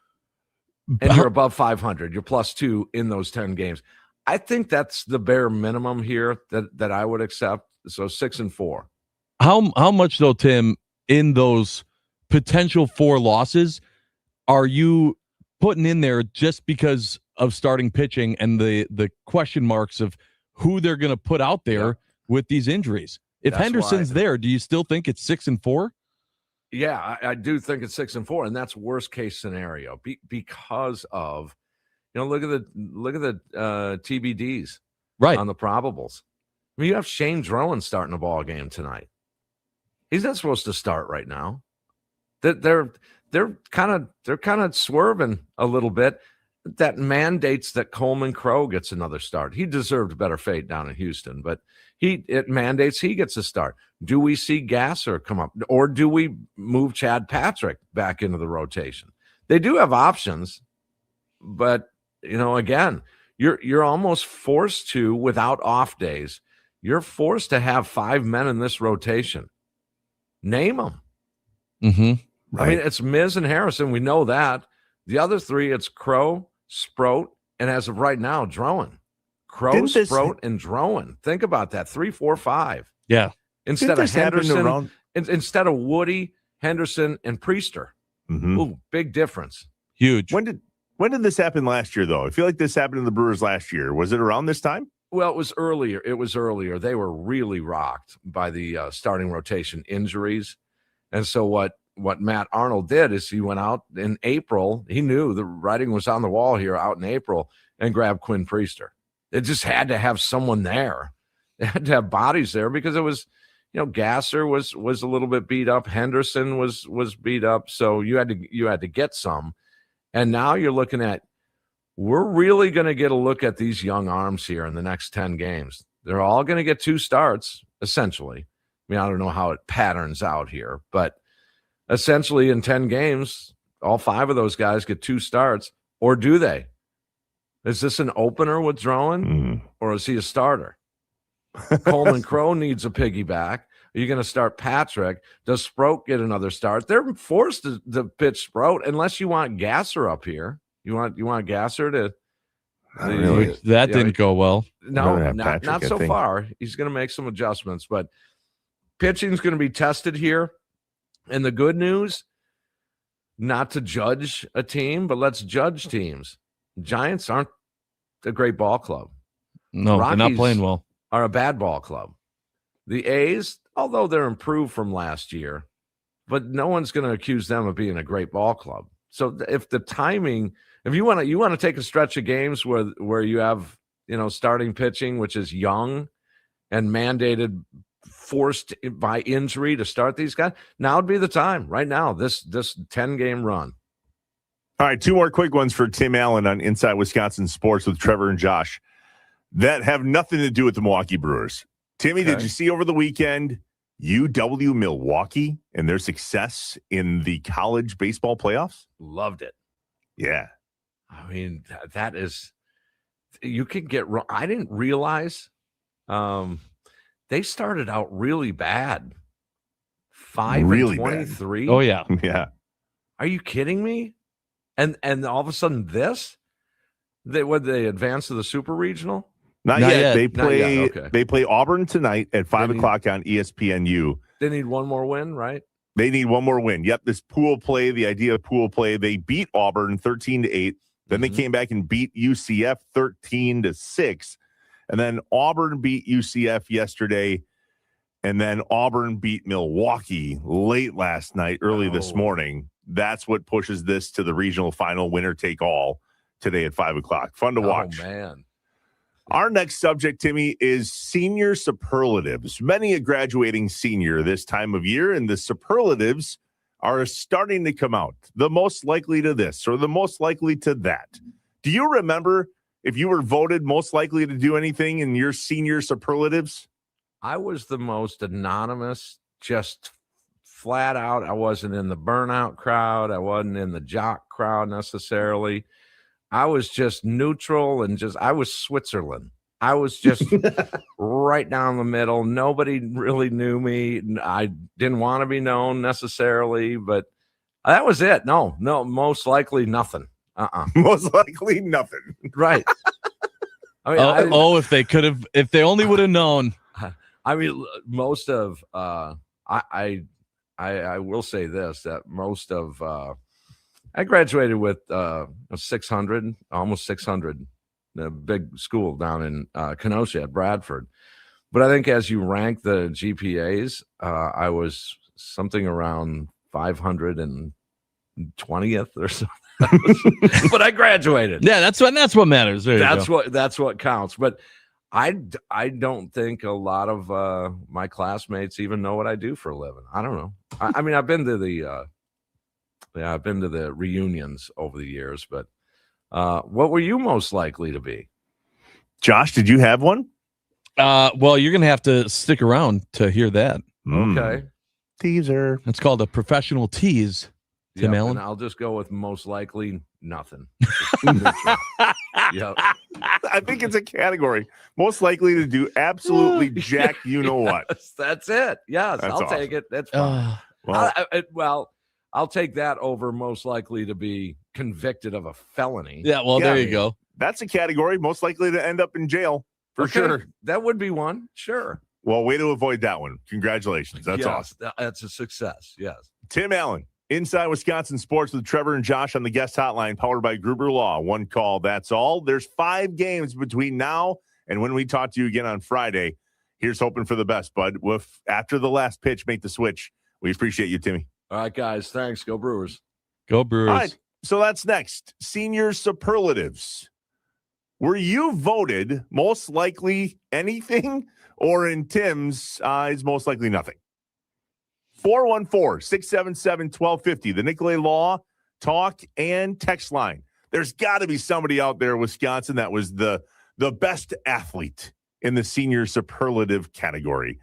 And you're above 500. You're +2 in those 10 games. I think that's the bare minimum here that I would accept. So 6-4. How much though, Tim, in those potential 4 losses are you putting in there just because of starting pitching and the question marks of who they're going to put out there with these injuries? If That's Henderson's there, do you still think it's 6-4? Yeah, I do think it's 6-4, and that's worst case scenario because of, look at the TBDs right on the probables. I mean, you have Shane Drowan starting a ball game tonight. He's not supposed to start right now. They're kind of swerving a little bit. That mandates that Coleman Crow gets another start. He deserved better fate down in Houston, but it mandates he gets a start. Do we see Gasser come up, or do we move Chad Patrick back into the rotation? They do have options, but again, you're almost forced to, without off days, you're forced to have 5 men in this rotation. Name them. Mm-hmm. Right. I mean, it's Miz and Harrison. We know that. The other 3, it's Crow, Sproat, and as of right now, Drowan. Crow, Sproat, and Drowan. Think about that. 3, 4, 5. Yeah. Instead of Henderson, instead of Woody, Henderson, and Priester. Mm-hmm. Ooh, big difference. Huge. When did this happen last year, though? I feel like this happened to the Brewers last year. Was it around this time? Well, it was earlier. They were really rocked by the starting rotation injuries. And so what Matt Arnold did is he went out in April. He knew the writing was on the wall here out in April and grabbed Quinn Priester. It just had to have someone there. They had to have bodies there because it was, Gasser was a little bit beat up. Henderson was beat up. So you had to get some. And now you're looking at, we're really going to get a look at these young arms here in the next 10 games. They're all going to get 2 starts, essentially. I mean, I don't know how it patterns out here, but essentially in 10 games, all 5 of those guys get 2 starts, or do they? Is this an opener with Drowan, or is he a starter? Coleman Crow needs a piggyback. Are you going to start Patrick? Does Sproat get another start? They're forced to pitch Sproat unless you want Gasser up here. You want Gasser to? Really. That didn't go well. No, not so far. He's going to make some adjustments, but pitching is going to be tested here. And the good news, not to judge a team, but let's judge teams. Giants aren't a great ball club. No, they're not playing well. Are a bad ball club. The A's, although they're improved from last year, but no one's going to accuse them of being a great ball club. So if the timing, if you want to take a stretch of games where you have, starting pitching, which is young and mandated, forced by injury to start these guys, now would be the time. Right now, this 10-game run. All right, two more quick ones for Tim Allen on Inside Wisconsin Sports with Trevor and Josh that have nothing to do with the Milwaukee Brewers. Timmy, Did you see over the weekend UW Milwaukee and their success in the college baseball playoffs? Loved it. Yeah. I mean, that is, you can get wrong. I didn't realize they started out really bad. 5-23. Oh, yeah. Yeah. Are you kidding me? And all of a sudden this? They advance to the Super Regional? Not yet. They play. Okay. They play Auburn tonight at 5:00 on ESPNU. They need one more win, right? They need one more win. Yep. This pool play. The idea of pool play. They beat Auburn 13-8. Then they came back and beat UCF 13-6, and then Auburn beat UCF yesterday, and then Auburn beat Milwaukee late last night, early this morning. That's what pushes this to the regional final, winner take all, today at 5:00. Fun to watch. Oh man. Our next subject, Timmy, is senior superlatives. Many a graduating senior this time of year, and the superlatives are starting to come out. The most likely to this or the most likely to that. Do you remember if you were voted most likely to do anything in your senior superlatives? I was the most anonymous, just flat out. I wasn't in the burnout crowd. I wasn't in the jock crowd necessarily. I was just neutral and I was Switzerland. I was just right down the middle. Nobody really knew me. I didn't want to be known necessarily, but that was it. No, most likely nothing. Most likely nothing. Right. I mean, if they only would have known. I mean, most of I will say this, that most of I graduated with 600, almost 600, a big school down in Kenosha at Bradford. But I think as you rank the GPAs, I was something around 520th or something. But I graduated. Yeah, that's what matters. That's what counts. But I don't think a lot of my classmates even know what I do for a living. I don't know. I mean, I've been to the reunions over the years, but what were you most likely to be? Josh, did you have one? Well, you're going to have to stick around to hear that. Okay. Teaser. It's called a professional tease, Tim Allen. And I'll just go with most likely nothing. Yep. I think it's a category. Most likely to do absolutely jack you know what. Yes, that's it. Yes, I'll take it. That's fine. I'll take that over most likely to be convicted of a felony. Yeah, well, there you go. That's a category. Most likely to end up in jail for sure. That would be one. Sure. Well, way to avoid that one. Congratulations. That's awesome. That's a success. Yes. Tim Allen, Inside Wisconsin Sports with Trevor and Josh on the guest hotline, powered by Gruber Law. One call, that's all. There's 5 games between now and when we talk to you again on Friday. Here's hoping for the best, bud. After the last pitch, make the switch. We appreciate you, Timmy. All right, guys. Thanks. Go Brewers. Go Brewers. All right, so that's next. Senior superlatives. Were you voted most likely anything, or in Tim's eyes, most likely nothing? 414-677-1250, the Nicolay Law talk and text line. There's got to be somebody out there in Wisconsin that was the best athlete in the senior superlative category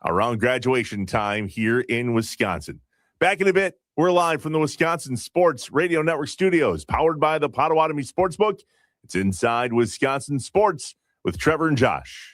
around graduation time here in Wisconsin. Back in a bit, we're live from the Wisconsin Sports Radio Network studios, powered by the Potawatomi Sportsbook. It's Inside Wisconsin Sports with Trevor and Josh.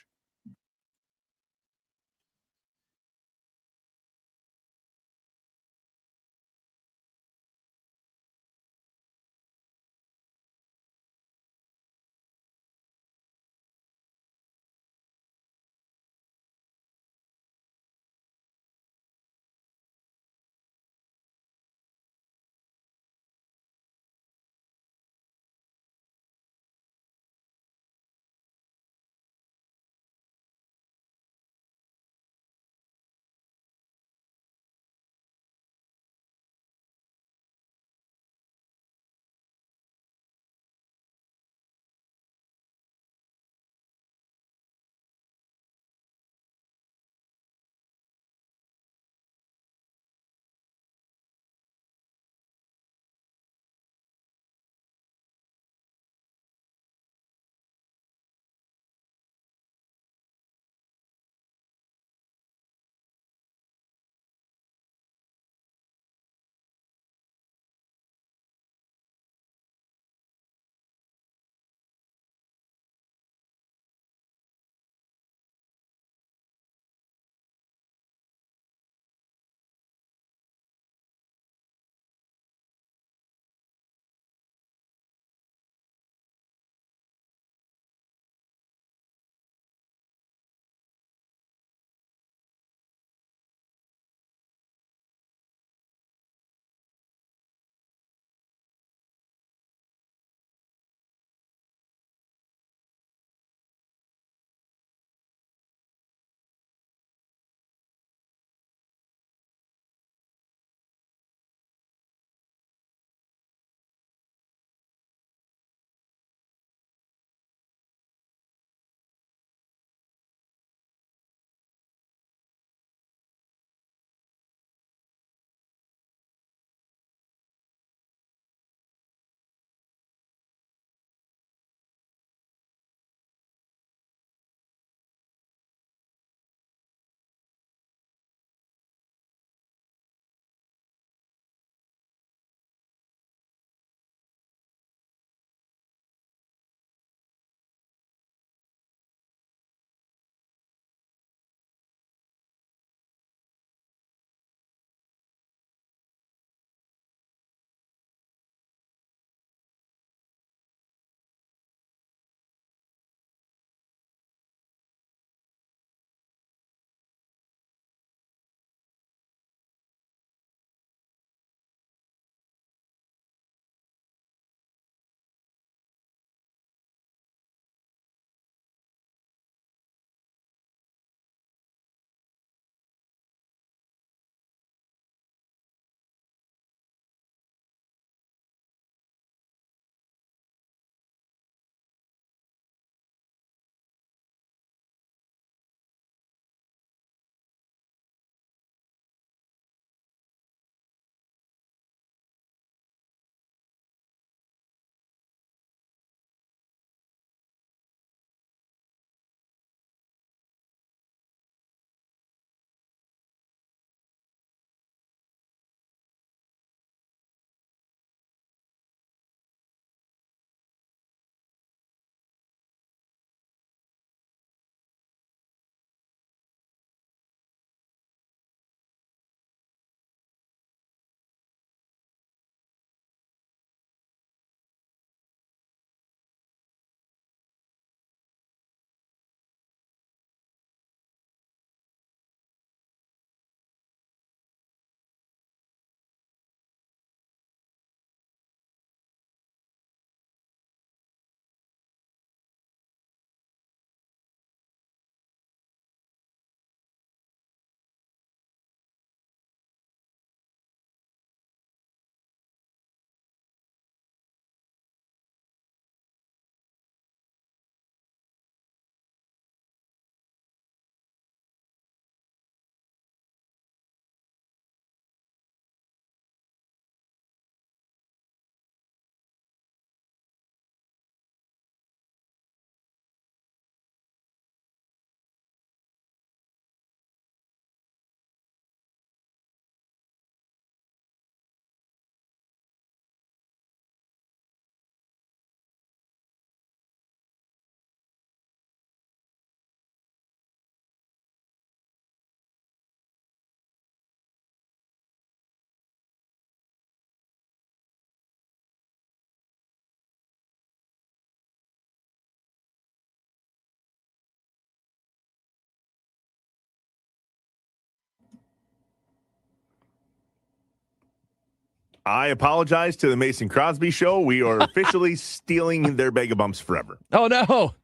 I apologize to the Mason Crosby show. We are officially stealing their bag of bumps forever. Oh, no.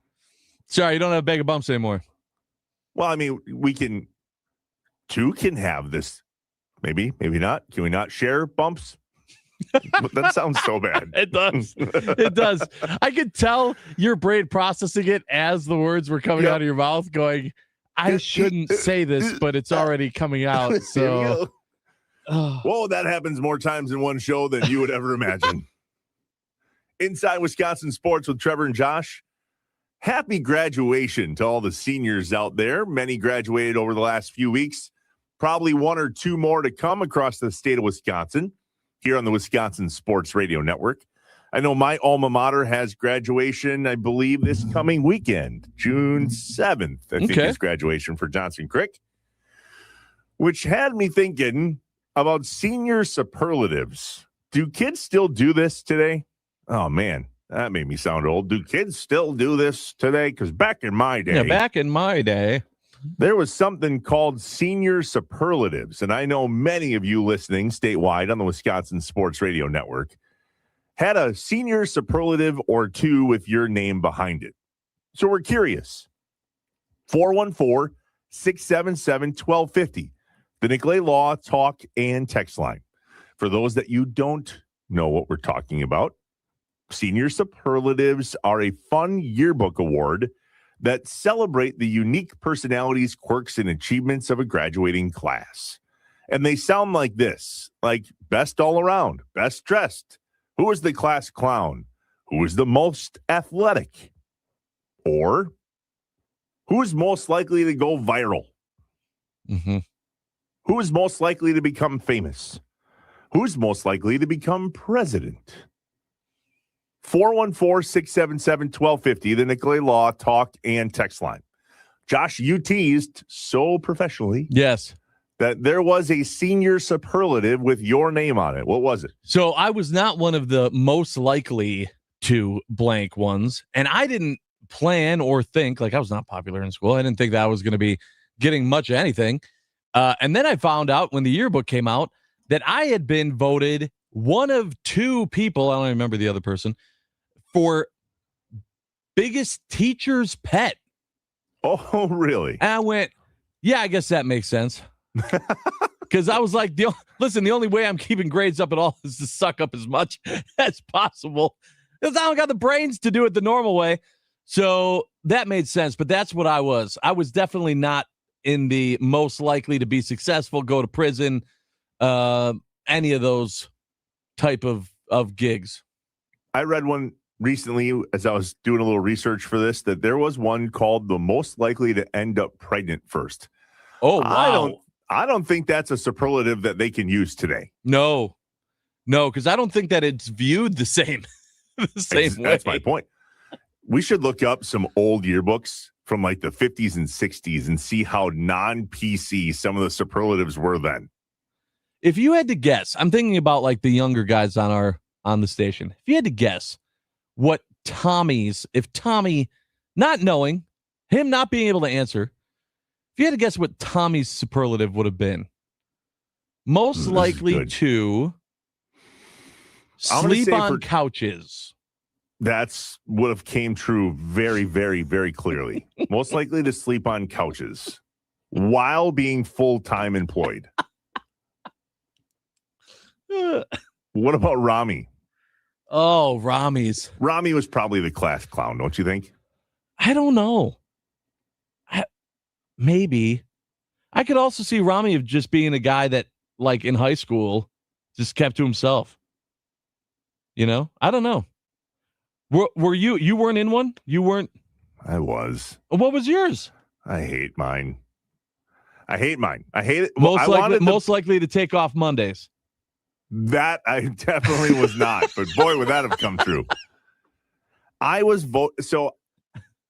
Sorry, you don't have a bag of bumps anymore. Well, I mean, two can have this. Maybe not. Can we not share bumps? That sounds so bad. It does. It does. I could tell your brain processing it as the words were coming out of your mouth going, I shouldn't say this, but it's already coming out. So, whoa, that happens more times in one show than you would ever imagine. Inside Wisconsin Sports with Trevor and Josh. Happy graduation to all the seniors out there. Many graduated over the last few weeks. Probably one or two more to come across the state of Wisconsin here on the Wisconsin Sports Radio Network. I know my alma mater has graduation, I believe, this coming weekend, June 7th, I think is graduation for Johnson Creek, which had me thinking about senior superlatives. Do kids still do this today? Oh, man, that made me sound old. Do kids still do this today? Because back in my day, there was something called senior superlatives, and I know many of you listening statewide on the Wisconsin Sports Radio Network had a senior superlative or two with your name behind it. So we're curious. 414-677-1250, the Nicolay Law Talk and Text line. For those that you don't know what we're talking about, senior superlatives are a fun yearbook award that celebrate the unique personalities, quirks, and achievements of a graduating class. And they sound like this, like best all around, best dressed, who is the class clown, who is the most athletic, or who is most likely to go viral, who is most likely to become famous, who's most likely to become president. 414-677-1250, the Nicolay Law Talk and Text line. Josh, you teased so professionally. Yes. That there was a senior superlative with your name on it. What was it? So I was not one of the most likely to blank ones, and I didn't plan or think, like I was not popular in school. I didn't think that I was going to be getting much of anything. And then I found out when the yearbook came out that I had been voted one of two people, I don't remember the other person, for biggest teacher's pet. Oh, really? And I went, yeah, I guess that makes sense. Because I was like, the only way I'm keeping grades up at all is to suck up as much as possible. Because I don't got the brains to do it the normal way. So that made sense. But that's what I was. I was definitely not in the most likely to be successful, go to prison, any of those type of gigs. I read one recently as I was doing a little research for this, that there was one called the most likely to end up pregnant first. Oh, wow. I don't think that's a superlative that they can use today. No, because I don't think that it's viewed the same way. That's my point. We should look up some old yearbooks from like the 50s and 60s and see how non-PC some of the superlatives were then. If you had to guess, I'm thinking about like the younger guys on the station. If you had to guess what if Tommy, not knowing, him not being able to answer, if you had to guess what Tommy's superlative would have been, most likely to sleep on couches. That's would have came true very, very, very clearly. Most likely to sleep on couches while being full-time employed. What about Rami? Oh, Rami was probably the class clown, don't you think? I don't know. Maybe. I could also see Rami of just being a guy that, like in high school, just kept to himself. You know? I don't know. Were you weren't in one? You weren't? I was. What was yours? I hate mine. I hate it. Most likely to take off Mondays. That I definitely was not, but boy, would that have come true. So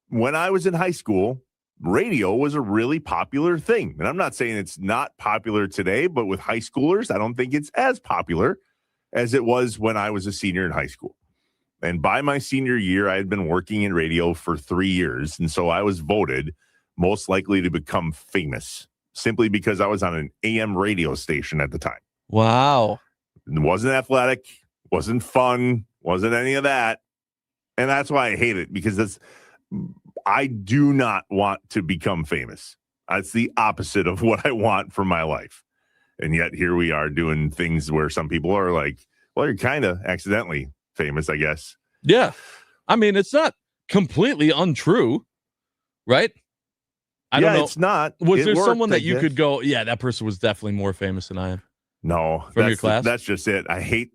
when I was in high school, radio was a really popular thing. And I'm not saying it's not popular today, but with high schoolers, I don't think it's as popular as it was when I was a senior in high school. And by my senior year, I had been working in radio for 3 years. And so I was voted most likely to become famous simply because I was on an AM radio station at the time. Wow. It wasn't athletic, wasn't fun, wasn't any of that. And that's why I hate it, because I do not want to become famous. That's the opposite of what I want for my life. And yet here we are doing things where some people are like, well, you're kind of accidentally famous, I guess. Yeah. I mean, it's not completely untrue, right? I don't know. It's not. Was there someone that you could go, yeah, that person was definitely more famous than I am? No. From your class? That's just it. I hate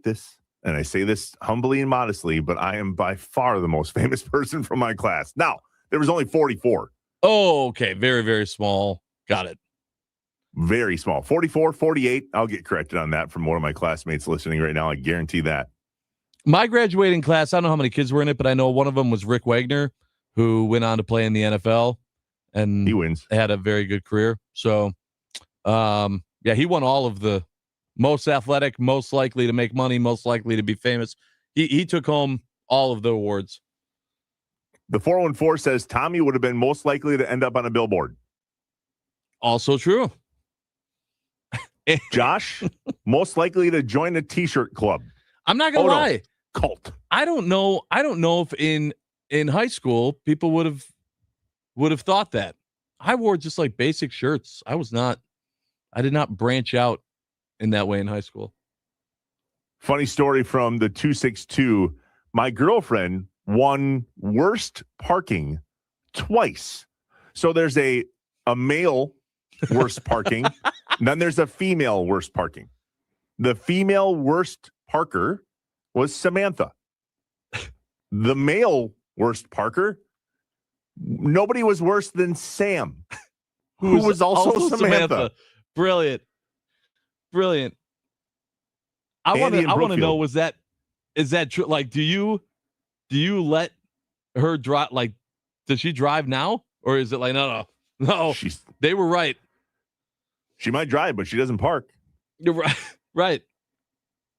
this. And I say this humbly and modestly, but I am by far the most famous person from my class. Now, there was only 44. Oh, okay. Very, very small. Got it. Very small. 44, 48. I'll get corrected on that from one of my classmates listening right now. I guarantee that. My graduating class, I don't know how many kids were in it, but I know one of them was Rick Wagner, who went on to play in the NFL. And he wins. Had a very good career. So, yeah, he won all of the most athletic, most likely to make money, most likely to be famous. He took home all of the awards. The 414 says Tommy would have been most likely to end up on a billboard. Also true. Josh, most likely to join a t-shirt club. I'm not gonna lie. No. Cult. I don't know if in high school people would have thought that. I wore just like basic shirts. I did not branch out in that way in high school. Funny story from the 262. My girlfriend won worst parking twice. So there's a male worst parking, and then there's a female worst parking. The female worst parker was Samantha. The male worst parker, nobody was worse than Sam, who was also Samantha. Brilliant. I want to know, is that true? Like, do you let her drive? Like, does she drive now, or is it like no? They were right. She might drive, but she doesn't park. You're right. Right.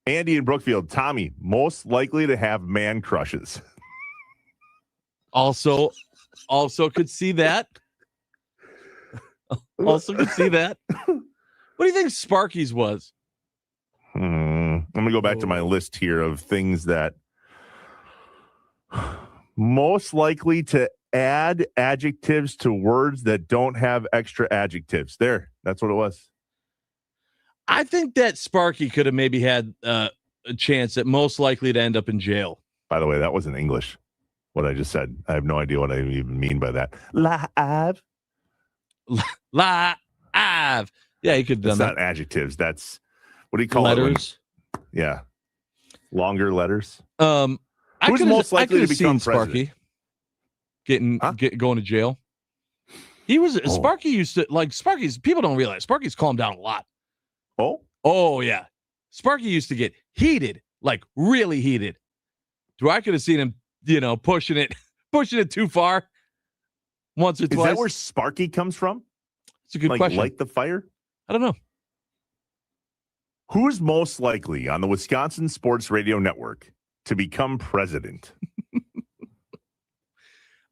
Andy in Brookfield. Tommy, most likely to have man crushes. Also could see that. Also could see that. What do you think Sparky's was? I'm going to go back to my list here of things that most likely to add adjectives to words that don't have extra adjectives. There, that's what it was. I think that Sparky could have maybe had a chance at most likely to end up in jail. By the way, that wasn't English, what I just said. I have no idea what I even mean by that. Live. Yeah, he could have done that. That's not adjectives. That's, what do you call letters? It? Yeah. Longer letters. Who's most likely to become Sparky going to jail? He was Sparky used to Sparky's. People don't realize Sparky's calmed down a lot. Oh yeah. Sparky used to get heated, like really heated. I could have seen him, pushing it too far once or twice. Is that where Sparky comes from? It's a good question. Light the fire? I don't know. Who's most likely on the Wisconsin Sports Radio Network to become president?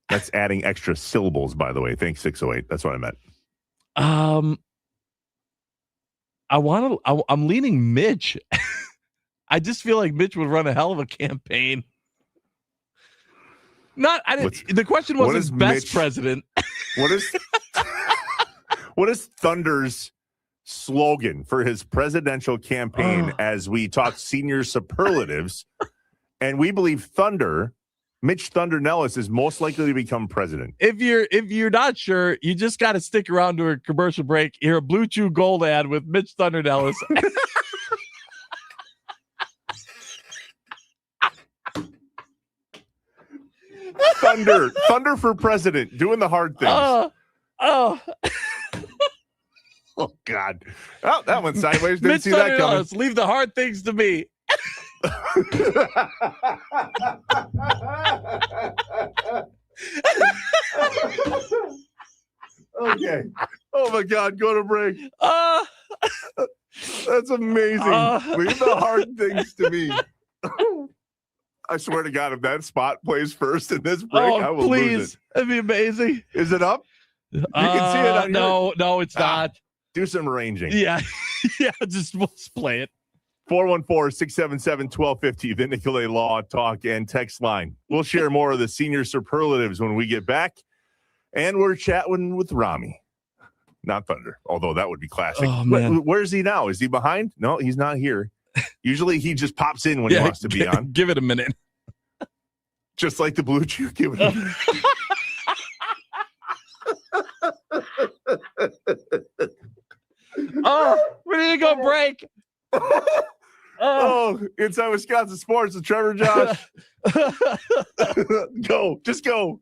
That's adding extra syllables, by the way. Thanks, 608. That's what I meant. I'm leaning Mitch. I just feel like Mitch would run a hell of a campaign. The question wasn't best Mitch, president. What is Thunder's slogan for his presidential campaign as we talk senior superlatives? And we believe Mitch Thunder Nellis is most likely to become president. If you're not sure, you just got to stick around to a commercial break. Hear a Blue Chew Gold ad with Mitch Thunder Nellis. Thunder for president, doing the hard things. Oh God! Oh, that went sideways. Didn't see that coming. Leave the hard things to me. Okay. Oh my God! Go to break. That's amazing. Leave the hard things to me. I swear to God, if that spot plays first in this break, I will lose it. That'd be amazing. Is it up? You can see it on No, it's not. Do some arranging. Yeah. Yeah, just let's play it. 414-677-1250, the Nicolay Law Talk and Text line. We'll share more of the senior superlatives when we get back. And we're chatting with Rami. Not Thunder, although that would be classic. Oh, man. Where is he now? Is he behind? No, he's not here. Usually he just pops in when he wants to be on. Give it a minute. Just like the Blue Chew. Give it a minute. Oh, we need to go break. Oh, Inside Wisconsin Sports with Trevor and Josh. Go. Just go.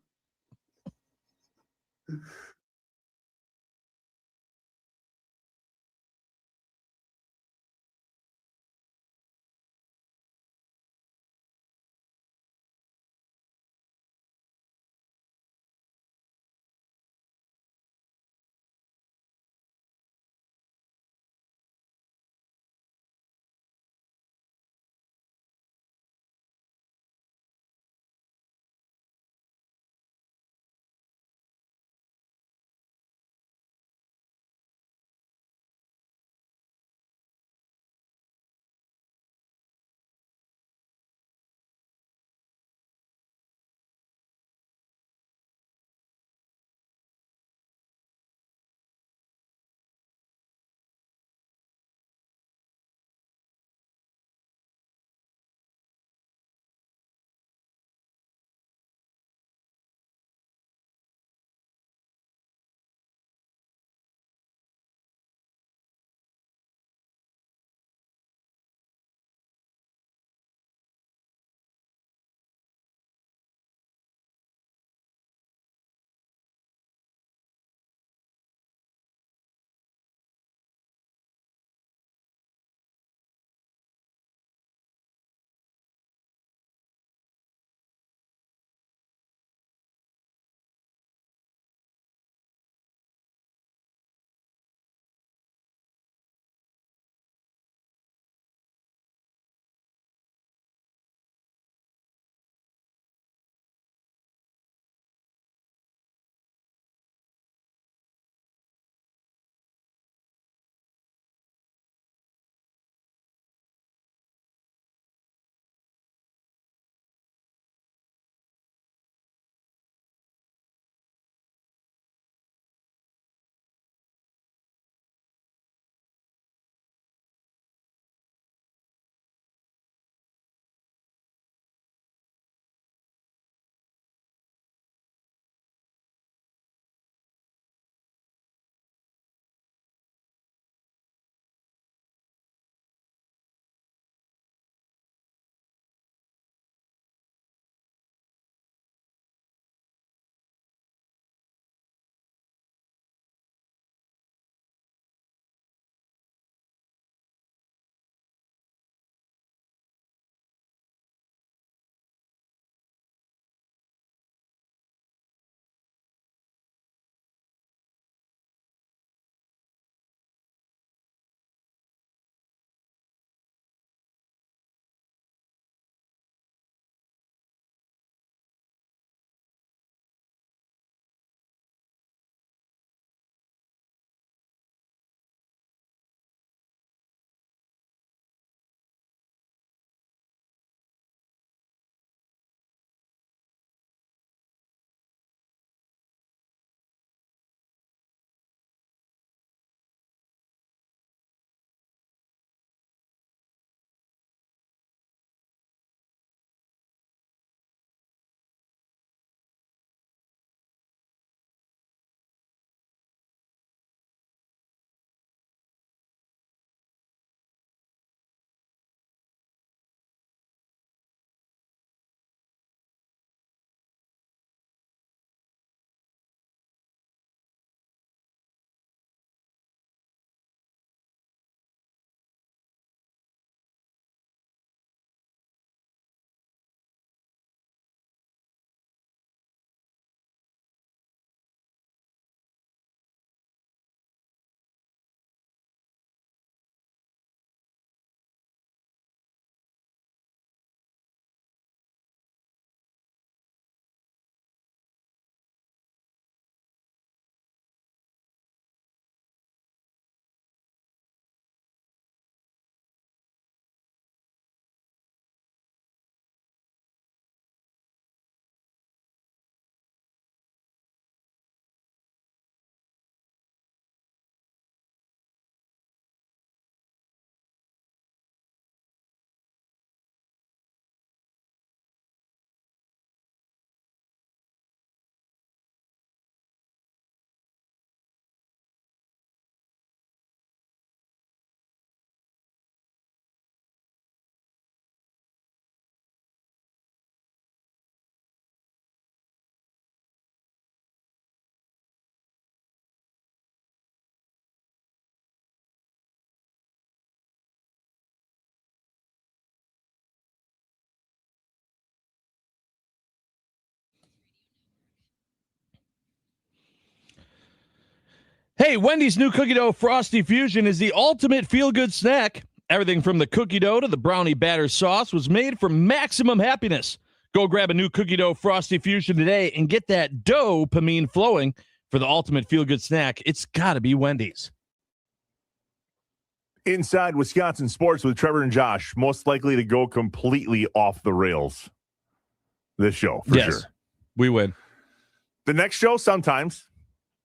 Hey, Wendy's new cookie dough Frosty Fusion is the ultimate feel-good snack. Everything from the cookie dough to the brownie batter sauce was made for maximum happiness. Go grab a new cookie dough Frosty Fusion today and get that dopamine flowing for the ultimate feel-good snack. It's got to be Wendy's. Inside Wisconsin Sports with Trevor and Josh, most likely to go completely off the rails this show, for sure. We win. The next show, sometimes,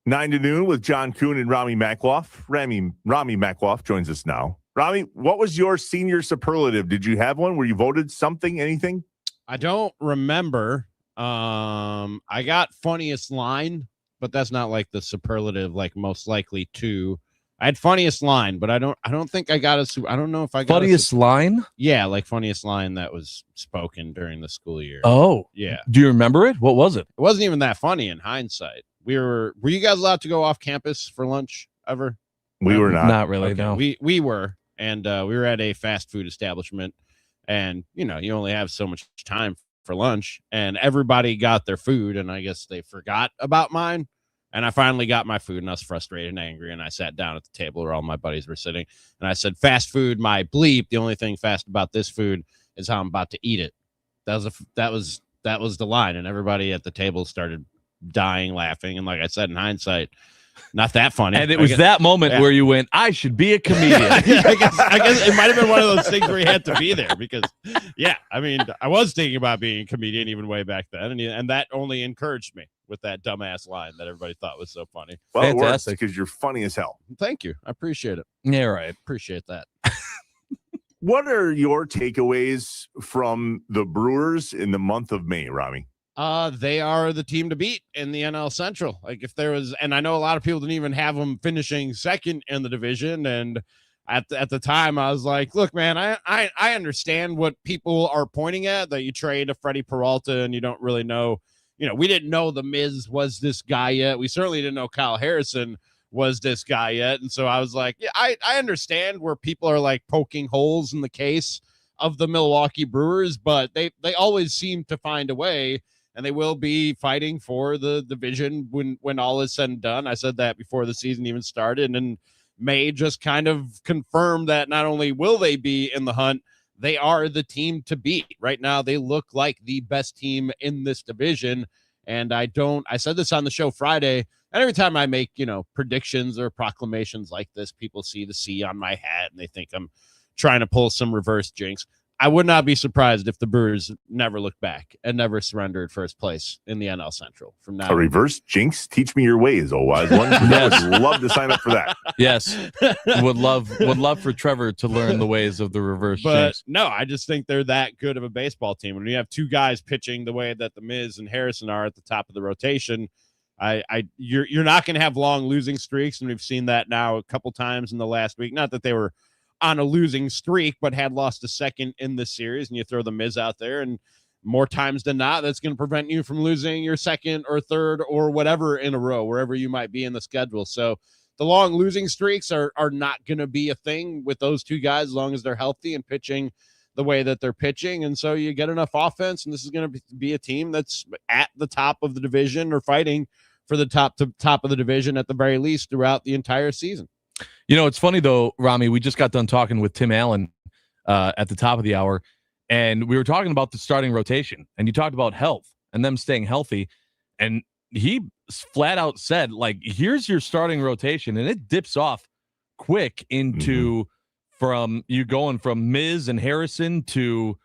9 to noon with John Kuhn and Rami Makloff. Rami Makloff joins us now. Rami, what was your senior superlative? Did you have one where you voted something, anything? I don't remember. I got funniest line, but that's not like the superlative, like most likely to. I had funniest line, but I don't think I got I don't know if I got funniest line. Yeah, like funniest line that was spoken during the school year. Oh, yeah. Do you remember it? What was it? It wasn't even that funny in hindsight. Were you guys allowed to go off campus for lunch ever? We were not. Not really. Okay. No. We were, and we were at a fast food establishment, and you only have so much time for lunch, and everybody got their food, and I guess they forgot about mine. And I finally got my food, and I was frustrated and angry, and I sat down at the table where all my buddies were sitting, and I said, "Fast food, my bleep. The only thing fast about this food is how I'm about to eat it." That was the line, and everybody at the table started dying laughing. And like I said, in hindsight, not that funny. And it was that moment where you went, "I should be a comedian." I guess it might have been one of those things where you had to be there because, I mean, I was thinking about being a comedian even way back then, and that only encouraged me with that dumbass line that everybody thought was so funny. Well, it works because you're funny as hell. Thank you. I appreciate it. Yeah, right. Appreciate that. What are your takeaways from the Brewers in the month of May, Rami? They are the team to beat in the NL Central. Like if there was, and I know a lot of people didn't even have them finishing second in the division. And at the time I was like, look, man, I understand what people are pointing at, that you trade a Freddie Peralta and you don't really know, we didn't know the Miz was this guy yet. We certainly didn't know Kyle Harrison was this guy yet. And so I was like, yeah, I understand where people are like poking holes in the case of the Milwaukee Brewers, but they always seem to find a way. And they will be fighting for the division when all is said and done. I said that before the season even started. And May just kind of confirmed that not only will they be in the hunt, they are the team to beat. Right now, they look like the best team in this division. And I said this on the show Friday, and every time I make, predictions or proclamations like this, people see the C on my hat and they think I'm trying to pull some reverse jinx. I would not be surprised if the Brewers never looked back and never surrendered first place in the NL Central from now. A reverse jinx? Teach me your ways, oh wise one. I would love to sign up for that. Yes. Would love for Trevor to learn the ways of the reverse jinx. No, I just think they're that good of a baseball team. When you have two guys pitching the way that the Miz and Harrison are at the top of the rotation, you're not going to have long losing streaks, and we've seen that now a couple times in the last week. Not that they were on a losing streak, but had lost a second in this series, and you throw the Miz out there, and more times than not, that's going to prevent you from losing your second or third or whatever in a row, wherever you might be in the schedule. So the long losing streaks are not going to be a thing with those two guys as long as they're healthy and pitching the way that they're pitching. And so you get enough offense, and this is going to be a team that's at the top of the division or fighting for the top of the division at the very least throughout the entire season. It's funny, though, Rami, we just got done talking with Tim Allen at the top of the hour, and we were talking about the starting rotation, and you talked about health and them staying healthy, and he flat out said, like, here's your starting rotation, and it dips off quick into from you going from Miz and Harrison to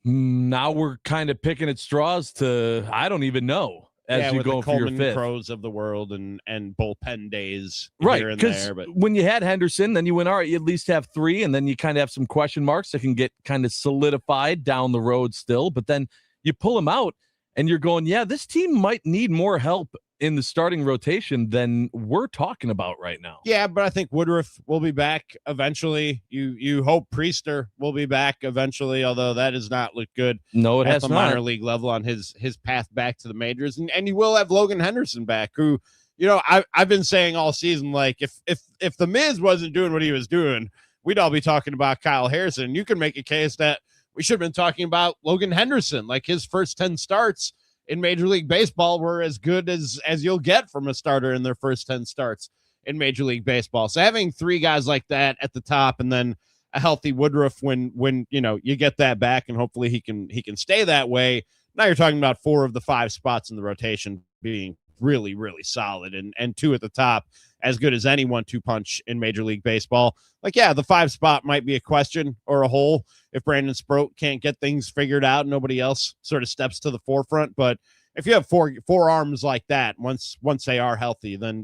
now we're kind of picking at straws to I don't even know. As you go for your fifth. Crows of the world and bullpen days right, here and because there. But when you had Henderson, then you went, all right, you at least have three, and then you kind of have some question marks that can get kind of solidified down the road still. But then you pull them out, and you're going, yeah, this team might need more help in the starting rotation than we're talking about right now. Yeah, but I think Woodruff will be back eventually. You hope Priester will be back eventually, although that has not looked good. No, it at has the not. minor league level on his path back to the majors, and you will have Logan Henderson back, who I've been saying all season, like if the Miz wasn't doing what he was doing, we'd all be talking about Kyle Harrison. You can make a case that we should have been talking about Logan Henderson, like his first 10 starts in Major League Baseball were as good as you'll get from a starter in their first 10 starts in Major League Baseball. So having three guys like that at the top, and then a healthy Woodruff when you get that back, and hopefully he can stay that way. Now you're talking about 4 of the 5 spots in the rotation being really, really solid, and 2 at the top as good as any 1-2 punch in Major League Baseball. Like, yeah, the 5 spot might be a question or a hole if Brandon Sproat can't get things figured out. Nobody else sort of steps to the forefront. But if you have four arms like that, once they are healthy, then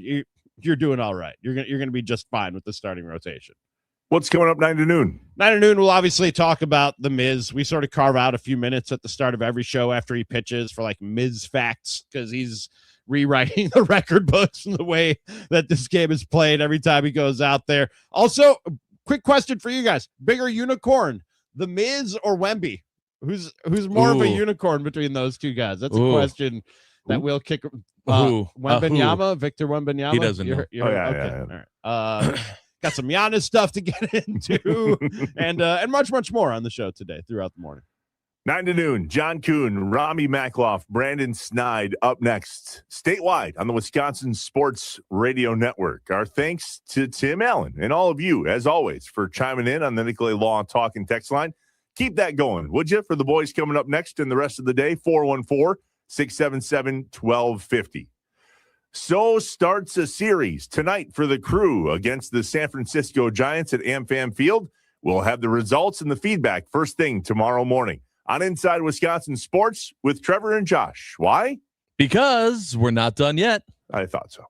you're doing all right. You're gonna be just fine with the starting rotation. What's coming up 9 to noon? 9 to noon, we'll obviously talk about the Miz. We sort of carve out a few minutes at the start of every show after he pitches for like Miz facts, because he's rewriting the record books and the way that this game is played every time he goes out there. Also, quick question for you guys. Bigger unicorn, the Miz or Wemby? Who's more of a unicorn between those two guys? That's a question that we'll kick. Wembanyama, Victor Wembanyama. He doesn't know. Okay. All right. Got some Giannis stuff to get into, and much, much more on the show today throughout the morning. 9 to noon, John Kuhn, Rami Makloff, Brandon Snide up next, statewide on the Wisconsin Sports Radio Network. Our thanks to Tim Allen and all of you, as always, for chiming in on the Nicolay Law Talk and Text line. Keep that going, would you, for the boys coming up next and the rest of the day, 414-677-1250. So starts a series tonight for the Crew against the San Francisco Giants at AmFam Field. We'll have the results and the feedback first thing tomorrow morning on Inside Wisconsin Sports with Trevor and Josh. Why? Because we're not done yet. I thought so.